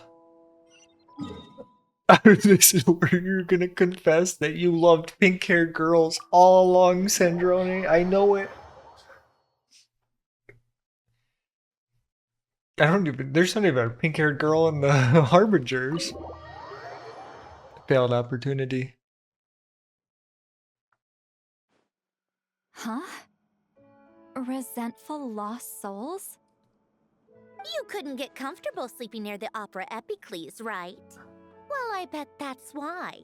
This is where you're gonna confess that you loved pink-haired girls all along, Sandrone. I know it. There's not even a pink-haired girl in the Harbingers. Failed opportunity. Huh? Resentful lost souls? You couldn't get comfortable sleeping near the Opera Epicles, right? Well, I bet that's why.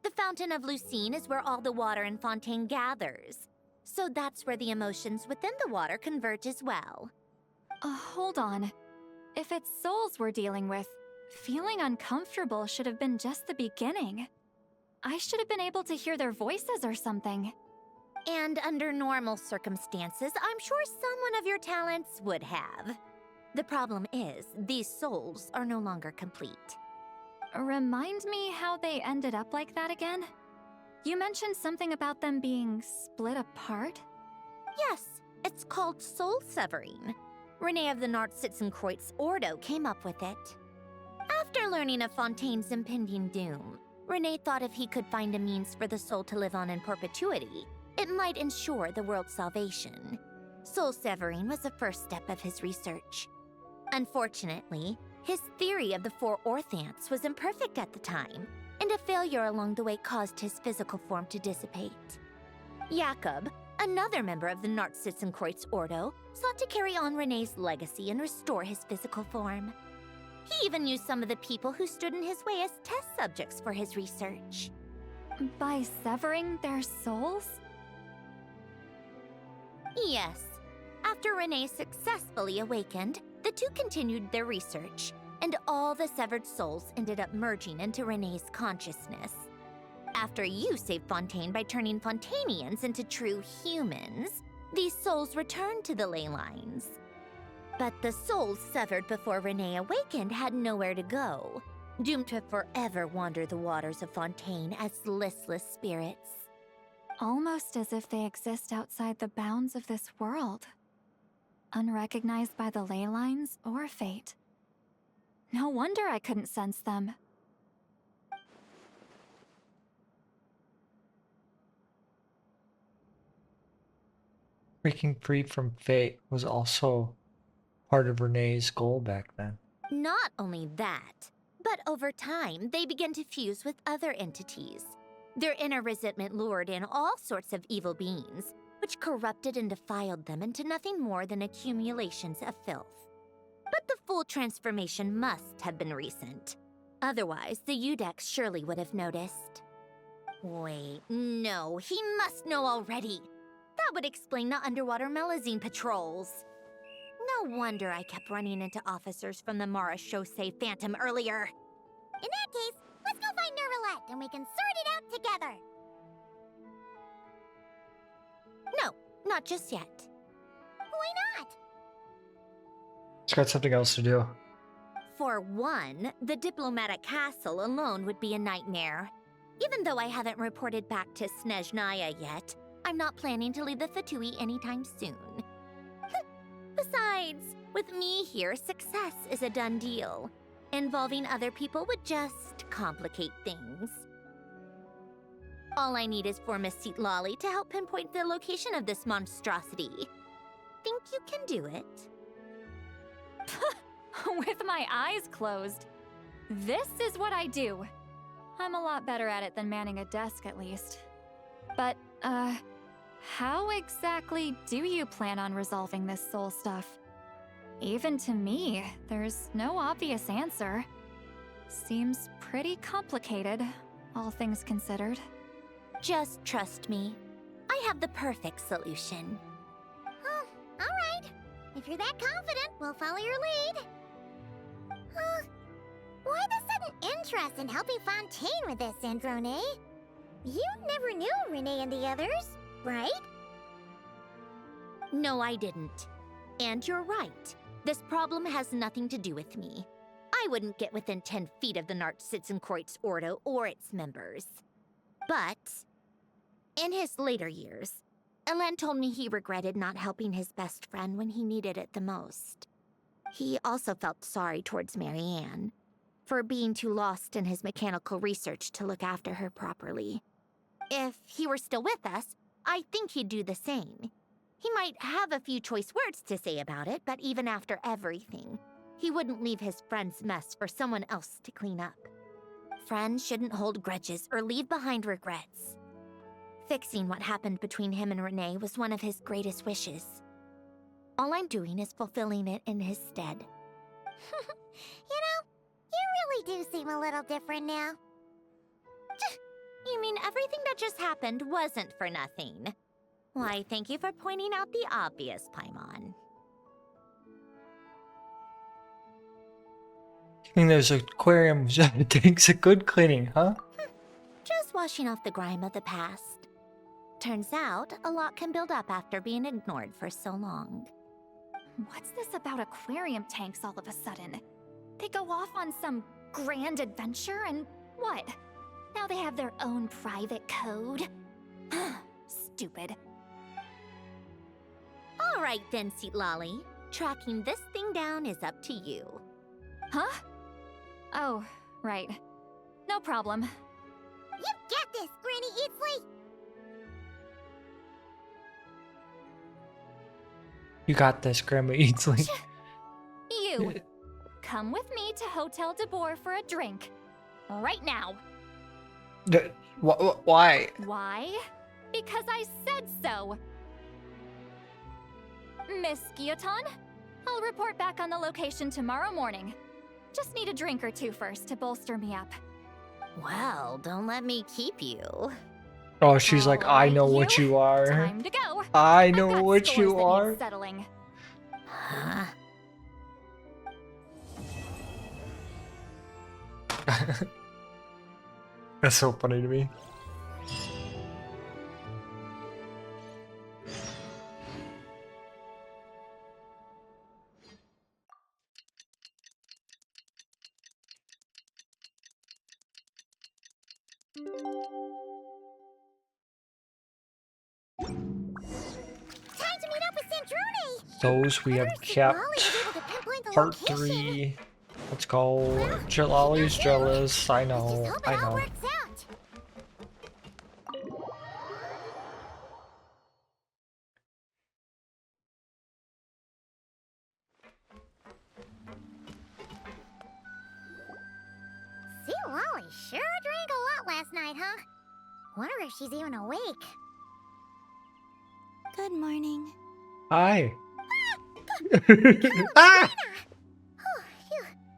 The Fountain of Lucine is where all the water in Fontaine gathers. So that's where the emotions within the water converge as well. Hold on. If it's souls we're dealing with, feeling uncomfortable should have been just the beginning. I should have been able to hear their voices or something. And under normal circumstances, I'm sure someone of your talents would have. The problem is, these souls are no longer complete. Remind me how they ended up like that again? You mentioned something about them being split apart? Yes, it's called soul severing. Renee of the Nartsitzenkreuz Ordo came up with it. After learning of Fontaine's impending doom, Renee thought if he could find a means for the soul to live on in perpetuity, it might ensure the world's salvation. Soul severing was the first step of his research. Unfortunately, his theory of the four orthants was imperfect at the time, and a failure along the way caused his physical form to dissipate. Jakob, another member of the Nartsitzenkreuz Ordo, sought to carry on Renee's legacy and restore his physical form. He even used some of the people who stood in his way as test subjects for his research. By severing their souls? Yes. After Renee successfully awakened, the two continued their research, and all the severed souls ended up merging into Renee's consciousness. After you saved Fontaine by turning Fontainians into true humans, these souls returned to the ley lines. But the souls severed before Renee awakened had nowhere to go, doomed to forever wander the waters of Fontaine as listless spirits. Almost as if they exist outside the bounds of this world. Unrecognized by the ley lines or fate. No wonder I couldn't sense them. Breaking free from fate was also part of Renee's goal back then. Not only that, but over time, they began to fuse with other entities. Their inner resentment lured in all sorts of evil beings, which corrupted and defiled them into nothing more than accumulations of filth. But the full transformation must have been recent. Otherwise, the Udex surely would have noticed. Wait, no, he must know already. That would explain the underwater Melazine patrols. No wonder I kept running into officers from the Mara Chaussee Phantom earlier. In that case, let's go find Nervalette and we can sort it out together. No, not just yet. Why not? It's got something else to do. For one, the diplomatic castle alone would be a nightmare. Even though I haven't reported back to Snezhnaya yet, I'm not planning to leave the Fatui anytime soon. Besides, with me here, success is a done deal. Involving other people would just complicate things. All I need is for Miss Lolly to help pinpoint the location of this monstrosity. Think you can do it? With my eyes closed. This is what I do. I'm a lot better at it than manning a desk, at least. But, how exactly do you plan on resolving this soul stuff? Even to me, there's no obvious answer. Seems pretty complicated, all things considered. Just trust me. I have the perfect solution. Oh, alright. If you're that confident, we'll follow your lead. Why the sudden interest in helping Fontaine with this, Sandrone? You never knew Renee and the others, right? No, I didn't. And you're right. This problem has nothing to do with me. I wouldn't get within 10 feet of the Nartsitzenkreuz Ordo or its members. But, in his later years, Elen told me he regretted not helping his best friend when he needed it the most. He also felt sorry towards Marianne, for being too lost in his mechanical research to look after her properly. If he were still with us, I think he'd do the same. He might have a few choice words to say about it, but even after everything, he wouldn't leave his friend's mess for someone else to clean up. Friends shouldn't hold grudges or leave behind regrets. Fixing what happened between him and Renee was one of his greatest wishes. All I'm doing is fulfilling it in his stead. You know, you really do seem a little different now. You mean everything that just happened wasn't for nothing? Why, thank you for pointing out the obvious, Paimon. I think those aquariums takes a good cleaning, huh? Just washing off the grime of the past. Turns out, a lot can build up after being ignored for so long. What's this about aquarium tanks all of a sudden? They go off on some grand adventure and what? Now they have their own private code? Stupid. All right then, Lolly. Tracking this thing down is up to you. Huh? Oh, right. No problem. You got this, Granny Eatsley! You got this, Grandma Eatsley. You! Come with me to Hotel de Boer for a drink. Right now. Why? Why? Because I said so. Miss Guillotin, I'll report back on the location tomorrow morning. Just need a drink or two first to bolster me up. Well, don't let me keep you. Oh, she's like, I know what you are. Time to go. I know I've got what scores you that are. need settling. Huh? That's so funny to me. Time to meet up with Sandrone! Those we have kept. Part 3. Let's go. Jalali's jealous. I know. I know. sure drank a lot last night, huh? Wonder if she's even awake. Good morning. Hi. Ah!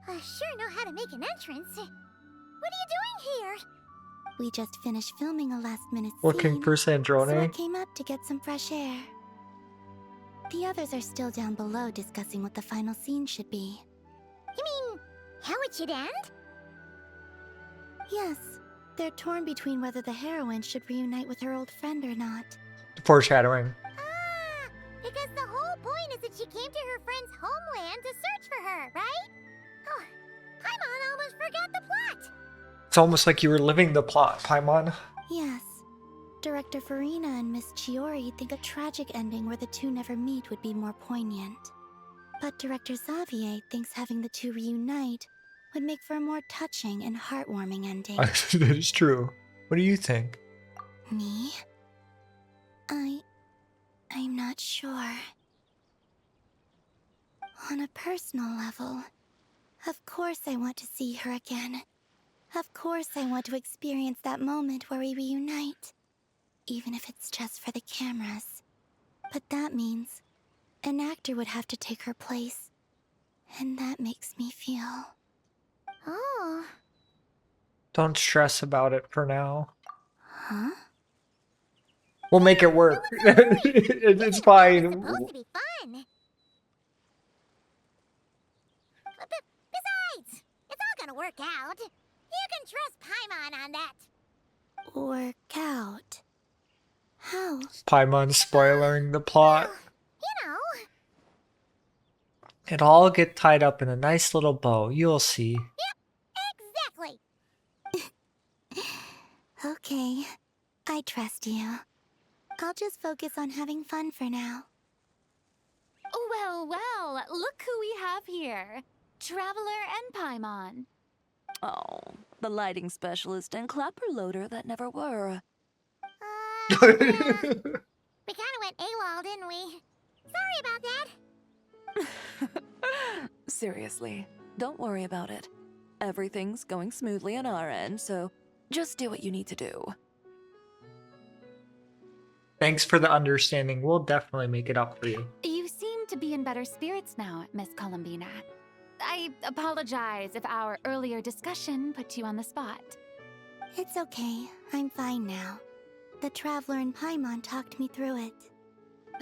Oh, you sure know how to make an entrance. What are you doing here? We just finished filming a last-minute Looking scene, for so I Sandrone. came up to get some fresh air. The others are still down below discussing what the final scene should be. You mean, how it should end? Yes, they're torn between whether the heroine should reunite with her old friend or not. Foreshadowing. Ah, because the whole point is that she came to her friend's homeland to search for her, right? Oh, Paimon almost forgot the plot. It's almost like you were living the plot, Paimon. Yes. Director Farina and Miss Chiori think a tragic ending where the two never meet would be more poignant. But Director Xavier thinks having the two reunite would make for a more touching and heartwarming ending. That is true. What do you think? Me? I'm not sure. On a personal level, of course I want to see her again. Of course I want to experience that moment where we reunite. Even if it's just for the cameras. But that means an actor would have to take her place. And that makes me feel... Oh. Don't stress about it for now. Huh? We'll make it work. It's fine. It's supposed to be fun. Besides, it's all gonna work out. You can trust Paimon on that. Work out. How? Paimon spoiling the plot. You know. It'll all get tied up in a nice little bow. You'll see. Yep, exactly. Okay, I trust you. I'll just focus on having fun for now. Well, well, look who we have here. Traveler and Paimon. Oh, the lighting specialist and clapper loader that never were. Yeah. We kind of went AWOL, didn't we? Sorry about that. Seriously, don't worry about it. Everything's going smoothly on our end, so just do what you need to do. Thanks for the understanding. We'll definitely make it up for you. You seem to be in better spirits now, Miss Columbina. I apologize if our earlier discussion put you on the spot. It's okay. I'm fine now. The Traveler and Paimon talked me through it.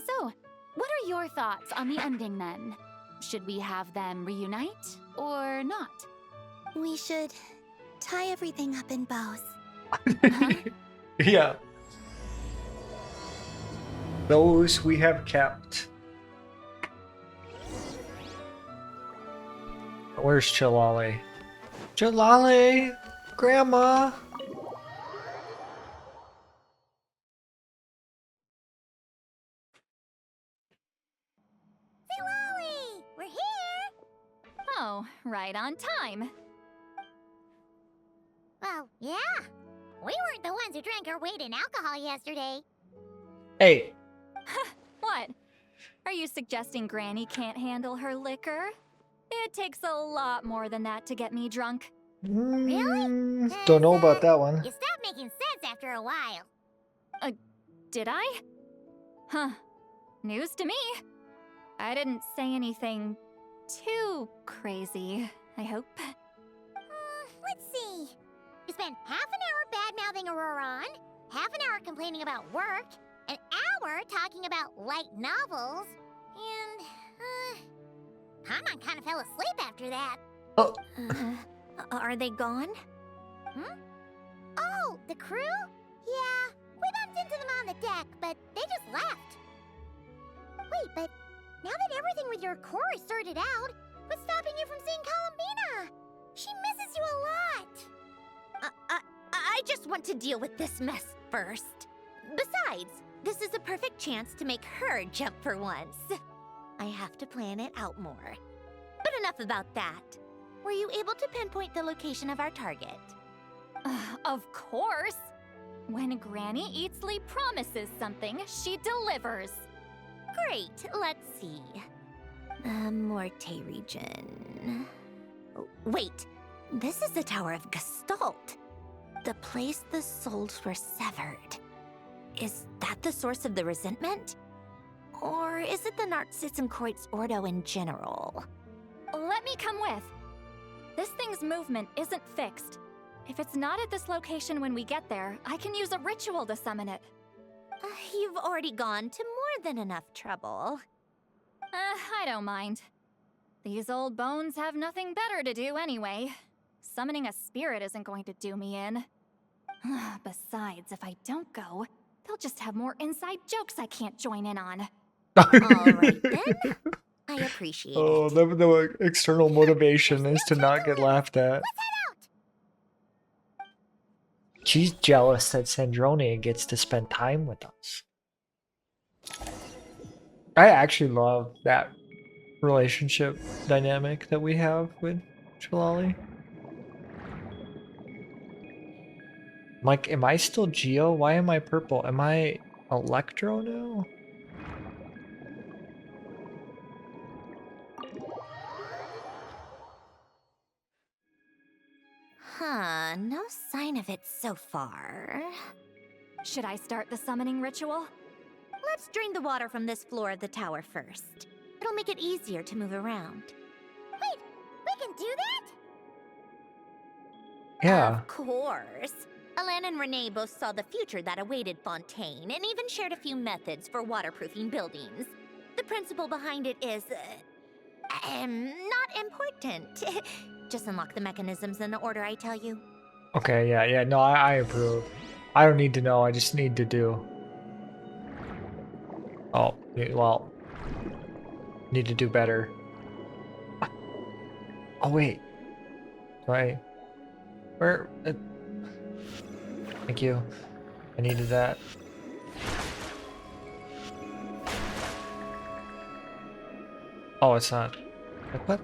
So, what are your thoughts on the ending then? Should we have them reunite or not? We should tie everything up in bows. Huh? Yeah. Those we have kept. Where's Chilale? Chilale! Grandma! Lolly, we're here. Oh, right on time. Well, yeah. We weren't the ones who drank our weight in alcohol yesterday. Hey! What? Are you suggesting Granny can't handle her liquor? It takes a lot more than that to get me drunk. Really? Don't know about that one. You stopped making sense after a while. Did I? Huh. News to me. I didn't say anything too crazy, I hope. Let's see. You spent half an hour bad-mouthing Auroron, half an hour complaining about work, an hour talking about light novels, and, Paimon kind of fell asleep after that. Oh. Are they gone? Oh, the crew? Yeah, we bumped into them on the deck, but they just left. Wait, but now that everything with your core is sorted out, what's stopping you from seeing Columbina? She misses you a lot. I just want to deal with this mess first. Besides, this is a perfect chance to make her jump for once. I have to plan it out more. But enough about that. Were you able to pinpoint the location of our target? Of course. When Granny Eatsley promises something, she delivers. Great, let's see. Morte region. Wait, this is the Tower of Gestalt. The place the souls were severed. Is that the source of the resentment? Or is it the Narcissenkreuz Ordo in general? Let me come with. This thing's movement isn't fixed. If it's not at this location when we get there, I can use a ritual to summon it. You've already gone to more than enough trouble. I don't mind. These old bones have nothing better to do anyway. Summoning a spirit isn't going to do me in. Besides, if I don't go, they'll just have more inside jokes I can't join in on. Alright then. I appreciate it. Oh, the external motivation is to not get laughed at. She's jealous that Sandrone gets to spend time with us. I actually love that relationship dynamic that we have with Shalali. Like, am I still Geo? Why am I purple? Am I Electro now? Huh, no sign of it so far. Should I start the summoning ritual? Let's drain the water from this floor of the tower first. It'll make it easier to move around. Wait, we can do that? Yeah. Of course. Alan and Renee both saw the future that awaited Fontaine and even shared a few methods for waterproofing buildings. The principle behind it is, not important. Just unlock the mechanisms in the order I tell you. Okay, yeah, no, I approve. I don't need to know, I just need to do. Oh, well. Need to do better. Oh, wait. Right. Where? Thank you. I needed that. Oh, it's not. Like, what?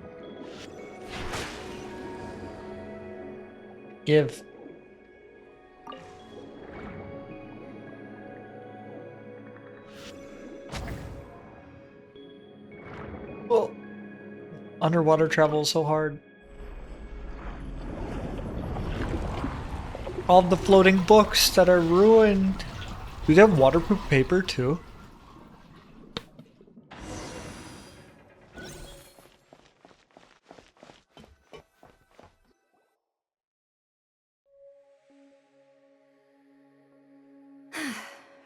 Give. Oh. Underwater travel is so hard. All the floating books that are ruined. Do they have waterproof paper too?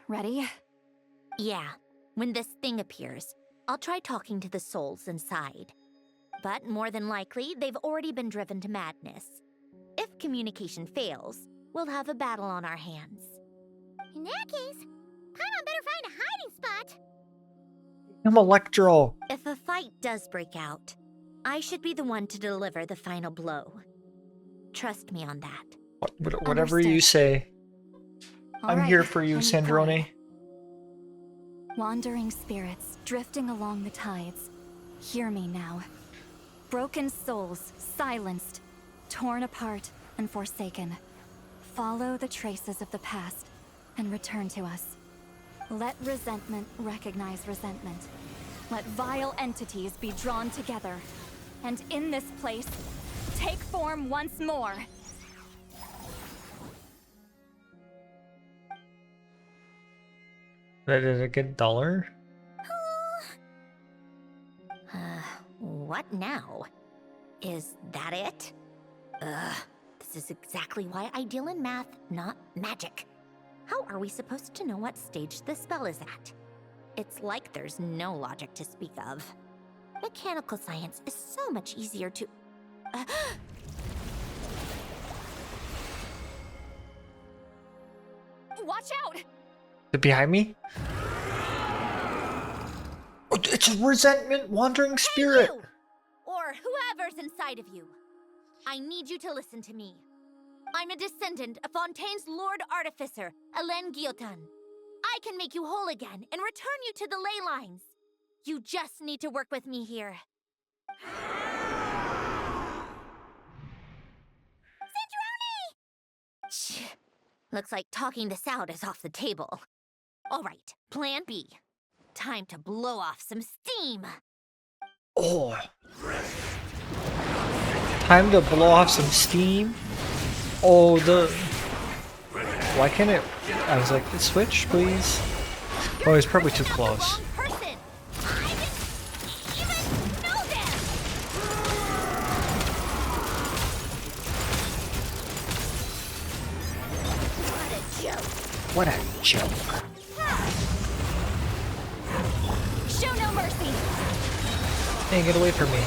Ready? Yeah, when this thing appears, I'll try talking to the souls inside. But more than likely, they've already been driven to madness. If communication fails, we'll have a battle on our hands. In that case, Paimon better find a hiding spot. I'm Electro. If a fight does break out, I should be the one to deliver the final blow. Trust me on that. Whatever you say. I'm here for you, I'm Sandrone. quiet. Wandering spirits drifting along the tides. Hear me now. Broken souls, silenced, torn apart and forsaken. Follow the traces of the past and return to us. Let resentment recognize resentment. Let vile entities be drawn together. And in this place, take form once more. Did it get duller? What now? Is that it? This is exactly why I deal in math, not magic. How are we supposed to know what stage the spell is at? It's like there's no logic to speak of. Mechanical science is so much easier to... Watch out! Is it behind me? Oh, it's a resentment wandering spirit. Hey, you! Or whoever's inside of you. I need you to listen to me. I'm a descendant of Fontaine's Lord Artificer, Hélène Guillotin. I can make you whole again and return you to the ley lines. You just need to work with me here. Sandrone! Looks like talking this out is off the table. All right, plan B. Time to blow off some steam. Oh. Time to blow off some steam. Oh, Why can't it? I was like, switch, please. Oh, it's probably too close. What a joke. Show no mercy. Hey, get away from me.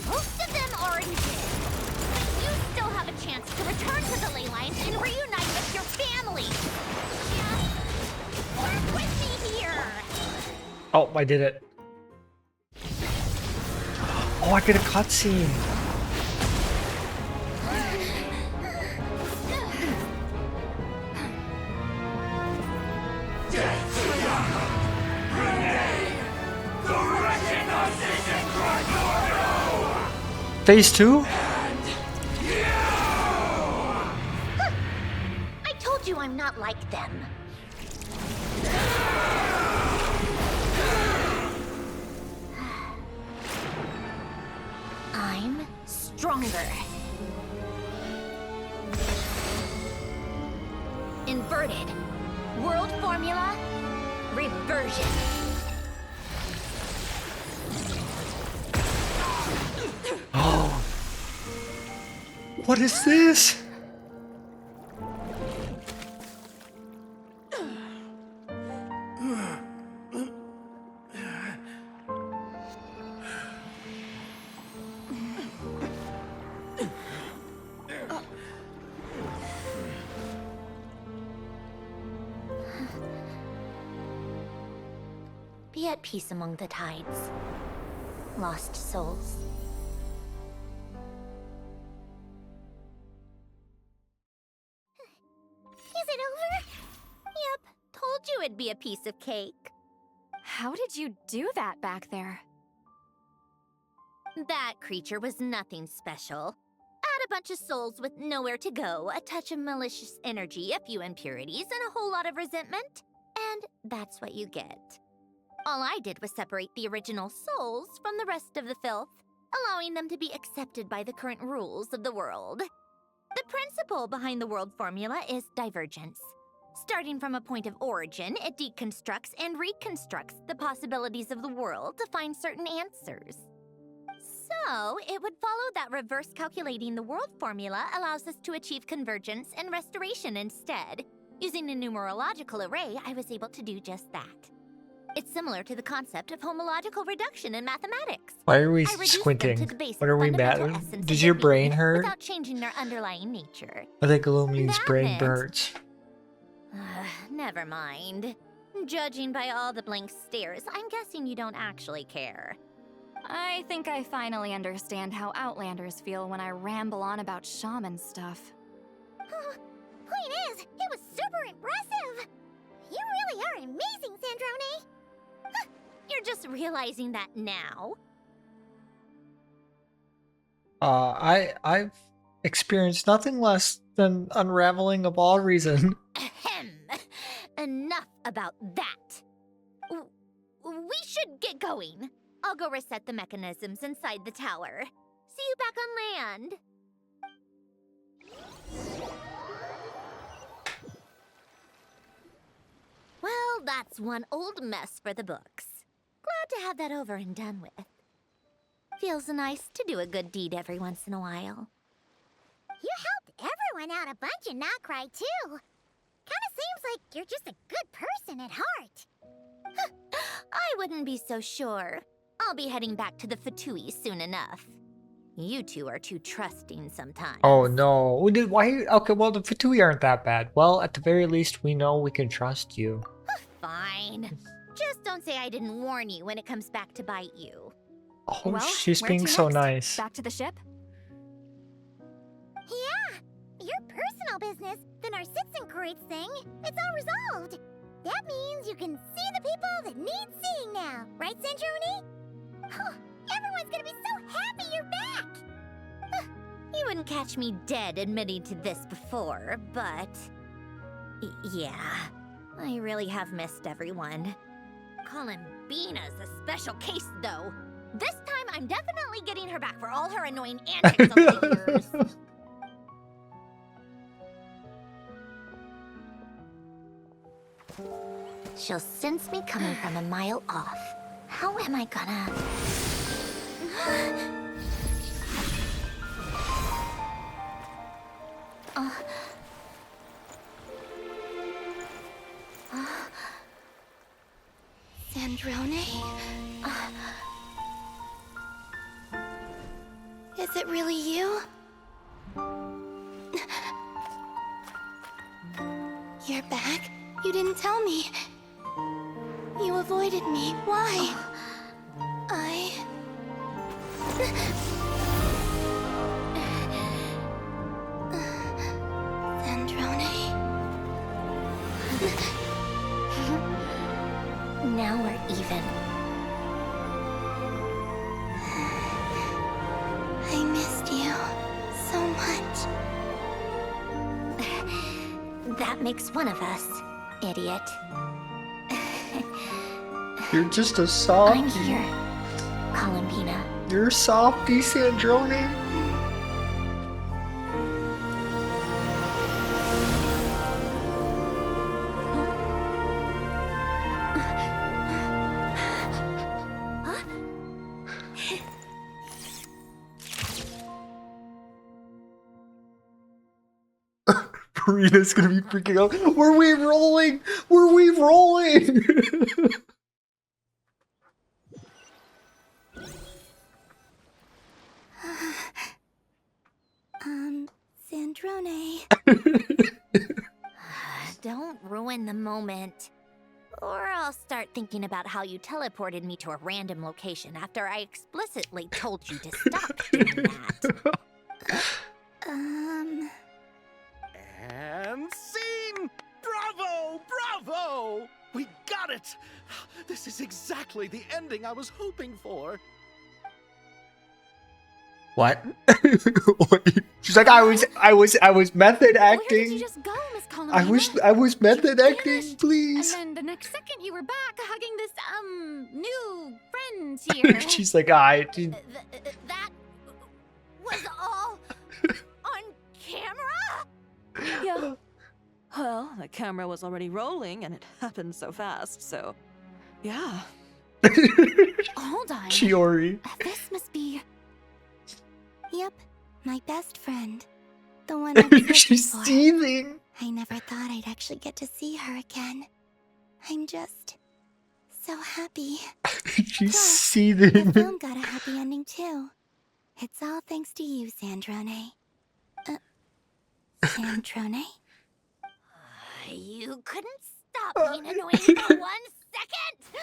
Most of them already did. But you still have a chance to return to the ley lines and reunite with your family. Just work with me here. Oh, I did it. Oh, I get a cutscene. Phase 2? I told you I'm not like them. I'm stronger. Inverted. World formula. Reversion. Oh. What is this? Be at peace among the tides. Lost souls. Is it over? Yep, told you it'd be a piece of cake. How did you do that back there? That creature was nothing special. Add a bunch of souls with nowhere to go, a touch of malicious energy, a few impurities, and a whole lot of resentment. And that's what you get. All I did was separate the original souls from the rest of the filth, allowing them to be accepted by the current rules of the world. The principle behind the world formula is divergence. Starting from a point of origin, it deconstructs and reconstructs the possibilities of the world to find certain answers. So, it would follow that reverse calculating the world formula allows us to achieve convergence and restoration instead. Using a numerological array, I was able to do just that. It's similar to the concept of homological reduction in mathematics. Why are we I reduced them squinting? to the basic What are we fundamental mad? essence Does of your their brain being hurt? Without changing their underlying nature. I think Illumine's That brain meant- hurts. Never mind. Judging by all the blank stares, I'm guessing you don't actually care. I think I finally understand how Outlanders feel when I ramble on about shaman stuff. Point is, it was super impressive. You really are amazing, Sandrone. You're just realizing that now? I've experienced nothing less than unraveling of all reason. Ahem. Enough about that. We should get going. I'll go reset the mechanisms inside the tower. See you back on land. Well, that's one old mess for the books. Glad to have that over and done with. Feels nice to do a good deed every once in a while. You helped everyone out a bunch and not cry too. Kinda seems like you're just a good person at heart. I wouldn't be so sure. I'll be heading back to the VIII soon enough. You two are too trusting sometimes. Oh no. Why? Okay, well, the VIII aren't that bad. Well, at the very least, we know we can trust you. Fine. Just don't say I didn't warn you when it comes back to bite you. Oh, Well, she's where being to so next? nice. Back to the ship? Yeah, your personal business, the Narcissism thing, it's all resolved. That means you can see the people that need seeing now, right, Sandrone? Oh, everyone's gonna be so happy you're back! You wouldn't catch me dead admitting to this before, but... yeah, I really have missed everyone. Columbina's a special case, though. This time, I'm definitely getting her back for all her annoying antics over the years. She'll sense me coming from a mile off. How am I gonna... Sandrone? Is it really you? You're back? You didn't tell me. You avoided me. Why? Sandrone? Now we're even. I missed you so much. That makes one of us, idiot. You're just a softie. I'm here, Columbina. You're a softie, Sandrone. Rita's gonna be freaking out. Were we rolling? Were we rolling? Sandrone. Don't ruin the moment. Or I'll start thinking about how you teleported me to a random location after I explicitly told you to stop doing that. And scene! Bravo! Bravo! We got it! This is exactly the ending I was hoping for. What? She's like, I was method acting. Where did you just go, Miss Columbina? I was method acting, please. And then the next second you were back hugging this, new friend here. She's like, That was all on camera? Yeah. Well, the camera was already rolling and it happened so fast, so yeah. Hold on. Chiori. This must be... Yep, my best friend. The one I was looking She's for. seething. I never thought I'd actually get to see her again. I'm just so happy. She's Plus, seething. the film got a happy ending too. It's all thanks to you, Sandrone. Sandrone? You couldn't stop being annoying for 1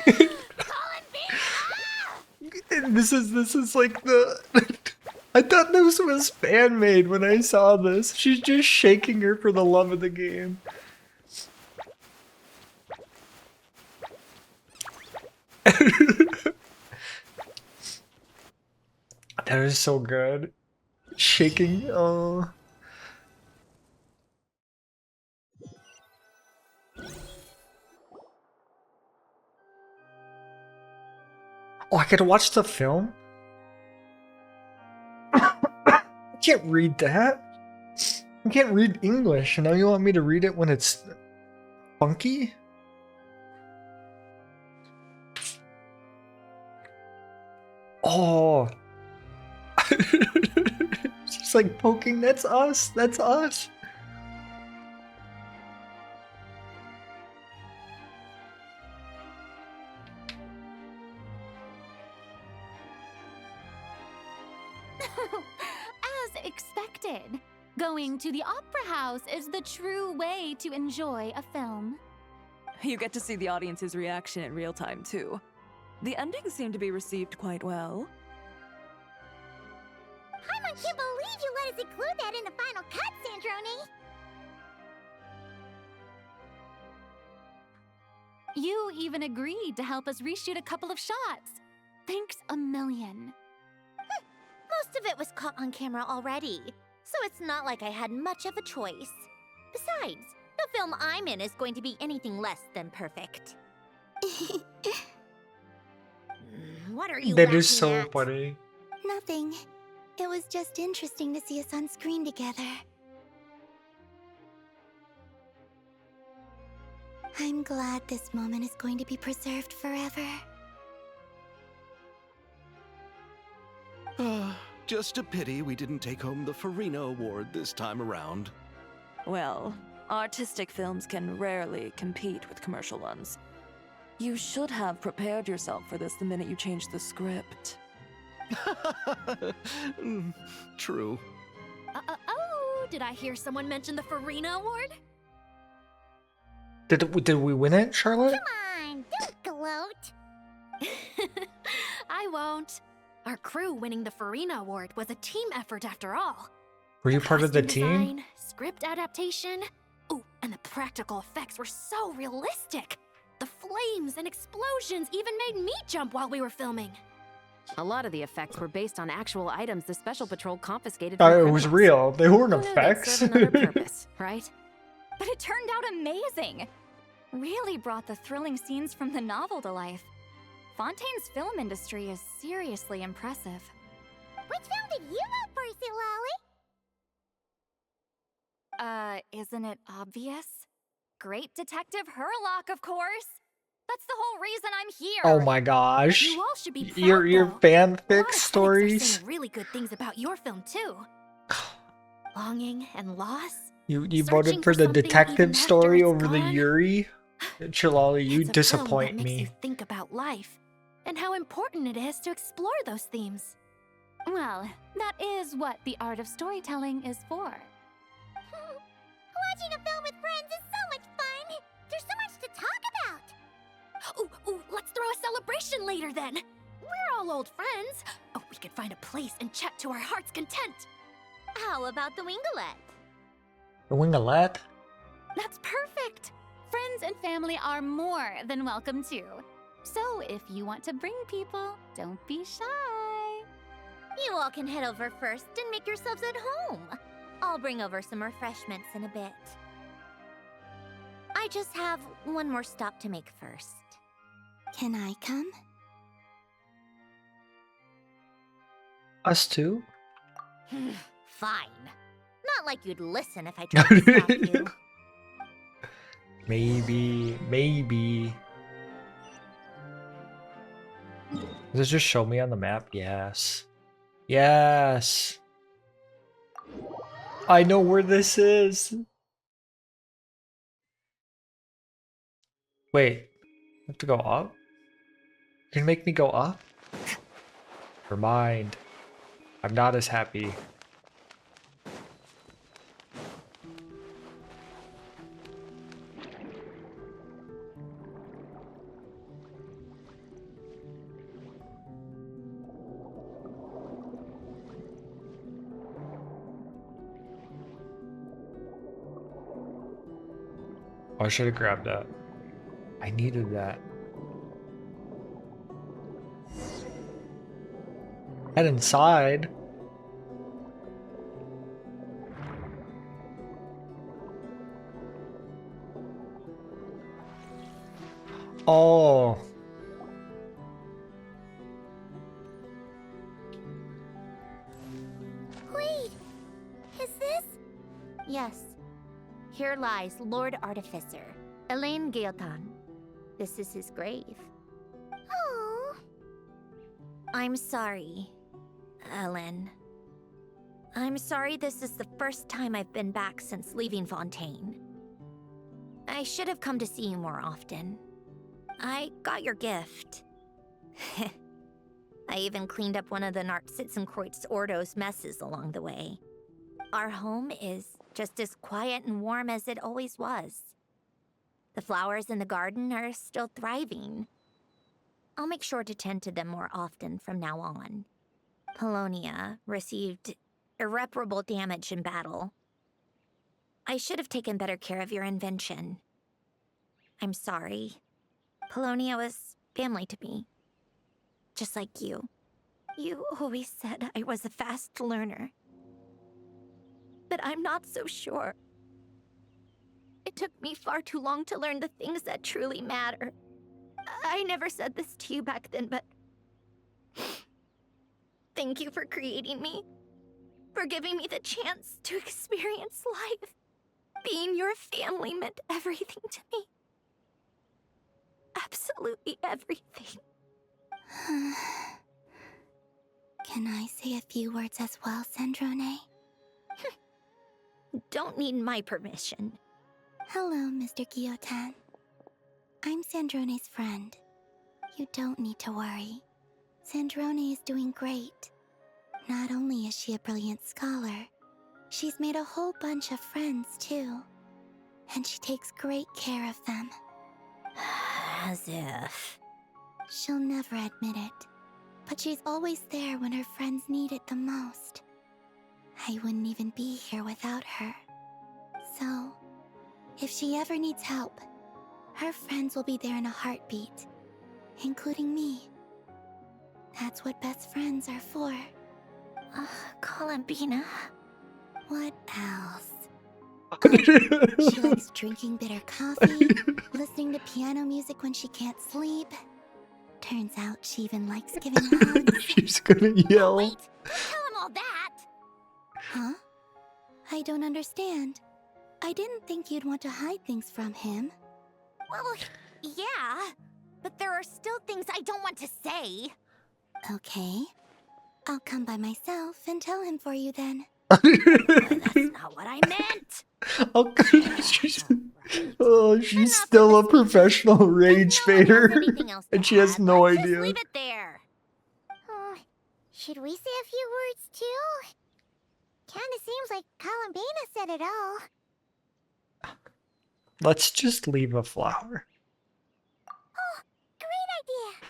second! Columbina! This is like the... I thought this was fan made when I saw this. She's just shaking her for the love of the game. That is so good. Shaking, oh. Oh, I get to watch the film? I can't read that. I can't read English, and now you want me to read it when it's funky? Oh. She's like poking, that's us, that's us. As expected, going to the opera house is the true way to enjoy a film. You get to see the audience's reaction in real time, too. The ending seemed to be received quite well. I can't believe you let us include that in the final cut, Sandrone! You even agreed to help us reshoot a couple of shots. Thanks a million. Most of it was caught on camera already, so it's not like I had much of a choice. Besides, the film I'm in is going to be anything less than perfect. What are you That laughing is so at? funny. Nothing. It was just interesting to see us on screen together. I'm glad this moment is going to be preserved forever. Just a pity we didn't take home the Farina Award this time around. Well, artistic films can rarely compete with commercial ones. You should have prepared yourself for this the minute you changed the script. True. Oh, did I hear someone mention the Farina Award? Did we win it, Charlotte? Come on, don't gloat. I won't. Our crew winning the Farina Award was a team effort after all. Were you part of the Costume team? design, script adaptation. Ooh, and the practical effects were so realistic. The flames and explosions even made me jump while we were filming. A lot of the effects were based on actual items the Special Patrol confiscated Oh, from it was criminals. real. They weren't Who knew they'd effects. serve another purpose, right? But it turned out amazing! Really brought the thrilling scenes from the novel to life. Fontaine's film industry is seriously impressive. Which film did you vote for, Silali? Isn't it obvious? Great Detective Herlock, of course! That's the whole reason I'm here! Oh my gosh. You all should be proud, Your though. A lot of fanfic critics are stories. saying really good things about your film too. Longing and loss. You Searching voted for the something detective even after story it's over the gone. Yuri? Chilali, you It's a film that disappoint makes me. you think about life and how important it is to explore those themes. Well, that is what the art of storytelling is for. Watching a film with friends is so much fun. There's so much to talk about. Ooh, let's throw a celebration later then. We're all old friends. Oh, we could find a place and chat to our heart's content. How about the Wingalette? The Wingalette? That's perfect! Friends and family are more than welcome too. So if you want to bring people, don't be shy. You all can head over first and make yourselves at home. I'll bring over some refreshments in a bit. I just have one more stop to make first. Can I come? Us too? Fine. Not like you'd listen if I tried to stop you. Maybe. Does it just show me on the map? Yes. Yes. I know where this is. Wait. I have to go up? You can make me go up? Never mind. I'm not as happy. Oh, I should have grabbed that. I needed that. Head inside. Oh. Wait, is this? Yes. Here lies Lord Artificer, Elaine Gaeltan. This is his grave. Oh. I'm sorry, Ellen. I'm sorry this is the first time I've been back since leaving Fontaine. I should have come to see you more often. I got your gift. I even cleaned up one of the Nartsitzenkreuz Ordo's messes along the way. Our home is just as quiet and warm as it always was. The flowers in the garden are still thriving. I'll make sure to tend to them more often from now on. Polonia received irreparable damage in battle. I should have taken better care of your invention. I'm sorry. Polonia was family to me. Just like you. You always said I was a fast learner. But I'm not so sure. It took me far too long to learn the things that truly matter. I never said this to you back then, but... Thank you for creating me. For giving me the chance to experience life. Being your family meant everything to me. absolutely everything. Can I say a few words as well, Sandrone? Don't need my permission. Hello, Mr. Guillotin. I'm Sandrone's friend. You don't need to worry. Sandrone is doing great. Not only is she a brilliant scholar, she's made a whole bunch of friends too. And she takes great care of them. As if. She'll never admit it, but she's always there when her friends need it the most. I wouldn't even be here without her. So, if she ever needs help, her friends will be there in a heartbeat, including me. That's what best friends are for. Columbina. What else? She likes drinking bitter coffee, listening to piano music when she can't sleep. Turns out she even likes giving hugs. She's gonna yell. Wait! Don't tell him all that! Huh? I don't understand. I didn't think you'd want to hide things from him. Well, yeah. But there are still things I don't want to say. Okay. I'll come by myself and tell him for you then. That's not what I meant! She's still a professional rage baiter. And she has no Let's idea. Just leave it there. Should we say a few words too? Kinda seems like Columbina said it all. Let's just leave a flower. Oh, great idea!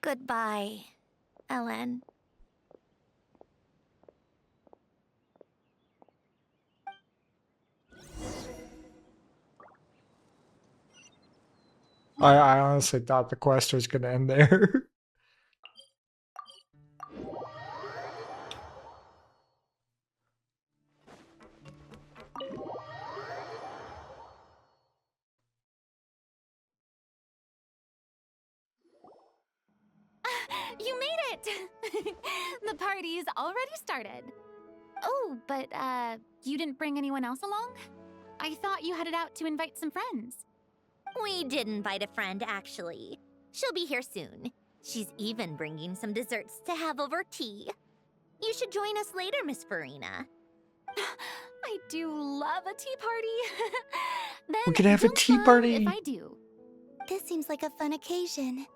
Goodbye, Ellen. I honestly thought the quest was gonna end there. You made it! The party's already started. Oh, but, you didn't bring anyone else along? I thought you headed out to invite some friends. We did invite a friend, actually. She'll be here soon. She's even bringing some desserts to have over tea. You should join us later, Miss Farina. I do love a tea party. Then We could have a you'll tea come party. if I do. This seems like a fun occasion.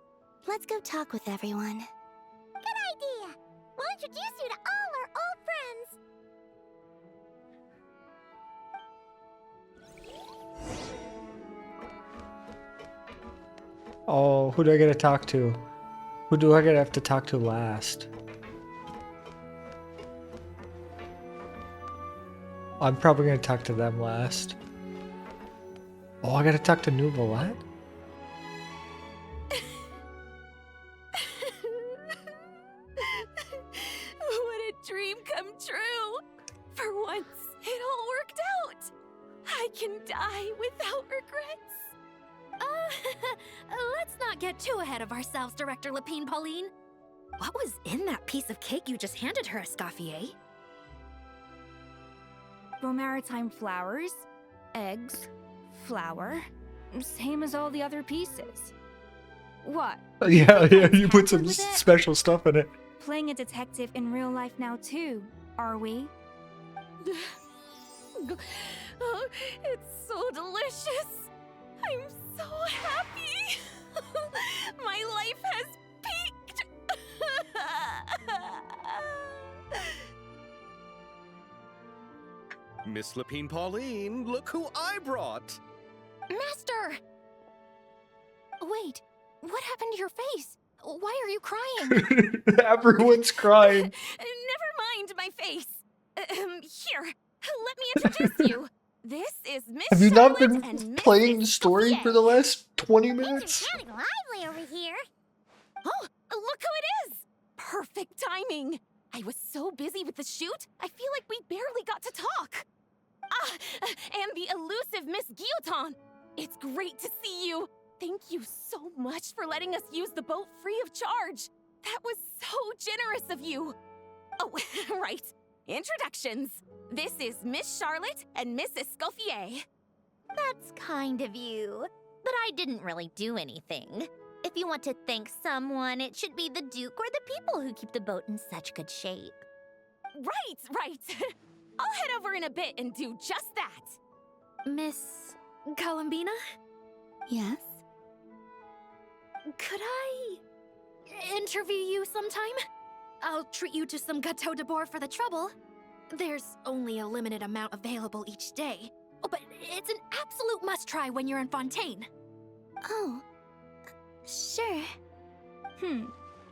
Let's go talk with everyone. Good idea! We'll introduce you to all our old friends. Oh, who do I gotta talk to? Who do I gotta have to talk to last? I'm probably gonna talk to them last. Oh, I gotta talk to New Valette? What a dream come true! For once, it all worked out! I can die without regrets! Let's not get too ahead of ourselves, Director Lapine Pauline. What was in that piece of cake you just handed her, Escoffier? Maritime flowers, eggs, flour, same as all the other pieces. What? Yeah, you put some tampered with it? special stuff in it. Playing a detective in real life now too, are we? Oh, it's so delicious! I'm so happy! My life has peaked! Miss Lapine Pauline, look who I brought! Master! Wait, what happened to your face? Why are you crying? Everyone's crying. Never mind my face. Here, let me introduce you. This is Miss Have you not Charlotte been and playing the Mrs. story for the last 20 minutes? Chatting lively over here. Oh, look who it is! Perfect timing. I was so busy with the shoot, I feel like we barely got to talk. Ah, and the elusive Miss Guillotin. It's great to see you. Thank you so much for letting us use the boat free of charge. That was so generous of you. Oh, right. Introductions. This is Miss Charlotte and Miss Escoffier. That's kind of you. But I didn't really do anything. If you want to thank someone, it should be the Duke or the people who keep the boat in such good shape. Right. I'll head over in a bit and do just that. Miss Columbina? Yes? Could I interview you sometime? I'll treat you to some gâteau de bord for the trouble. There's only a limited amount available each day. Oh, but it's an absolute must-try when you're in Fontaine. Oh, sure.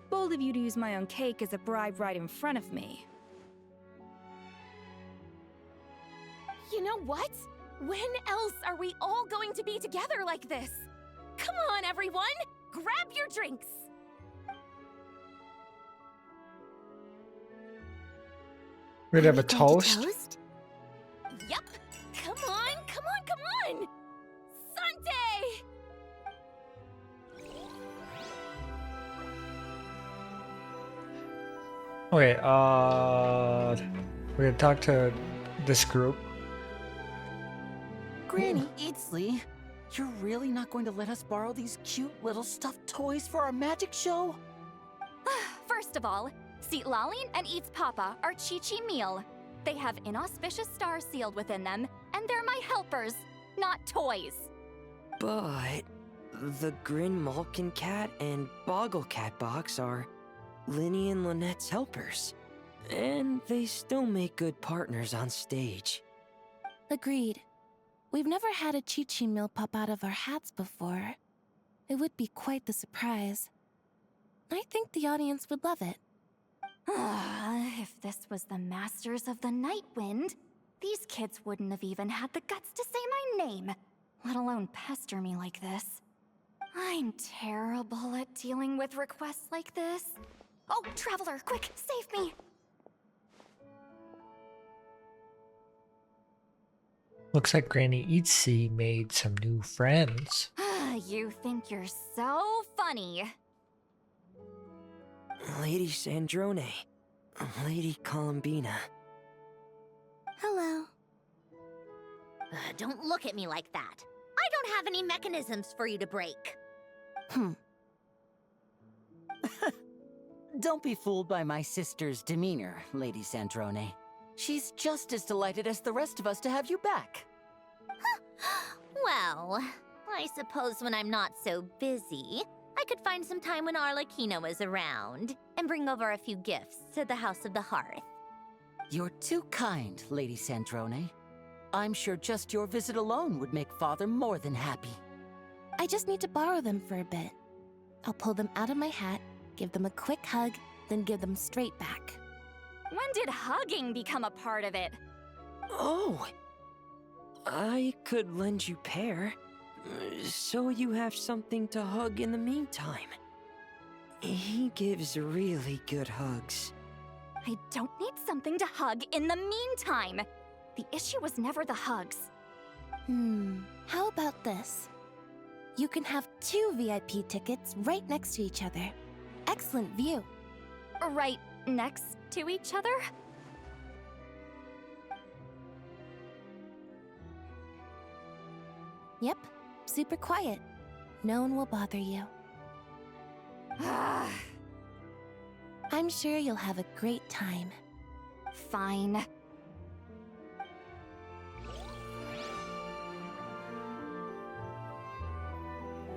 Bold of you to use my own cake as a bribe right in front of me. You know what? When else are we all going to be together like this? Come on, everyone! Grab your drinks! We're gonna have a toast? Yup! Come on! Sunday! Okay, we're gonna talk to this group. Granny Eatsley, you're really not going to let us borrow these cute little stuffed toys for our magic show? First of all, Seat Lalin and Eats Papa are Chi-Chi meal. They have inauspicious stars sealed within them, and they're my helpers, not toys. But the Grin Malkin Cat and Boggle Cat box are Linny and Lynette's helpers. And they still make good partners on stage. Agreed. We've never had a Chi-Chi meal pop out of our hats before. It would be quite the surprise. I think the audience would love it. If this was the Masters of the Night Wind, these kids wouldn't have even had the guts to say my name, let alone pester me like this. I'm terrible at dealing with requests like this. Oh, Traveler, quick, save me! Looks like Granny Eatsy made some new friends. You think you're so funny. Lady Sandrone. Lady Columbina. Hello. Don't look at me like that. I don't have any mechanisms for you to break. Don't be fooled by my sister's demeanor, Lady Sandrone. She's just as delighted as the rest of us to have you back. Well, I suppose when I'm not so busy, I could find some time when Arlecchino is around and bring over a few gifts to the House of the Hearth. You're too kind, Lady Sandrone. I'm sure just your visit alone would make Father more than happy. I just need to borrow them for a bit. I'll pull them out of my hat, give them a quick hug, then give them straight back. When did hugging become a part of it? Oh! I could lend you pair, so you have something to hug in the meantime. He gives really good hugs. I don't need something to hug in the meantime. The issue was never the hugs. How about this? You can have 2 VIP tickets right next to each other. Excellent view. Right next to each other? Yep, super quiet. No one will bother you. I'm sure you'll have a great time. Fine.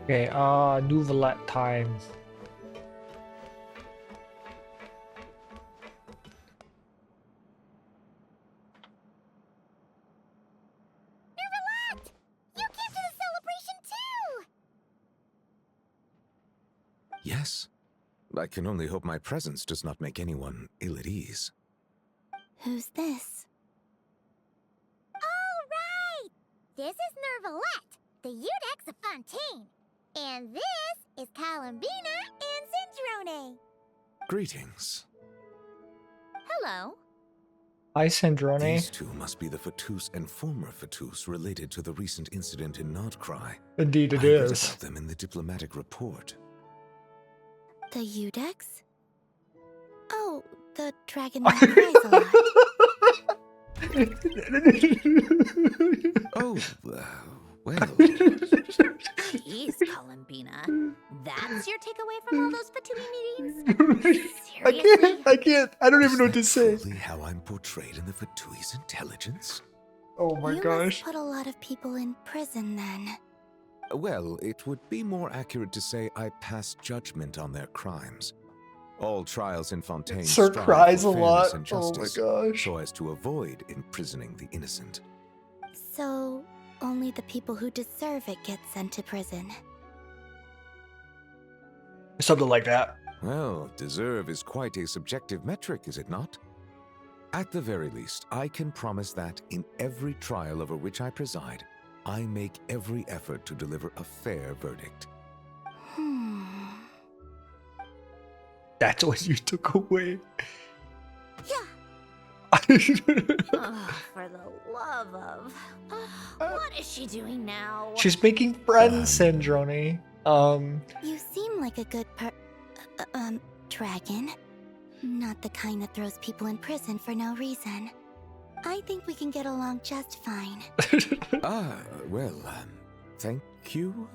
Okay, Nouvellette time. Nouvellette! You came to the celebration too! Yes. I can only hope my presence does not make anyone ill at ease. Who's this? All right! This is Nouvellette, the Eudex of Fontaine. And this is Columbina and Sandrone. Greetings. Hello. Hi, Sandrone. These two must be the Fatus and former Fatus related to the recent incident in Nordcry. Indeed it I read is. about them in the diplomatic report. The Udex? Oh, the dragon that cries a lot. Oh, well. Jeez, Columbina. That's your takeaway from all those Fatui meetings? Seriously? I can't. I don't even know what to say. Truly how I'm portrayed in the Fatui's intelligence? Oh my You gosh. must put a lot of people in prison then. Well, it would be more accurate to say I pass judgment on their crimes. All trials in Fontaine Sir strive cries for a fairness lot. and Oh my justice, gosh. so as to avoid imprisoning the innocent. So, only the people who deserve it get sent to prison. Something like that. Well, deserve is quite a subjective metric, is it not? At the very least, I can promise that in every trial over which I preside, I make every effort to deliver a fair verdict. That's what you took away. Oh, for the love of... what is she doing now? She's making friends, Sandrone. You seem like a good dragon. Not the kind that throws people in prison for no reason. I think we can get along just fine. Well, thank you.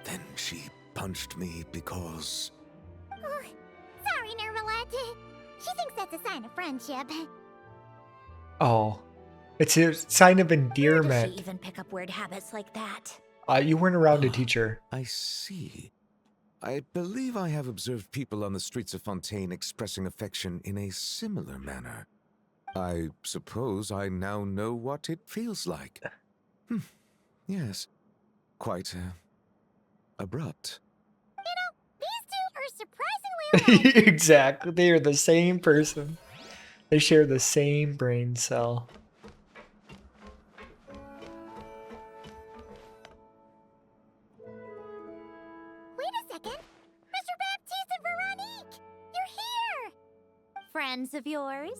Then she punched me because... Oh, sorry, Nermalette. She thinks that's a sign of friendship. Oh. It's a sign of Where does she endearment. even pick up weird habits like that? You weren't around to teach her. I see. I believe I have observed people on the streets of Fontaine expressing affection in a similar manner. I suppose I now know what it feels like. Yes. Quite, abrupt. These two are surprisingly alike. Exactly. They are the same person. They share the same brain cell. Wait a second. Mr. Baptiste and Veronique! You're here! Friends of yours?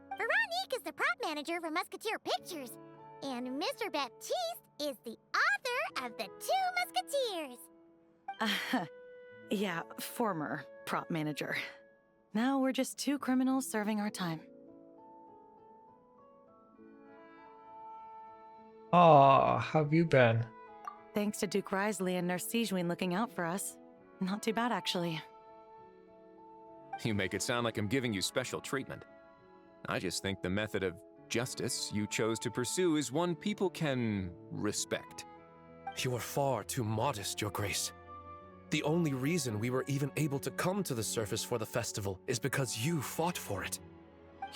Veronique is the prop manager for Musketeer Pictures, and Mr. Baptiste is the author of The Two Musketeers. Yeah, former prop manager. Now we're just two criminals serving our time. Oh, how have you been? Thanks to Duke Risley and Nurse Sejuin looking out for us. Not too bad, actually. You make it sound like I'm giving you special treatment. I just think the method of justice you chose to pursue is one people can respect. You are far too modest, Your Grace. The only reason we were even able to come to the surface for the festival is because you fought for it.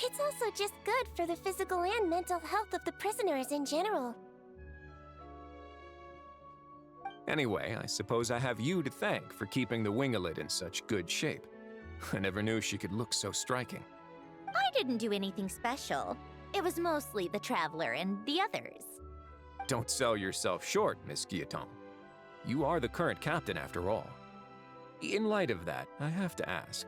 It's also just good for the physical and mental health of the prisoners in general. Anyway, I suppose I have you to thank for keeping the Winglet in such good shape. I never knew she could look so striking. I didn't do anything special. It was mostly the Traveler and the others. Don't sell yourself short, Miss Guillotin. You are the current captain, after all. In light of that, I have to ask,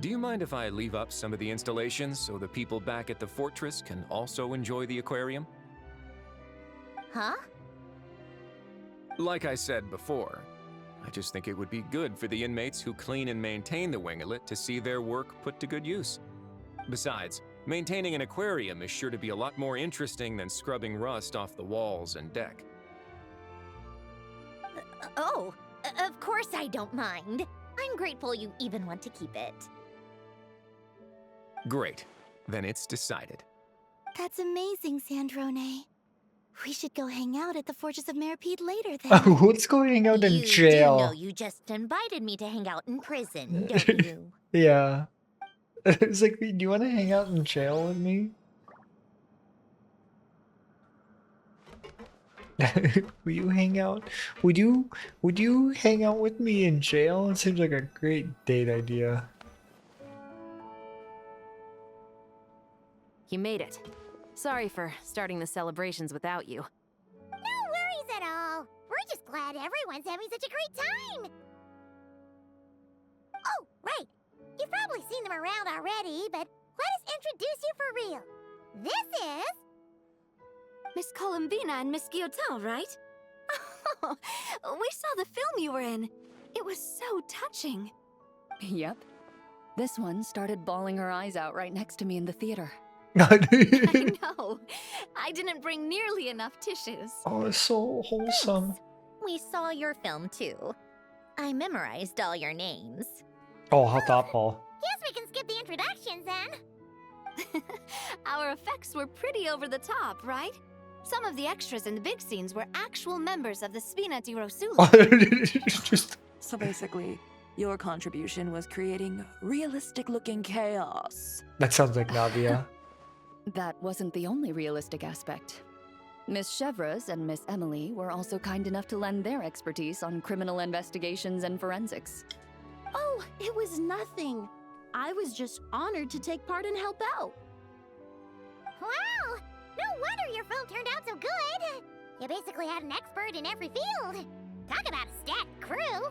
do you mind if I leave up some of the installations so the people back at the fortress can also enjoy the aquarium? Huh? Like I said before, I just think it would be good for the inmates who clean and maintain the Winglet to see their work put to good use. Besides, maintaining an aquarium is sure to be a lot more interesting than scrubbing rust off the walls and deck. Oh, of course I don't mind. I'm grateful you even want to keep it. Great. Then it's decided. That's amazing, Sandrone. We should go hang out at the Fortress of Meripede later then. Let's go hang out in You jail. do know you just invited me to hang out in prison, don't you? Yeah. It's like, do you want to hang out in jail with me? Will you hang out? Would you hang out with me in jail? It seems like a great date idea. You made it. Sorry for starting the celebrations without you. No worries at all. We're just glad everyone's having such a great time. Oh, right. You've probably seen them around already, but let us introduce you for real. This is... Miss Columbina and Miss Guillotin, right? Oh, we saw the film you were in. It was so touching. Yep. This one started bawling her eyes out right next to me in the theater. I know. I didn't bring nearly enough tissues. Oh, it's so wholesome. We saw your film too. I memorized all your names. Oh, how thoughtful. Guess we can skip the introductions then. Our effects were pretty over the top, right? Some of the extras in the big scenes were actual members of the Spina di Rosula. So basically, your contribution was creating realistic-looking chaos. That sounds like Navia. That wasn't the only realistic aspect. Miss Chevres and Miss Emily were also kind enough to lend their expertise on criminal investigations and forensics. Oh, it was nothing. I was just honored to take part and help out. Wow! No wonder your film turned out so good. You basically had an expert in every field. Talk about a stacked crew.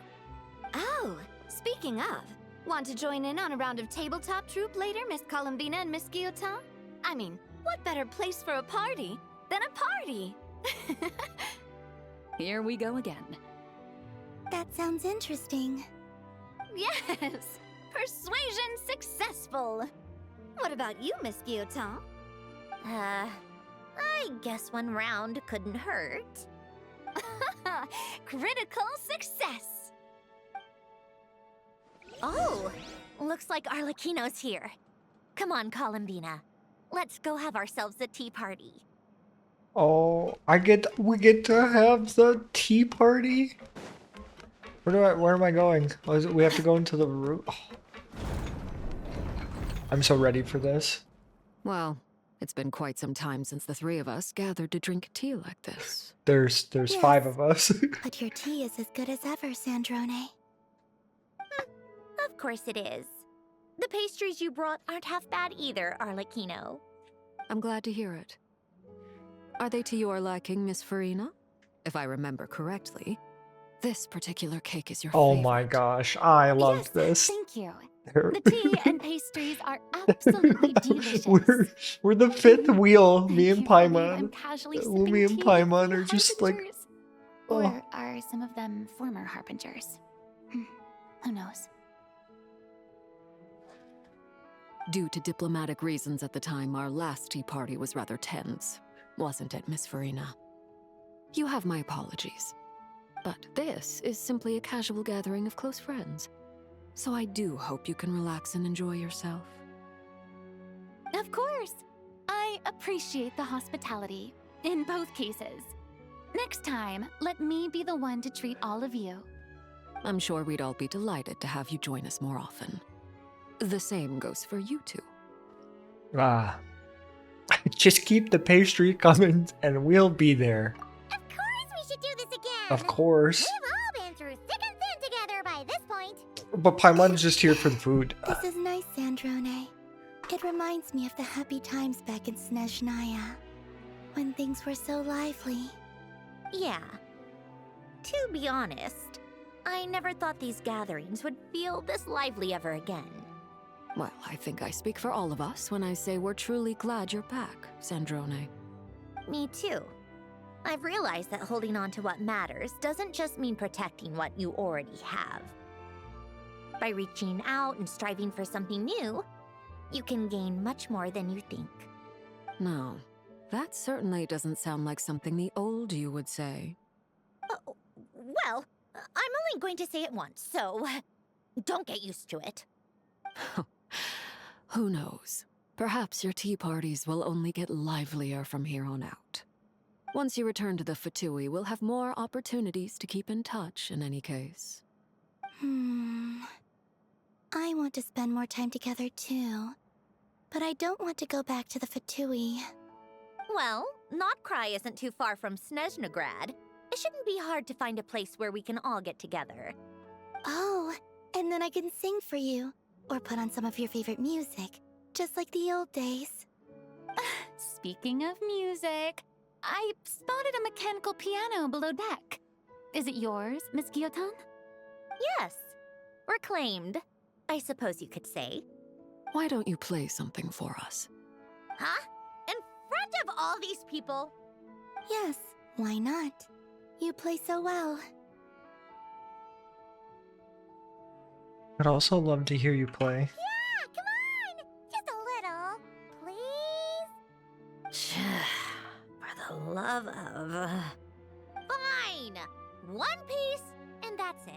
Oh, speaking of, want to join in on a round of tabletop troupe later, Miss Columbina and Miss Guillotin? I mean, what better place for a party than a party? Here we go again. That sounds interesting. Yes! Persuasion successful! What about you, Miss Guillotin? I guess one round couldn't hurt. Critical success! Oh, looks like Arlecchino's here. Come on, Columbina. Let's go have ourselves a tea party. Oh, we get to have the tea party? Where am I going? Oh, is it, we have to go into the room. Oh. I'm so ready for this. Well, it's been quite some time since the three of us gathered to drink tea like this. There's Yes. 5 of us. But your tea is as good as ever, Sandrone. Of course it is. The pastries you brought aren't half bad either, Arlecchino. I'm glad to hear it. Are they to your liking, Miss Farina? If I remember correctly, this particular cake is your Oh favorite. my gosh, I loved this. Thank you. They're- The tea and pastries are absolutely delicious. we're the 5th wheel. Me and I'm Paimon. casually Me and sipping tea Paimon with are just like, harbingers. oh. Or are some of them former harbingers? Who knows? Due to diplomatic reasons at the time, our last tea party was rather tense. Wasn't it, Miss Farina? You have my apologies. But this is simply a casual gathering of close friends. So I do hope you can relax and enjoy yourself. Of course. I appreciate the hospitality in both cases. Next time, let me be the one to treat all of you. I'm sure we'd all be delighted to have you join us more often. The same goes for you two. Just keep the pastry coming and we'll be there. Of course we should do this again. Of course. We've all been through thick and thin together by this point. But Paimon's just here for the food. This is nice, Sandrone. It reminds me of the happy times back in Snezhnaya, when things were so lively. Yeah. To be honest, I never thought these gatherings would feel this lively ever again. Well, I think I speak for all of us when I say we're truly glad you're back, Sandrone. Me too. I've realized that holding on to what matters doesn't just mean protecting what you already have. By reaching out and striving for something new, you can gain much more than you think. No, that certainly doesn't sound like something the old you would say. Well, I'm only going to say it once, so don't get used to it. Who knows? Perhaps your tea parties will only get livelier from here on out. Once you return to the Fatui, we'll have more opportunities to keep in touch in any case. I want to spend more time together too. But I don't want to go back to the Fatui. Well, Notcry isn't too far from Snezhnograd. It shouldn't be hard to find a place where we can all get together. Oh, and then I can sing for you. Or put on some of your favorite music. Just like the old days. Speaking of music, I spotted a mechanical piano below deck. Is it yours, Miss Guillotin? Yes. Reclaimed, I suppose you could say. Why don't you play something for us? Huh? In front of all these people? Yes, why not? You play so well. I'd also love to hear you play. Yeah, come on! Just a little, please? For the love of... Fine! One piece, and that's it.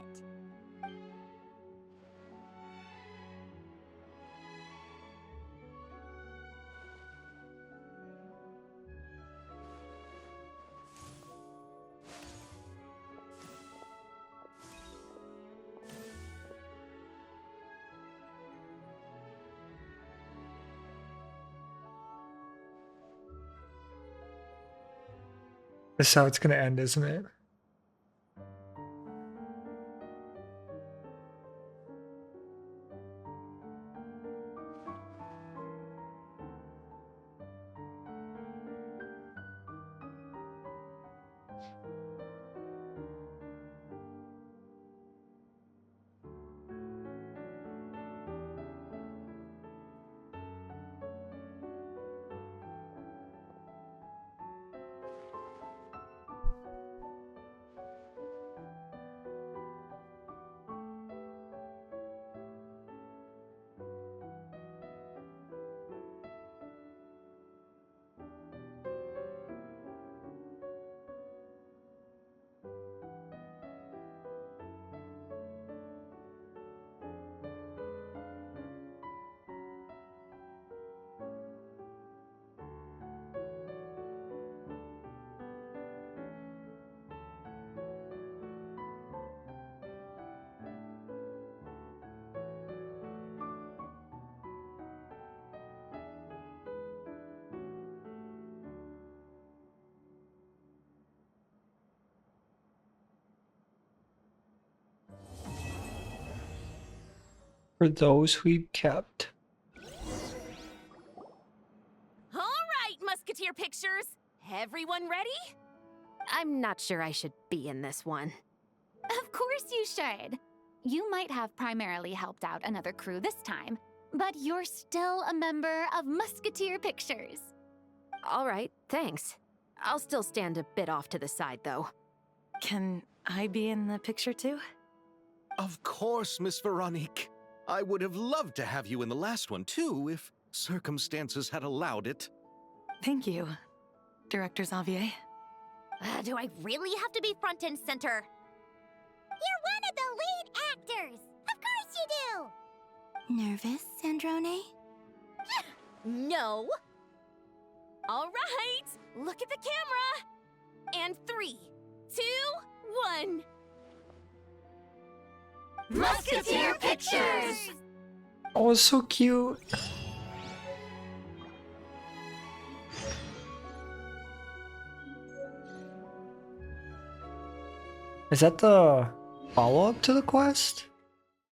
This is how it's gonna end, isn't it? For those we kept. All right, Musketeer Pictures. Everyone ready? I'm not sure I should be in this one. Of course you should. You might have primarily helped out another crew this time, but you're still a member of Musketeer Pictures. All right, thanks. I'll still stand a bit off to the side, though. Can I be in the picture too? Of course, Miss Veronique. I would have loved to have you in the last one, too, if circumstances had allowed it. Thank you, Director Xavier. Do I really have to be front and center? You're one of the lead actors! Of course you do! Nervous, Sandrone? No. All right, look at the camera. And 3, 2, 1. Musketeer Pictures! Oh, it's so cute. Is that the follow-up to the quest?